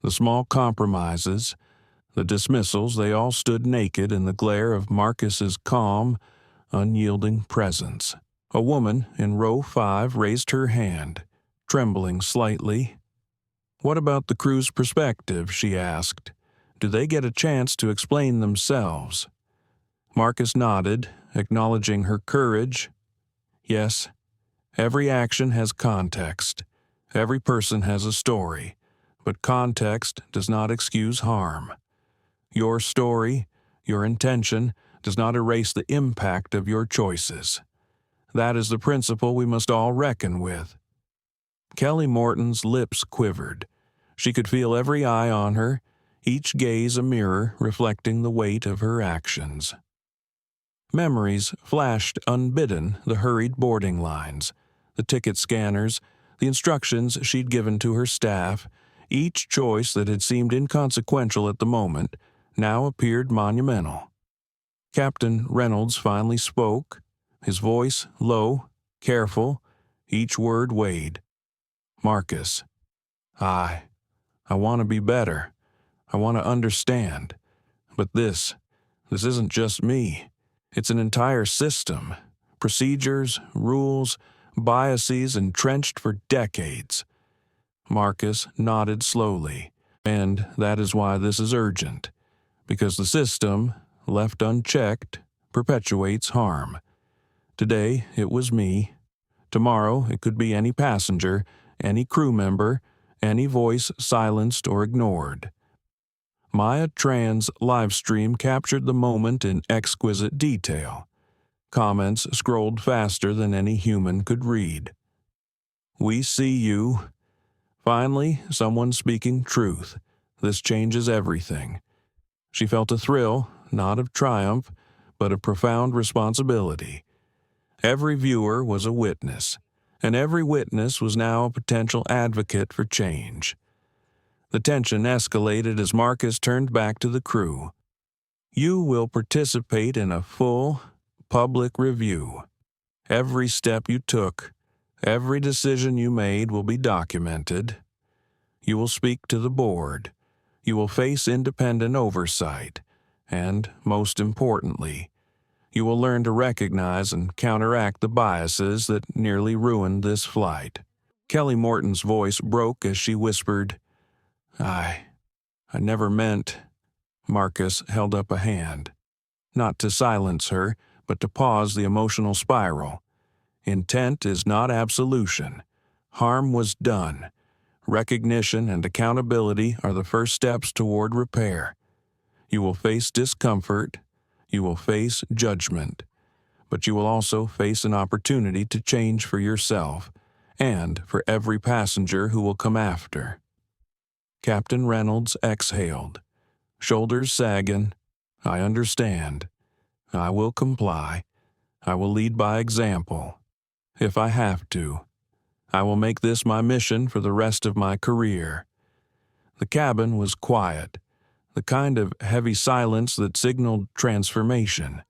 the small compromises, the dismissals. They all stood naked in the glare of Marcus's calm, unyielding presence. A woman in row 5 raised her hand, trembling slightly. "What about the crew's perspective?" she asked. "Do they get a chance to explain themselves?" Marcus nodded, acknowledging her courage. "Yes, every action has context. Every person has a story, but context does not excuse harm. Your story, your intention, does not erase the impact of your choices. That is the principle we must all reckon with." Kelly Morton's lips quivered. She could feel every eye on her, each gaze a mirror reflecting the weight of her actions. Memories flashed unbidden, the hurried boarding lines, the ticket scanners, the instructions she'd given to her staff. Each choice that had seemed inconsequential at the moment now appeared monumental. Captain Reynolds finally spoke, his voice low, careful, each word weighed. "Marcus, I want to be better. I want to understand. But this isn't just me. It's an entire system. Procedures, rules, biases entrenched for decades." Marcus nodded slowly. "And that is why this is urgent. Because the system, left unchecked, perpetuates harm. Today it was me. Tomorrow it could be any passenger, any crew member, any voice silenced or ignored." Maya Tran's livestream captured the moment in exquisite detail. Comments scrolled faster than any human could read. "We see you." Finally, someone speaking truth. This changes everything. She felt a thrill, not of triumph, but of profound responsibility. Every viewer was a witness, and every witness was now a potential advocate for change. The tension escalated as Marcus turned back to the crew. "You will participate in a full, public review. Every step you took, every decision you made will be documented. You will speak to the board. You will face independent oversight. And, most importantly, you will learn to recognize and counteract the biases that nearly ruined this flight." Kelly Morton's voice broke as she whispered, I never meant." Marcus held up a hand, not to silence her, but to pause the emotional spiral. "Intent is not absolution. Harm was done. Recognition and accountability are the first steps toward repair. You will face discomfort. You will face judgment. But you will also face an opportunity to change for yourself and for every passenger who will come after." Captain Reynolds exhaled, shoulders sagging. "I understand. I will comply. I will lead by example. If I have to. I will make this my mission for the rest of my career." The cabin was quiet, the kind of heavy silence that signaled transformation.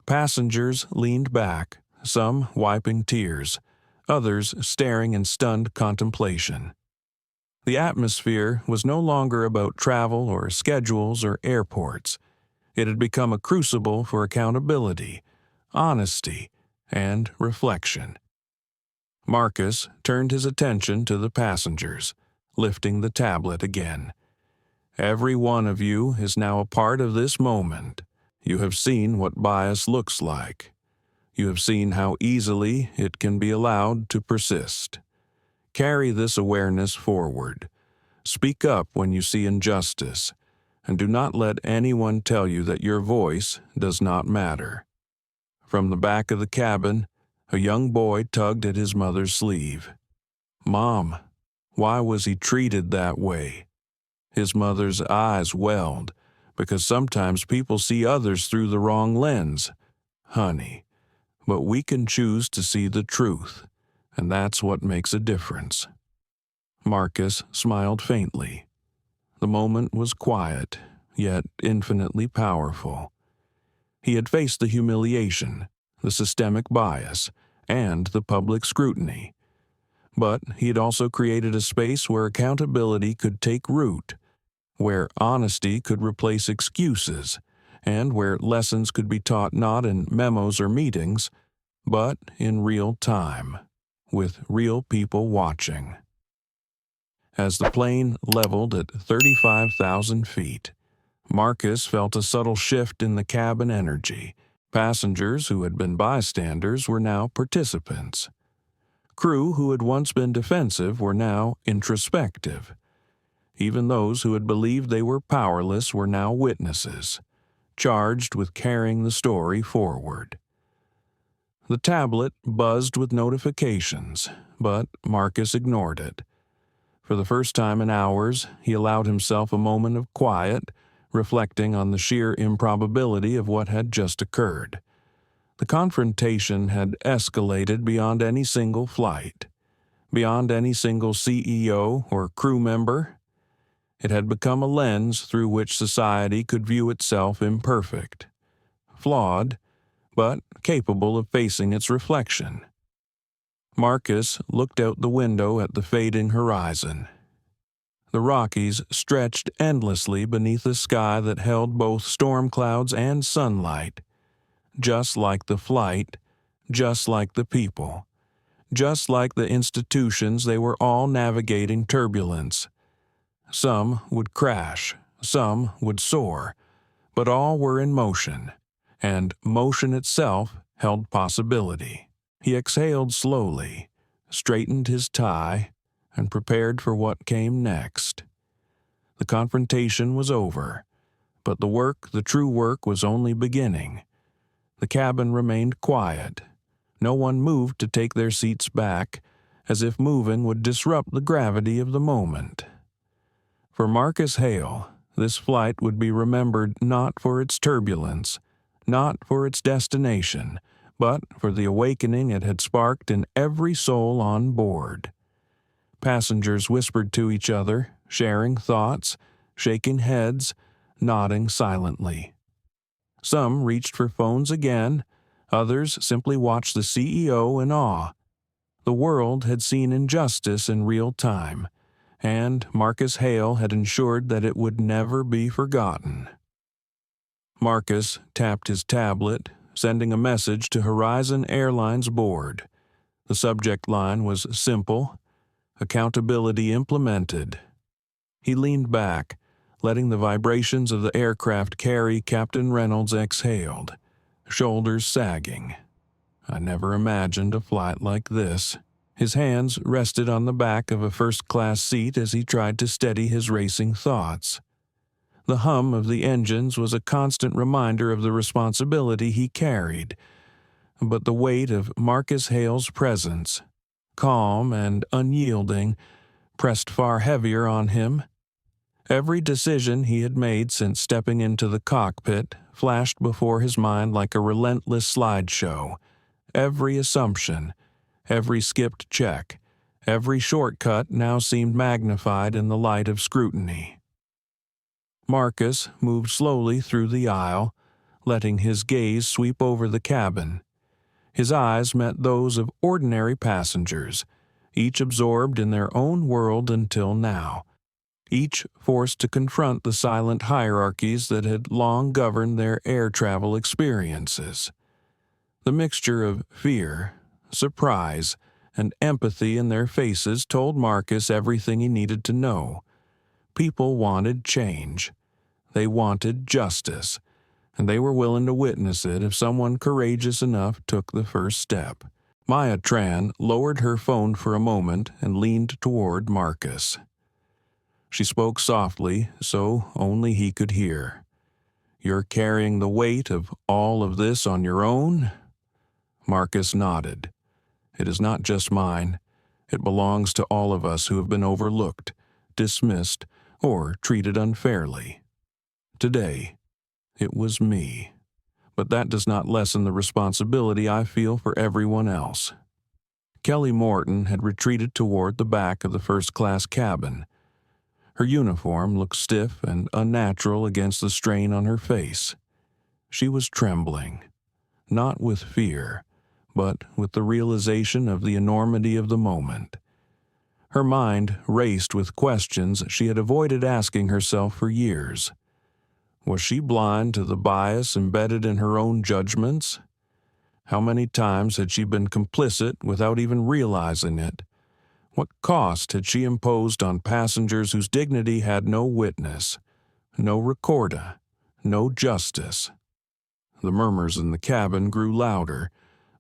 Passengers leaned back, some wiping tears, others staring in stunned contemplation. The atmosphere was no longer about travel or schedules or airports. It had become a crucible for accountability, honesty, and reflection. Marcus turned his attention to the passengers, lifting the tablet again. "Every one of you is now a part of this moment. You have seen what bias looks like. You have seen how easily it can be allowed to persist. Carry this awareness forward. Speak up when you see injustice, and do not let anyone tell you that your voice does not matter. From the back of the cabin, a young boy tugged at his mother's sleeve. "Mom, why was he treated that way?" His mother's eyes welled, because sometimes people see others through the wrong lens. "Honey, but we can choose to see the truth, and that's what makes a difference." Marcus smiled faintly. The moment was quiet, yet infinitely powerful. He had faced the humiliation, the systemic bias, and the public scrutiny. But he had also created a space where accountability could take root, where honesty could replace excuses, and where lessons could be taught not in memos or meetings, but in real time, with real people watching. As the plane leveled at 35,000 feet, Marcus felt a subtle shift in the cabin energy. Passengers who had been bystanders were now participants. Crew who had once been defensive were now introspective. Even those who had believed they were powerless were now witnesses, charged with carrying the story forward. The tablet buzzed with notifications, but Marcus ignored it. For the first time in hours, he allowed himself a moment of quiet, reflecting on the sheer improbability of what had just occurred. The confrontation had escalated beyond any single flight, beyond any single CEO or crew member. It had become a lens through which society could view itself imperfect, flawed, but capable of facing its reflection. Marcus looked out the window at the fading horizon. The Rockies stretched endlessly beneath a sky that held both storm clouds and sunlight. Just like the flight, just like the people, just like the institutions, they were all navigating turbulence. Some would crash, some would soar, but all were in motion, and motion itself held possibility. He exhaled slowly, straightened his tie, and prepared for what came next. The confrontation was over, but the true work was only beginning. The cabin remained quiet. No one moved to take their seats back, as if moving would disrupt the gravity of the moment. For Marcus Hale, this flight would be remembered not for its turbulence, not for its destination, but for the awakening it had sparked in every soul on board. Passengers whispered to each other, sharing thoughts, shaking heads, nodding silently. Some reached for phones again, others simply watched the CEO in awe. The world had seen injustice in real time, and Marcus Hale had ensured that it would never be forgotten. Marcus tapped his tablet, sending a message to Horizon Airlines board. The subject line was simple: accountability implemented. He leaned back, letting the vibrations of the aircraft carry. Captain Reynolds exhaled, shoulders sagging. "I never imagined a flight like this." His hands rested on the back of a first-class seat as he tried to steady his racing thoughts. The hum of the engines was a constant reminder of the responsibility he carried, but the weight of Marcus Hale's presence, calm and unyielding, pressed far heavier on him. Every decision he had made since stepping into the cockpit flashed before his mind like a relentless slideshow. Every assumption, every skipped check, every shortcut now seemed magnified in the light of scrutiny. Marcus moved slowly through the aisle, letting his gaze sweep over the cabin. His eyes met those of ordinary passengers, each absorbed in their own world until now, each forced to confront the silent hierarchies that had long governed their air travel experiences. The mixture of fear, surprise, and empathy in their faces told Marcus everything he needed to know. People wanted change. They wanted justice. and they were willing to witness it if someone courageous enough took the first step. Maya Tran lowered her phone for a moment and leaned toward Marcus. She spoke softly, so only he could hear. "You're carrying the weight of all of this on your own?" Marcus nodded. "It is not just mine. It belongs to all of us who have been overlooked, dismissed, or treated unfairly. Today, it was me. But that does not lessen the responsibility I feel for everyone else." Kelly Morton had retreated toward the back of the first-class cabin. Her uniform looked stiff and unnatural against the strain on her face. She was trembling, not with fear, but with the realization of the enormity of the moment. Her mind raced with questions she had avoided asking herself for years. Was she blind to the bias embedded in her own judgments? How many times had she been complicit without even realizing it? What cost had she imposed on passengers whose dignity had no witness, no recorder, no justice? The murmurs in the cabin grew louder,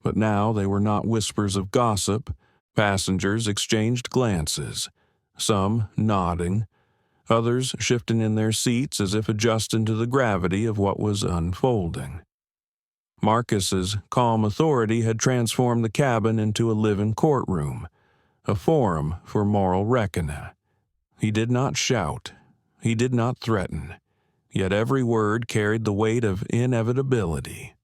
but now they were not whispers of gossip. Passengers exchanged glances, some nodding, others shifting in their seats as if adjusting to the gravity of what was unfolding. Marcus's calm authority had transformed the cabin into a living courtroom, a forum for moral reckoning. He did not shout, he did not threaten, yet every word carried the weight of inevitability.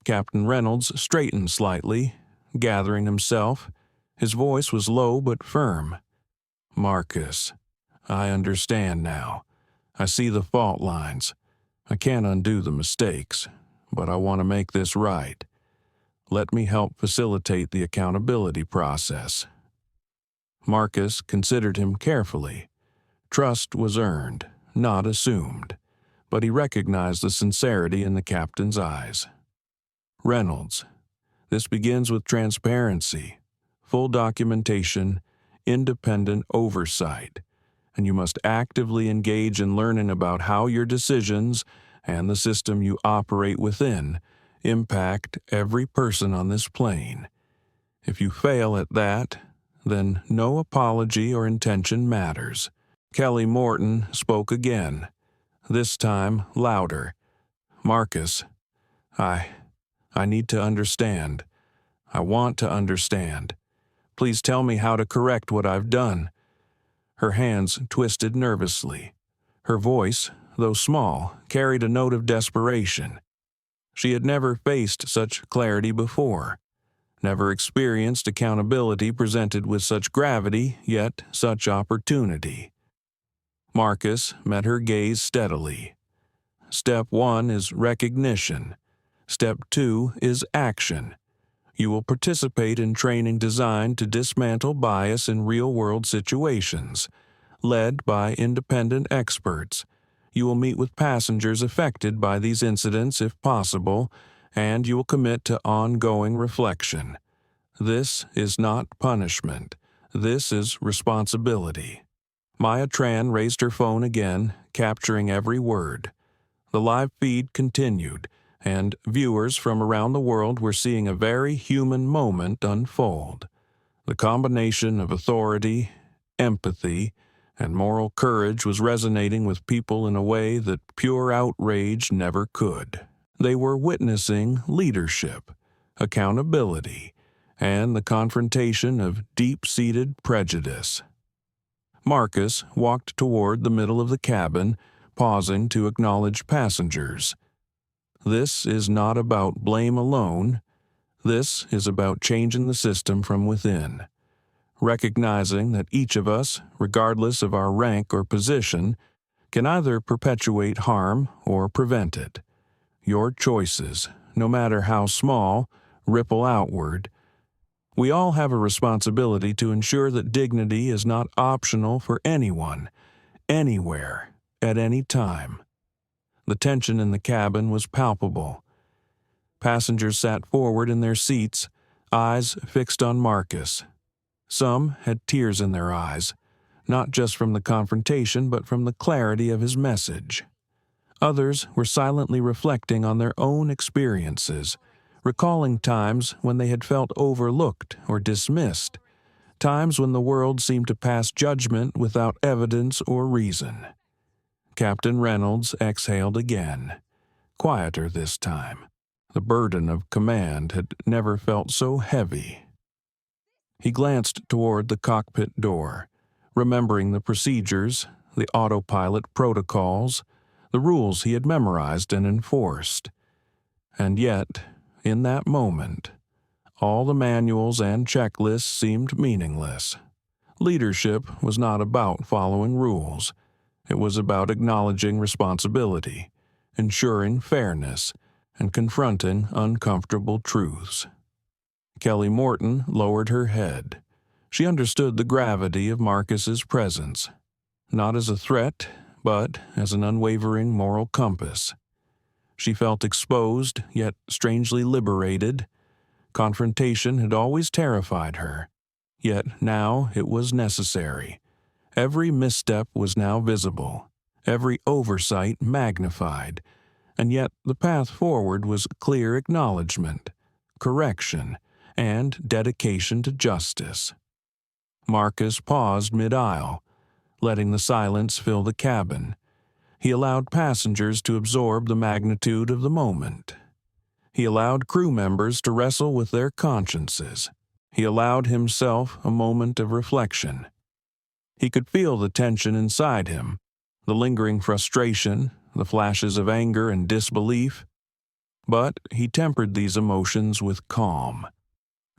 Captain Reynolds straightened slightly, gathering himself. His voice was low but firm. "Marcus, I understand now. I see the fault lines. I can't undo the mistakes, but I want to make this right. Let me help facilitate the accountability process." Marcus considered him carefully. Trust was earned, not assumed, but he recognized the sincerity in the captain's eyes. "Reynolds, this begins with transparency, full documentation, independent oversight, and you must actively engage in learning about how your decisions and the system you operate within impact every person on this plane. If you fail at that, then no apology or intention matters." Kelly Morton spoke again, this time louder. "Marcus, I need to understand. I want to understand. Please tell me how to correct what I've done." Her hands twisted nervously. Her voice, though small, carried a note of desperation. She had never faced such clarity before, never experienced accountability presented with such gravity, yet such opportunity. Marcus met her gaze steadily. "Step 1 is recognition. Step 2 is action. You will participate in training designed to dismantle bias in real-world situations, led by independent experts. You will meet with passengers affected by these incidents if possible, and you will commit to ongoing reflection. This is not punishment. This is responsibility." Maya Tran raised her phone again, capturing every word. The live feed continued, and viewers from around the world were seeing a very human moment unfold. The combination of authority, empathy, and moral courage was resonating with people in a way that pure outrage never could. They were witnessing leadership, accountability, and the confrontation of deep-seated prejudice. Marcus walked toward the middle of the cabin, pausing to acknowledge passengers. "This is not about blame alone. This is about changing the system from within. Recognizing that each of us, regardless of our rank or position, can either perpetuate harm or prevent it. Your choices, no matter how small, ripple outward. We all have a responsibility to ensure that dignity is not optional for anyone, anywhere, at any time." The tension in the cabin was palpable. Passengers sat forward in their seats, eyes fixed on Marcus. Some had tears in their eyes, not just from the confrontation but from the clarity of his message. Others were silently reflecting on their own experiences, recalling times when they had felt overlooked or dismissed, times when the world seemed to pass judgment without evidence or reason. Captain Reynolds exhaled again, quieter this time. The burden of command had never felt so heavy. He glanced toward the cockpit door, remembering the procedures, the autopilot protocols, the rules he had memorized and enforced. And yet, in that moment, all the manuals and checklists seemed meaningless. Leadership was not about following rules. It was about acknowledging responsibility, ensuring fairness, and confronting uncomfortable truths. Kelly Morton lowered her head. She understood the gravity of Marcus's presence, not as a threat, but as an unwavering moral compass. She felt exposed, yet strangely liberated. Confrontation had always terrified her, yet now it was necessary. Every misstep was now visible, every oversight magnified, and yet the path forward was clear acknowledgement, correction, and dedication to justice. Marcus paused mid-aisle, letting the silence fill the cabin. He allowed passengers to absorb the magnitude of the moment. He allowed crew members to wrestle with their consciences. He allowed himself a moment of reflection. He could feel the tension inside him, the lingering frustration, the flashes of anger and disbelief. But he tempered these emotions with calm.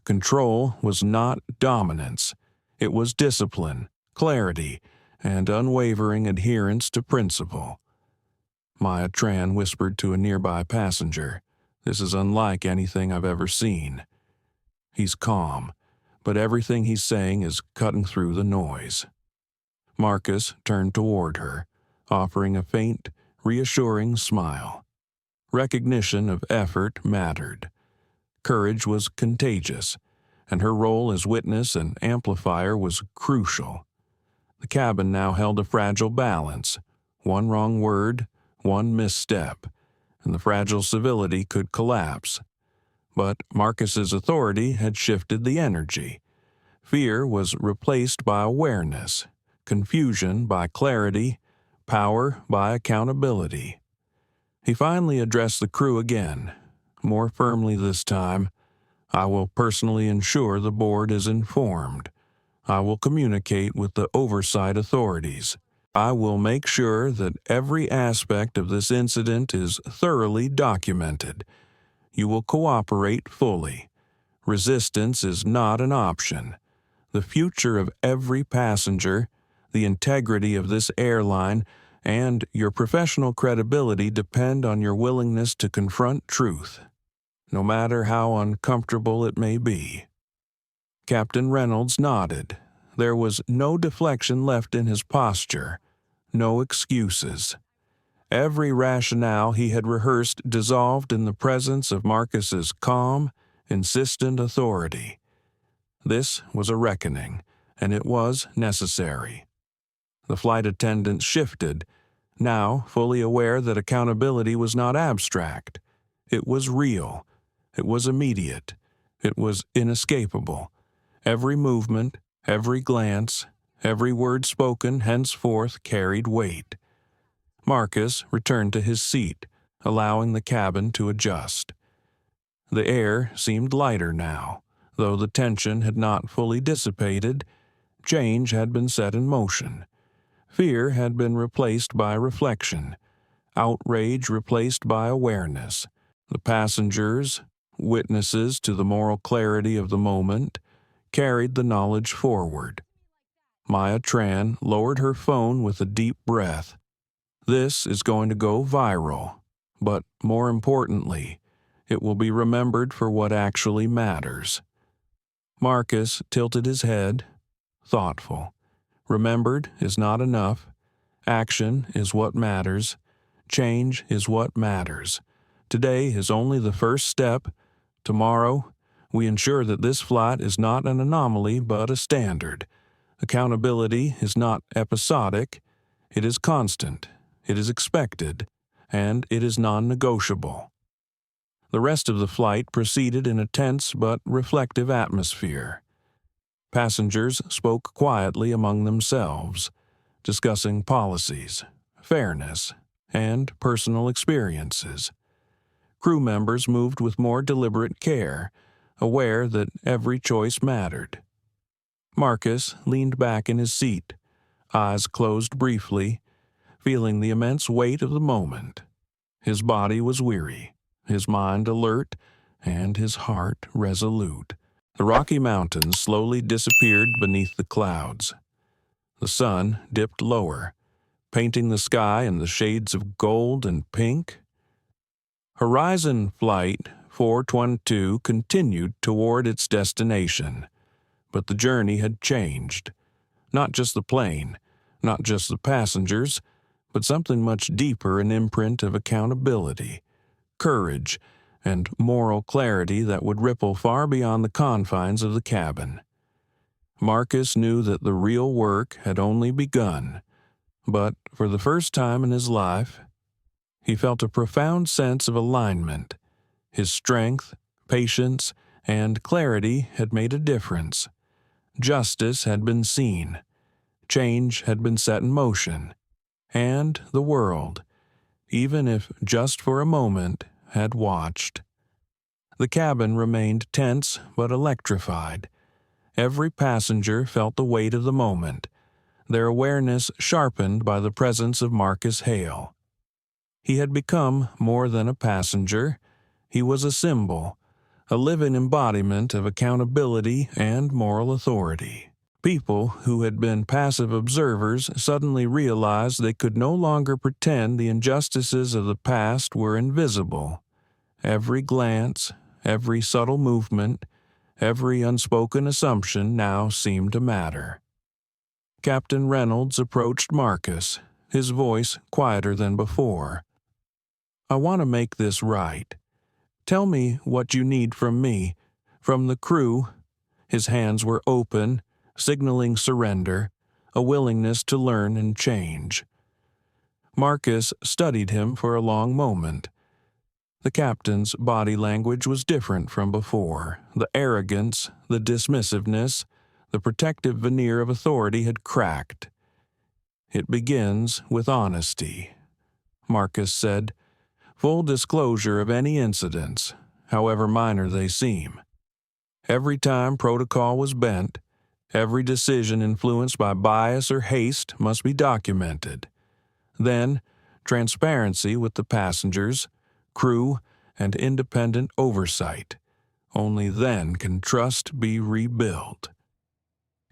Control was not dominance. It was discipline, clarity, and unwavering adherence to principle. Maya Tran whispered to a nearby passenger, "This is unlike anything I've ever seen." He's calm, but everything he's saying is cutting through the noise. Marcus turned toward her, offering a faint, reassuring smile. Recognition of effort mattered. Courage was contagious, and her role as witness and amplifier was crucial. The cabin now held a fragile balance. One wrong word, one misstep, and the fragile civility could collapse. But Marcus's authority had shifted the energy. Fear was replaced by awareness, confusion by clarity, power by accountability. He finally addressed the crew again, more firmly this time. "I will personally ensure the board is informed. I will communicate with the oversight authorities. I will make sure that every aspect of this incident is thoroughly documented. You will cooperate fully. Resistance is not an option. The future of every passenger, the integrity of this airline, and your professional credibility depend on your willingness to confront truth, no matter how uncomfortable it may be." Captain Reynolds nodded. There was no deflection left in his posture, no excuses. Every rationale he had rehearsed dissolved in the presence of Marcus's calm, insistent authority. This was a reckoning, and it was necessary. The flight attendants shifted, now fully aware that accountability was not abstract. It was real. It was immediate. It was inescapable. Every movement, every glance, every word spoken henceforth carried weight. Marcus returned to his seat, allowing the cabin to adjust. The air seemed lighter now, though the tension had not fully dissipated. Change had been set in motion. Fear had been replaced by reflection, outrage replaced by awareness. The passengers, witnesses to the moral clarity of the moment, carried the knowledge forward. Maya Tran lowered her phone with a deep breath. This is going to go viral, but more importantly, it will be remembered for what actually matters. Marcus tilted his head, thoughtful. Remembered is not enough. Action is what matters. Change is what matters. Today is only the first step. Tomorrow, we ensure that this flight is not an anomaly but a standard. Accountability is not episodic. It is constant. It is expected. and it is non-negotiable. The rest of the flight proceeded in a tense but reflective atmosphere. Passengers spoke quietly among themselves, discussing policies, fairness, and personal experiences. Crew members moved with more deliberate care, aware that every choice mattered. Marcus leaned back in his seat, eyes closed briefly, feeling the immense weight of the moment. His body was weary, his mind alert, and his heart resolute. The Rocky Mountains slowly disappeared beneath the clouds. The sun dipped lower, painting the sky in the shades of gold and pink. Horizon Flight 422 continued toward its destination, but the journey had changed. Not just the plane, not just the passengers, but something much deeper, an imprint of accountability, courage, and moral clarity that would ripple far beyond the confines of the cabin. Marcus knew that the real work had only begun, but for the first time in his life, he felt a profound sense of alignment. His strength, patience, and clarity had made a difference. Justice had been seen. Change had been set in motion. And the world, even if just for a moment, had watched. The cabin remained tense but electrified. Every passenger felt the weight of the moment, their awareness sharpened by the presence of Marcus Hale. He had become more than a passenger. He was a symbol, a living embodiment of accountability and moral authority. People who had been passive observers suddenly realized they could no longer pretend the injustices of the past were invisible. Every glance, every subtle movement, every unspoken assumption now seemed to matter. Captain Reynolds approached Marcus, his voice quieter than before. "I want to make this right. Tell me what you need from me, from the crew." His hands were open, signaling surrender, a willingness to learn and change. Marcus studied him for a long moment. The captain's body language was different from before. The arrogance, the dismissiveness, the protective veneer of authority had cracked. "It begins with honesty," Marcus said. "Full disclosure of any incidents, however minor they seem. Every time protocol was bent, every decision influenced by bias or haste must be documented. Then, transparency with the passengers, crew, and independent oversight. Only then can trust be rebuilt."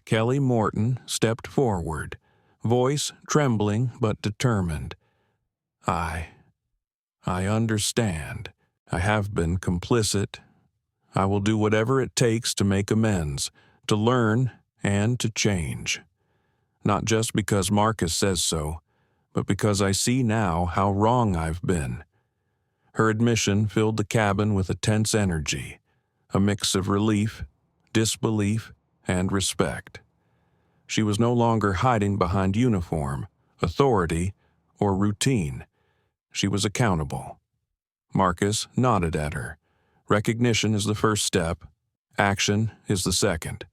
Kelly Morton stepped forward, voice trembling but determined. I understand. I have been complicit. I will do whatever it takes to make amends, to learn, and to change. Not just because Marcus says so, but because I see now how wrong I've been." Her admission filled the cabin with a tense energy, a mix of relief, disbelief, and respect. She was no longer hiding behind uniform, authority, or routine. She was accountable. Marcus nodded at her. "Recognition is the first step. Action is the second.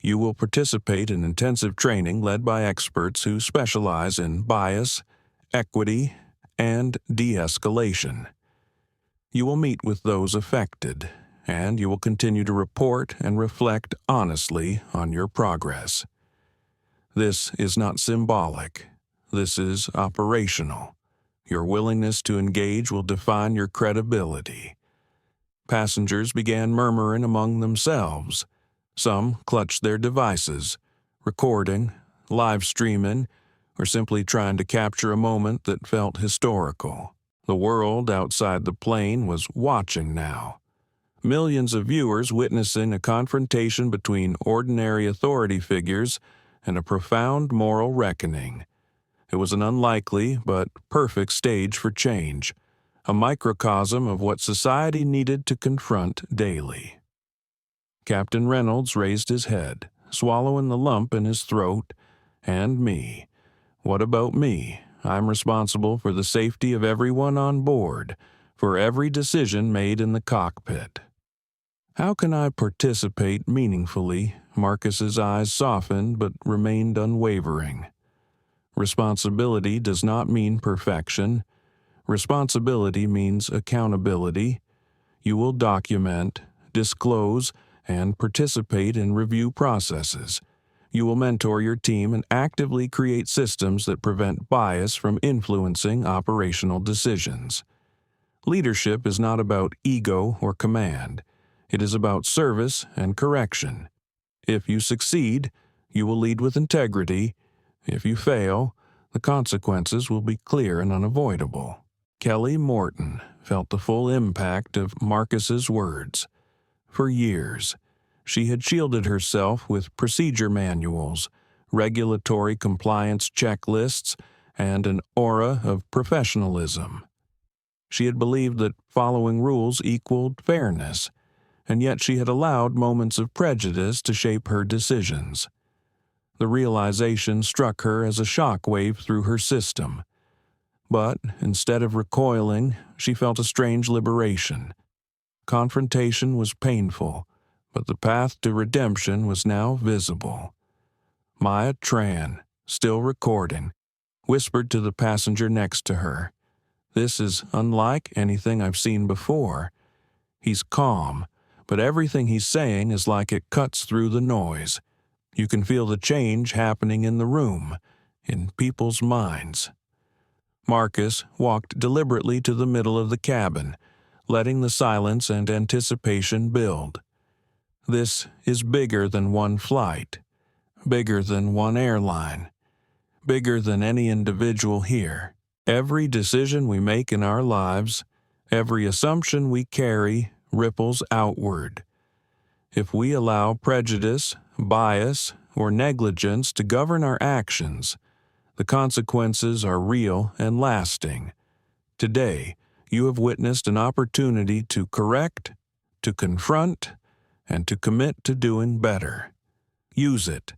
You will participate in intensive training led by experts who specialize in bias, equity, and de-escalation. You will meet with those affected, and you will continue to report and reflect honestly on your progress. This is not symbolic. This is operational. Your willingness to engage will define your credibility." Passengers began murmuring among themselves. Some clutched their devices, recording, live streaming, or simply trying to capture a moment that felt historical. The world outside the plane was watching now. Millions of viewers witnessing a confrontation between ordinary authority figures and a profound moral reckoning. It was an unlikely but perfect stage for change, a microcosm of what society needed to confront daily. Captain Reynolds raised his head, swallowing the lump in his throat. "And me. What about me? I'm responsible for the safety of everyone on board, for every decision made in the cockpit. How can I participate meaningfully? Marcus's eyes softened but remained unwavering. Responsibility does not mean perfection. Responsibility means accountability. You will document, disclose, and participate in review processes. You will mentor your team and actively create systems that prevent bias from influencing operational decisions. Leadership is not about ego or command. It is about service and correction. If you succeed, you will lead with integrity. If you fail, the consequences will be clear and unavoidable. Kelly Morton felt the full impact of Marcus's words. For years, she had shielded herself with procedure manuals, regulatory compliance checklists, and an aura of professionalism. She had believed that following rules equaled fairness, and yet she had allowed moments of prejudice to shape her decisions. The realization struck her as a shock wave through her system. But instead of recoiling, she felt a strange liberation. Confrontation was painful, but the path to redemption was now visible. Maya Tran, still recording, whispered to the passenger next to her, "This is unlike anything I've seen before. He's calm, but everything he's saying is like it cuts through the noise. You can feel the change happening in the room, in people's minds." Marcus walked deliberately to the middle of the cabin, letting the silence and anticipation build. This is bigger than one flight, bigger than one airline, bigger than any individual here. Every decision we make in our lives, every assumption we carry, ripples outward. If we allow prejudice, bias, or negligence to govern our actions, the consequences are real and lasting. Today, you have witnessed an opportunity to correct, to confront, and to commit to doing better. Use it.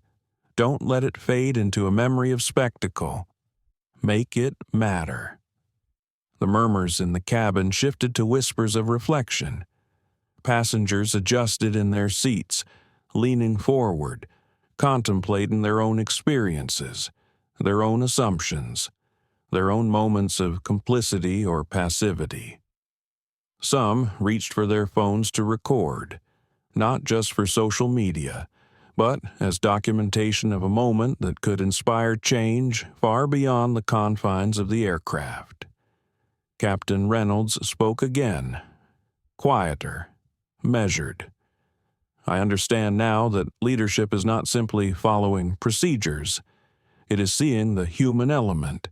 Don't let it fade into a memory of spectacle. Make it matter. The murmurs in the cabin shifted to whispers of reflection. Passengers adjusted in their seats, leaning forward, contemplating their own experiences, their own assumptions, their own moments of complicity or passivity. Some reached for their phones to record, not just for social media, but as documentation of a moment that could inspire change far beyond the confines of the aircraft. Captain Reynolds spoke again, quieter, measured. "I understand now that leadership is not simply following procedures. It is seeing the human element,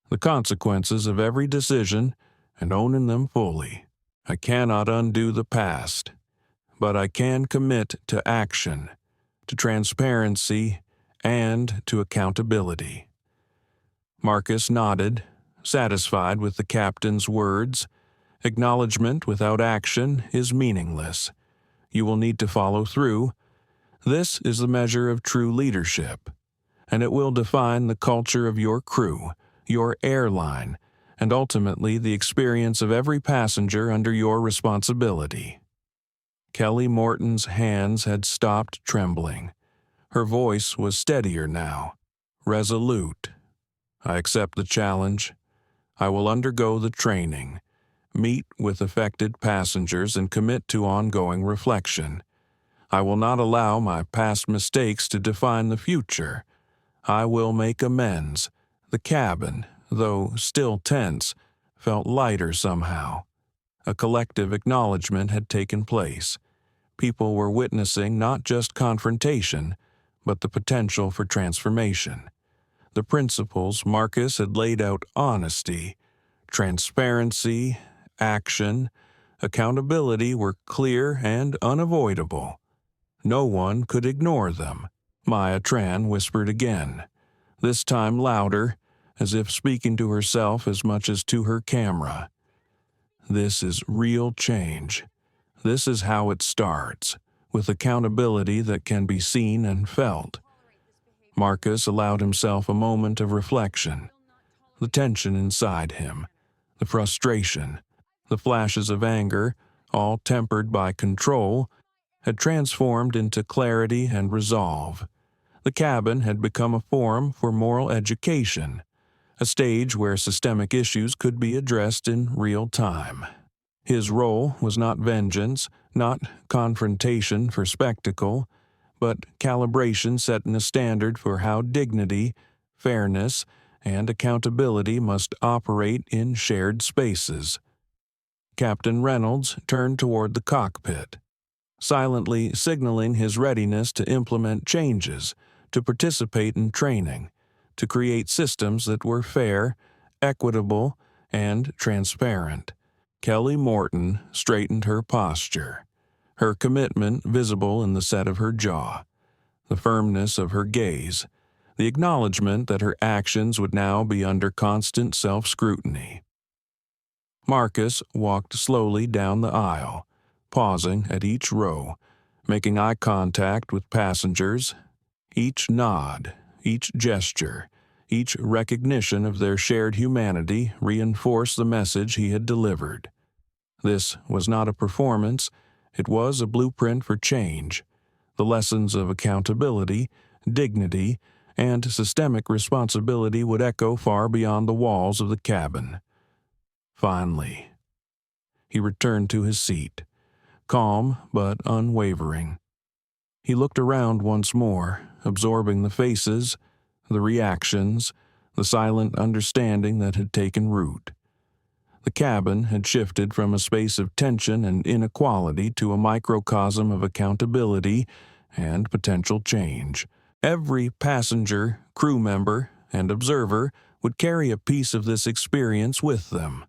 the consequences of every decision, and owning them fully. I cannot undo the past, but I can commit to action, to transparency, and to accountability." Marcus nodded, satisfied with the captain's words. Acknowledgement without action is meaningless. You will need to follow through. This is the measure of true leadership, and it will define the culture of your crew, your airline, and ultimately the experience of every passenger under your responsibility. Kelly Morton's hands had stopped trembling. Her voice was steadier now, resolute. "I accept the challenge. I will undergo the training, meet with affected passengers, and commit to ongoing reflection. I will not allow my past mistakes to define the future. I will make amends." The cabin, though still tense, felt lighter somehow. A collective acknowledgement had taken place. People were witnessing not just confrontation, but the potential for transformation. The principles Marcus had laid out: honesty, transparency, action, accountability were clear and unavoidable. No one could ignore them. Maya Tran whispered again, this time louder, as if speaking to herself as much as to her camera. "This is real change. This is how it starts, with accountability that can be seen and felt." Marcus allowed himself a moment of reflection. the tension inside him, the frustration, the flashes of anger, all tempered by control, had transformed into clarity and resolve. The cabin had become a forum for moral education, a stage where systemic issues could be addressed in real time. His role was not vengeance, not confrontation for spectacle, but calibration setting a standard for how dignity, fairness, and accountability must operate in shared spaces. Captain Reynolds turned toward the cockpit, silently signaling his readiness to implement changes, to participate in training, to create systems that were fair, equitable, and transparent. Kelly Morton straightened her posture, her commitment visible in the set of her jaw, the firmness of her gaze, the acknowledgement that her actions would now be under constant self-scrutiny. Marcus walked slowly down the aisle, pausing at each row, making eye contact with passengers. Each nod, each gesture, each recognition of their shared humanity reinforced the message he had delivered. This was not a performance, it was a blueprint for change. The lessons of accountability, dignity, and systemic responsibility would echo far beyond the walls of the cabin. Finally, he returned to his seat, calm but unwavering. He looked around once more, absorbing the faces, the reactions, the silent understanding that had taken root. The cabin had shifted from a space of tension and inequality to a microcosm of accountability and potential change. Every passenger, crew member, and observer would carry a piece of this experience with them.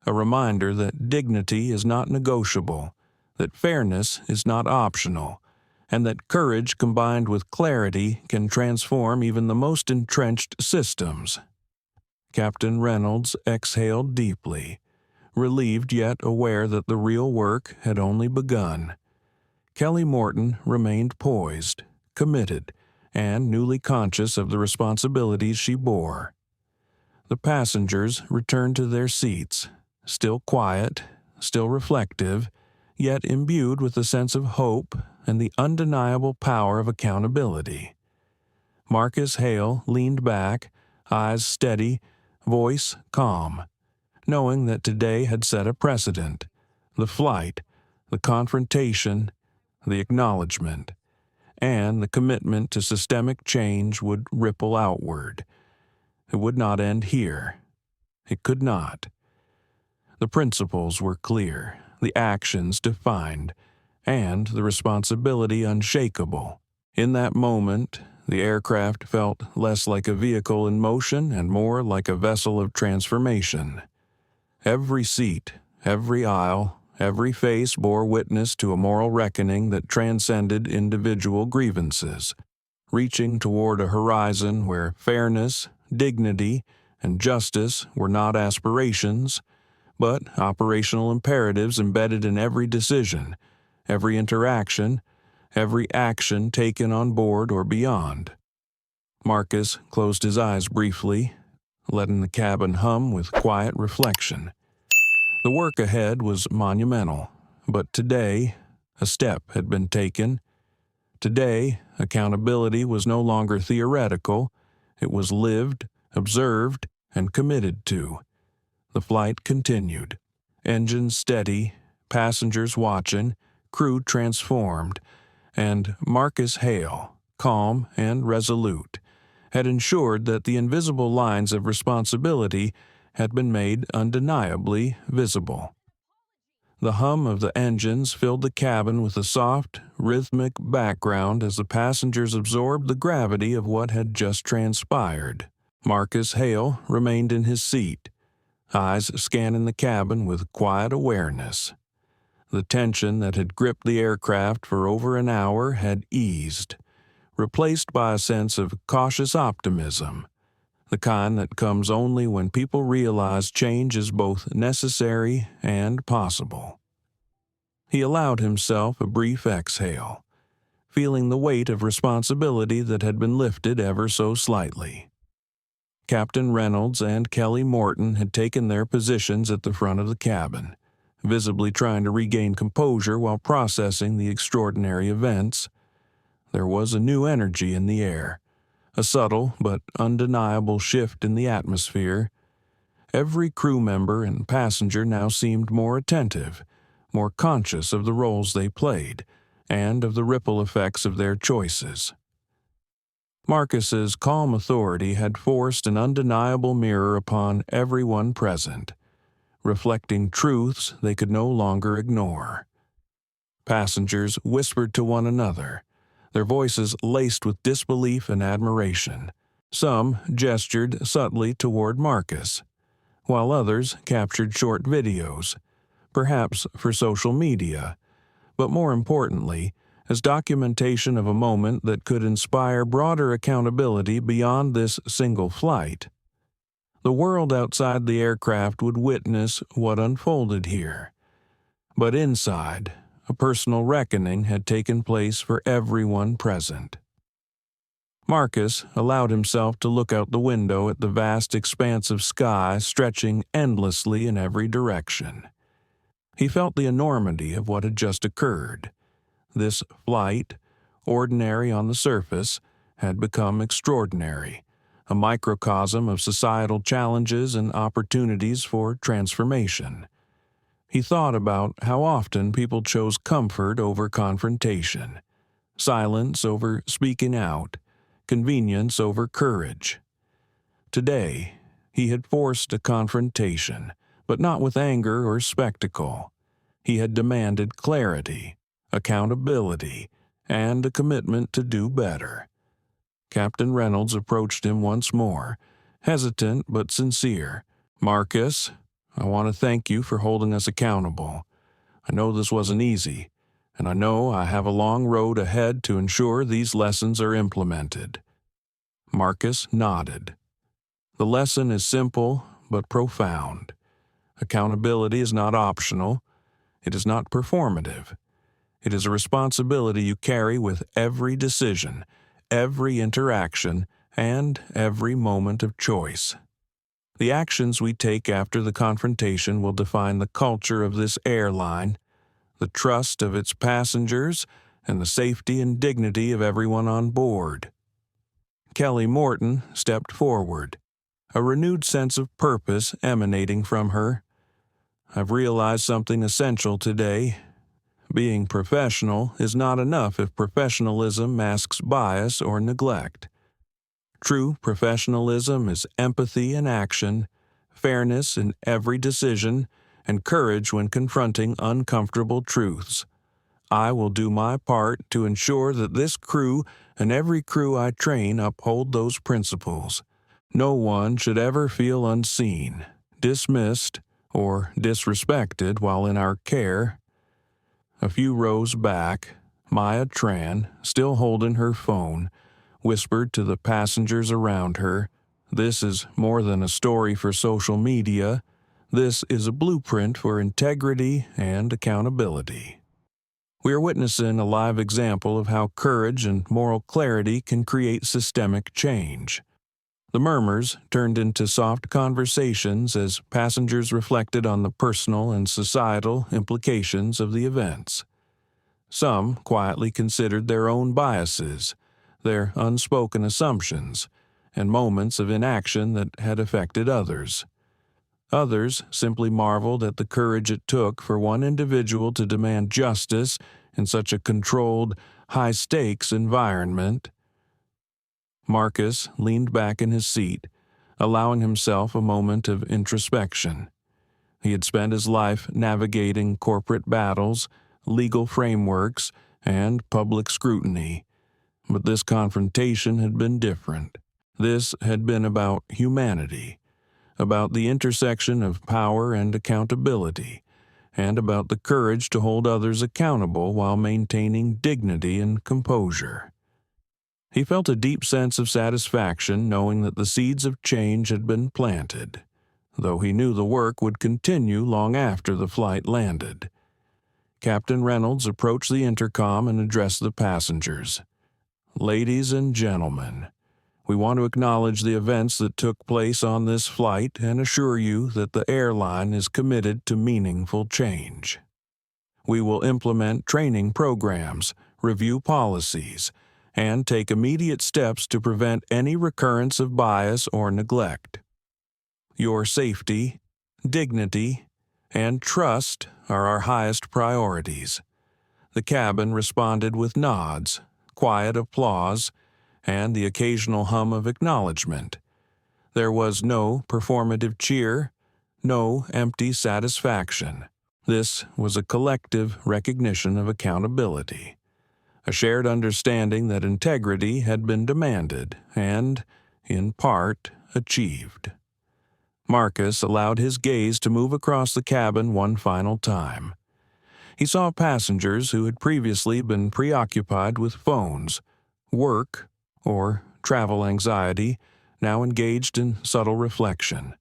A reminder that dignity is not negotiable, that fairness is not optional, and that courage combined with clarity can transform even the most entrenched systems. Captain Reynolds exhaled deeply, relieved yet aware that the real work had only begun. Kelly Morton remained poised, committed, and newly conscious of the responsibilities she bore. The passengers returned to their seats, still quiet, still reflective, yet imbued with a sense of hope and the undeniable power of accountability. Marcus Hale leaned back, eyes steady, voice calm, knowing that today had set a precedent. The flight, the confrontation, the acknowledgement, and the commitment to systemic change would ripple outward. It would not end here. It could not. The principles were clear, the actions defined, and the responsibility unshakable. In that moment, the aircraft felt less like a vehicle in motion and more like a vessel of transformation. Every seat, every aisle, every face bore witness to a moral reckoning that transcended individual grievances, reaching toward a horizon where fairness, dignity, and justice were not aspirations, but operational imperatives embedded in every decision, every interaction, every action taken on board or beyond. Marcus closed his eyes briefly, letting the cabin hum with quiet reflection. The work ahead was monumental, but today, a step had been taken. Today, accountability was no longer theoretical, it was lived, observed, and committed to. The flight continued. Engines steady, passengers watching, crew transformed, and Marcus Hale, calm and resolute, had ensured that the invisible lines of responsibility had been made undeniably visible. The hum of the engines filled the cabin with a soft, rhythmic background as the passengers absorbed the gravity of what had just transpired. Marcus Hale remained in his seat, eyes scanning the cabin with quiet awareness. The tension that had gripped the aircraft for over an hour had eased, replaced by a sense of cautious optimism, the kind that comes only when people realize change is both necessary and possible. He allowed himself a brief exhale, feeling the weight of responsibility that had been lifted ever so slightly. Captain Reynolds and Kelly Morton had taken their positions at the front of the cabin, visibly trying to regain composure while processing the extraordinary events. There was a new energy in the air, a subtle but undeniable shift in the atmosphere. Every crew member and passenger now seemed more attentive, more conscious of the roles they played, and of the ripple effects of their choices. Marcus's calm authority had forced an undeniable mirror upon everyone present, reflecting truths they could no longer ignore. Passengers whispered to one another, their voices laced with disbelief and admiration. Some gestured subtly toward Marcus, while others captured short videos, perhaps for social media, but more importantly, as documentation of a moment that could inspire broader accountability beyond this single flight. The world outside the aircraft would witness what unfolded here. But inside, a personal reckoning had taken place for everyone present. Marcus allowed himself to look out the window at the vast expanse of sky stretching endlessly in every direction. He felt the enormity of what had just occurred. This flight, ordinary on the surface, had become extraordinary, a microcosm of societal challenges and opportunities for transformation. He thought about how often people chose comfort over confrontation, silence over speaking out, convenience over courage. Today, he had forced a confrontation, but not with anger or spectacle. He had demanded clarity, accountability, and a commitment to do better. Captain Reynolds approached him once more, hesitant but sincere. "Marcus, I want to thank you for holding us accountable. I know this wasn't easy, and I know I have a long road ahead to ensure these lessons are implemented." Marcus nodded. The lesson is simple but profound. Accountability is not optional. It is not performative. It is a responsibility you carry with every decision, every interaction, and every moment of choice. The actions we take after the confrontation will define the culture of this airline, the trust of its passengers, and the safety and dignity of everyone on board. Kelly Morton stepped forward, a renewed sense of purpose emanating from her. "I've realized something essential today. Being professional is not enough if professionalism masks bias or neglect. True professionalism is empathy in action, fairness in every decision, and courage when confronting uncomfortable truths. I will do my part to ensure that this crew and every crew I train uphold those principles. No one should ever feel unseen, dismissed, or disrespected while in our care." A few rows back, Maya Tran, still holding her phone, whispered to the passengers around her, "This is more than a story for social media. This is a blueprint for integrity and accountability." We are witnessing a live example of how courage and moral clarity can create systemic change. The murmurs turned into soft conversations as passengers reflected on the personal and societal implications of the events. Some quietly considered their own biases, their unspoken assumptions, and moments of inaction that had affected others. Others simply marveled at the courage it took for one individual to demand justice in such a controlled, high-stakes environment. Marcus leaned back in his seat, allowing himself a moment of introspection. He had spent his life navigating corporate battles, legal frameworks, and public scrutiny. But this confrontation had been different. This had been about humanity, about the intersection of power and accountability, and about the courage to hold others accountable while maintaining dignity and composure. He felt a deep sense of satisfaction knowing that the seeds of change had been planted, though he knew the work would continue long after the flight landed. Captain Reynolds approached the intercom and addressed the passengers. "Ladies and gentlemen, We want to acknowledge the events that took place on this flight and assure you that the airline is committed to meaningful change. We will implement training programs, review policies, and take immediate steps to prevent any recurrence of bias or neglect. Your safety, dignity, and trust are our highest priorities. The cabin responded with nods, quiet applause, and the occasional hum of acknowledgement. There was no performative cheer, no empty satisfaction. This was a collective recognition of accountability, a shared understanding that integrity had been demanded and, in part, achieved. Marcus allowed his gaze to move across the cabin one final time. He saw passengers who had previously been preoccupied with phones, work, or travel anxiety, now engaged in subtle reflection.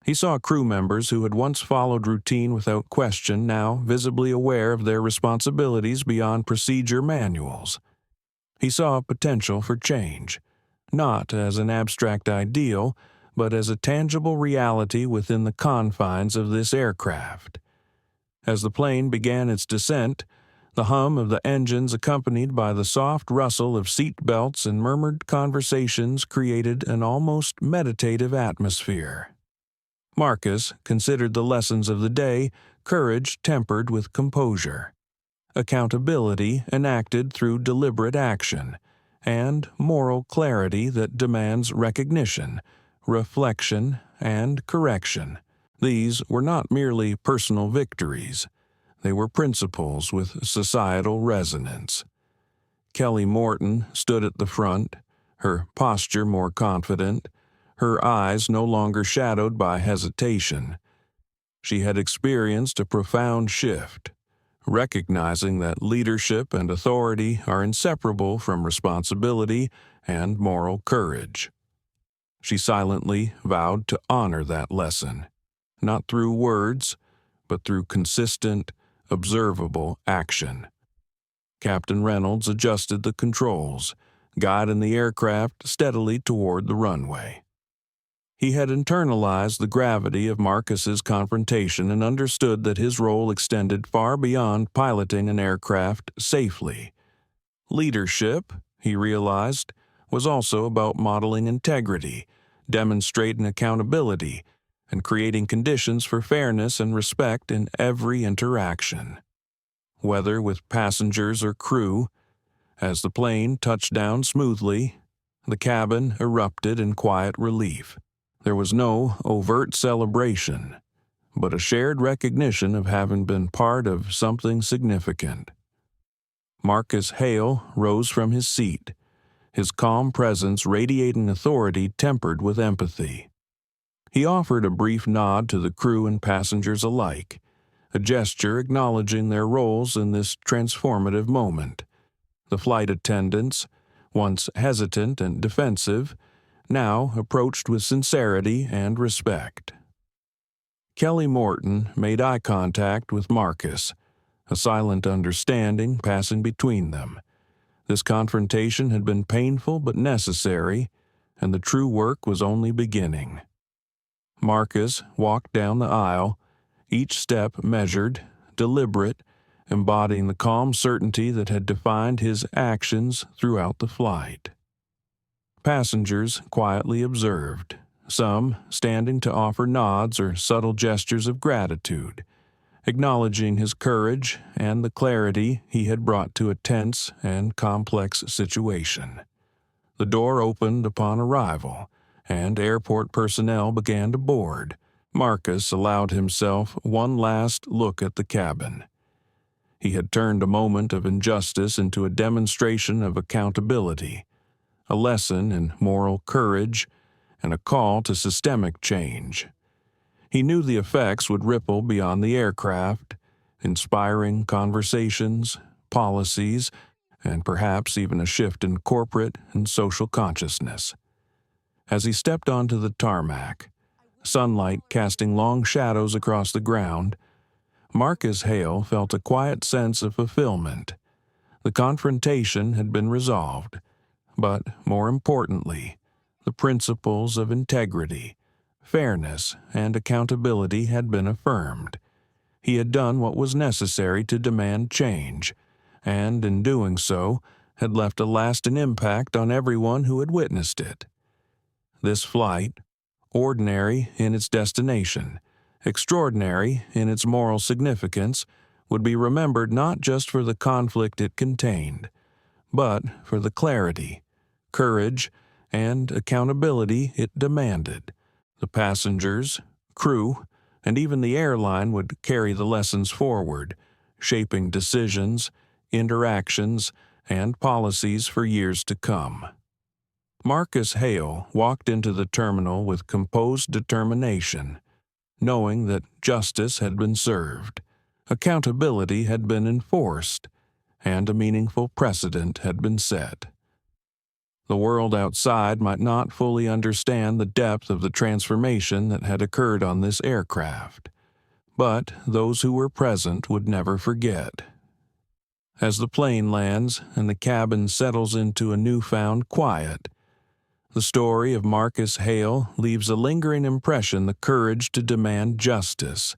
He saw crew members who had once followed routine without question now visibly aware of their responsibilities beyond procedure manuals. He saw a potential for change, not as an abstract ideal, but as a tangible reality within the confines of this aircraft. As the plane began its descent, the hum of the engines accompanied by the soft rustle of seat belts and murmured conversations created an almost meditative atmosphere. Marcus considered the lessons of the day courage tempered with composure, accountability enacted through deliberate action, and moral clarity that demands recognition, reflection, and correction. These were not merely personal victories. They were principles with societal resonance. Kelly Morton stood at the front, her posture more confident, her eyes no longer shadowed by hesitation. She had experienced a profound shift, recognizing that leadership and authority are inseparable from responsibility and moral courage. She silently vowed to honor that lesson, not through words, but through consistent, observable action. Captain Reynolds adjusted the controls, guiding the aircraft steadily toward the runway. He had internalized the gravity of Marcus's confrontation and understood that his role extended far beyond piloting an aircraft safely. Leadership, he realized, was also about modeling integrity, demonstrating accountability, and creating conditions for fairness and respect in every interaction. Whether with passengers or crew, as the plane touched down smoothly, the cabin erupted in quiet relief. There was no overt celebration, but a shared recognition of having been part of something significant. Marcus Hale rose from his seat, his calm presence radiating authority tempered with empathy. He offered a brief nod to the crew and passengers alike, a gesture acknowledging their roles in this transformative moment. The flight attendants, once hesitant and defensive, now approached with sincerity and respect. Kelly Morton made eye contact with Marcus, a silent understanding passing between them. This confrontation had been painful but necessary, and the true work was only beginning. Marcus walked down the aisle, each step measured, deliberate, embodying the calm certainty that had defined his actions throughout the flight. Passengers quietly observed, some standing to offer nods or subtle gestures of gratitude, acknowledging his courage and the clarity he had brought to a tense and complex situation. The door opened upon arrival, and airport personnel began to board. Marcus allowed himself one last look at the cabin. He had turned a moment of injustice into a demonstration of accountability, a lesson in moral courage, and a call to systemic change. He knew the effects would ripple beyond the aircraft, inspiring conversations, policies, and perhaps even a shift in corporate and social consciousness. As he stepped onto the tarmac, sunlight casting long shadows across the ground, Marcus Hale felt a quiet sense of fulfillment. The confrontation had been resolved. but more importantly, the principles of integrity, fairness, and accountability had been affirmed. He had done what was necessary to demand change, and in doing so, had left a lasting impact on everyone who had witnessed it. This flight, ordinary in its destination, extraordinary in its moral significance, would be remembered not just for the conflict it contained, but for the clarity, courage, and accountability it demanded. The passengers, crew, and even the airline would carry the lessons forward, shaping decisions, interactions, and policies for years to come. Marcus Hale walked into the terminal with composed determination, knowing that justice had been served, accountability had been enforced, and a meaningful precedent had been set. The world outside might not fully understand the depth of the transformation that had occurred on this aircraft, but those who were present would never forget. As the plane lands and the cabin settles into a newfound quiet, the story of Marcus Hale leaves a lingering impression. The courage to demand justice,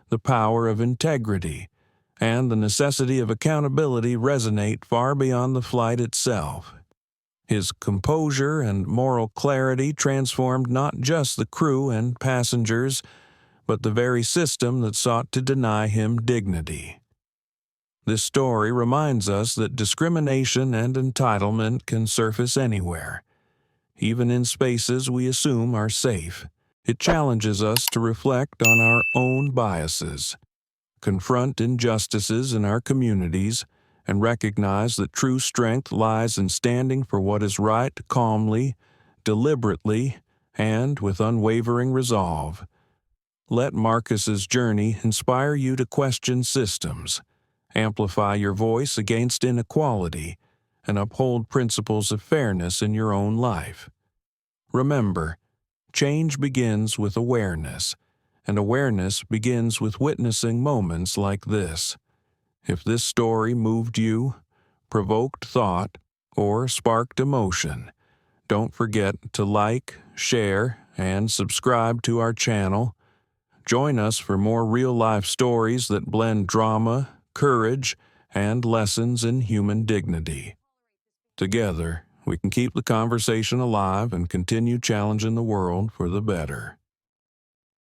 the power of integrity, and the necessity of accountability resonate far beyond the flight itself. His composure and moral clarity transformed not just the crew and passengers, but the very system that sought to deny him dignity. This story reminds us that discrimination and entitlement can surface anywhere, even in spaces we assume are safe. It challenges us to reflect on our own biases, confront injustices in our communities, and recognize that true strength lies in standing for what is right calmly, deliberately, and with unwavering resolve. Let Marcus's journey inspire you to question systems, amplify your voice against inequality, and uphold principles of fairness in your own life. Remember, change begins with awareness, and awareness begins with witnessing moments like this. If this story moved you, provoked thought, or sparked emotion, don't forget to like, share, and subscribe to our channel. Join us for more real-life stories that blend drama, courage, and lessons in human dignity. Together, we can keep the conversation alive and continue challenging the world for the better.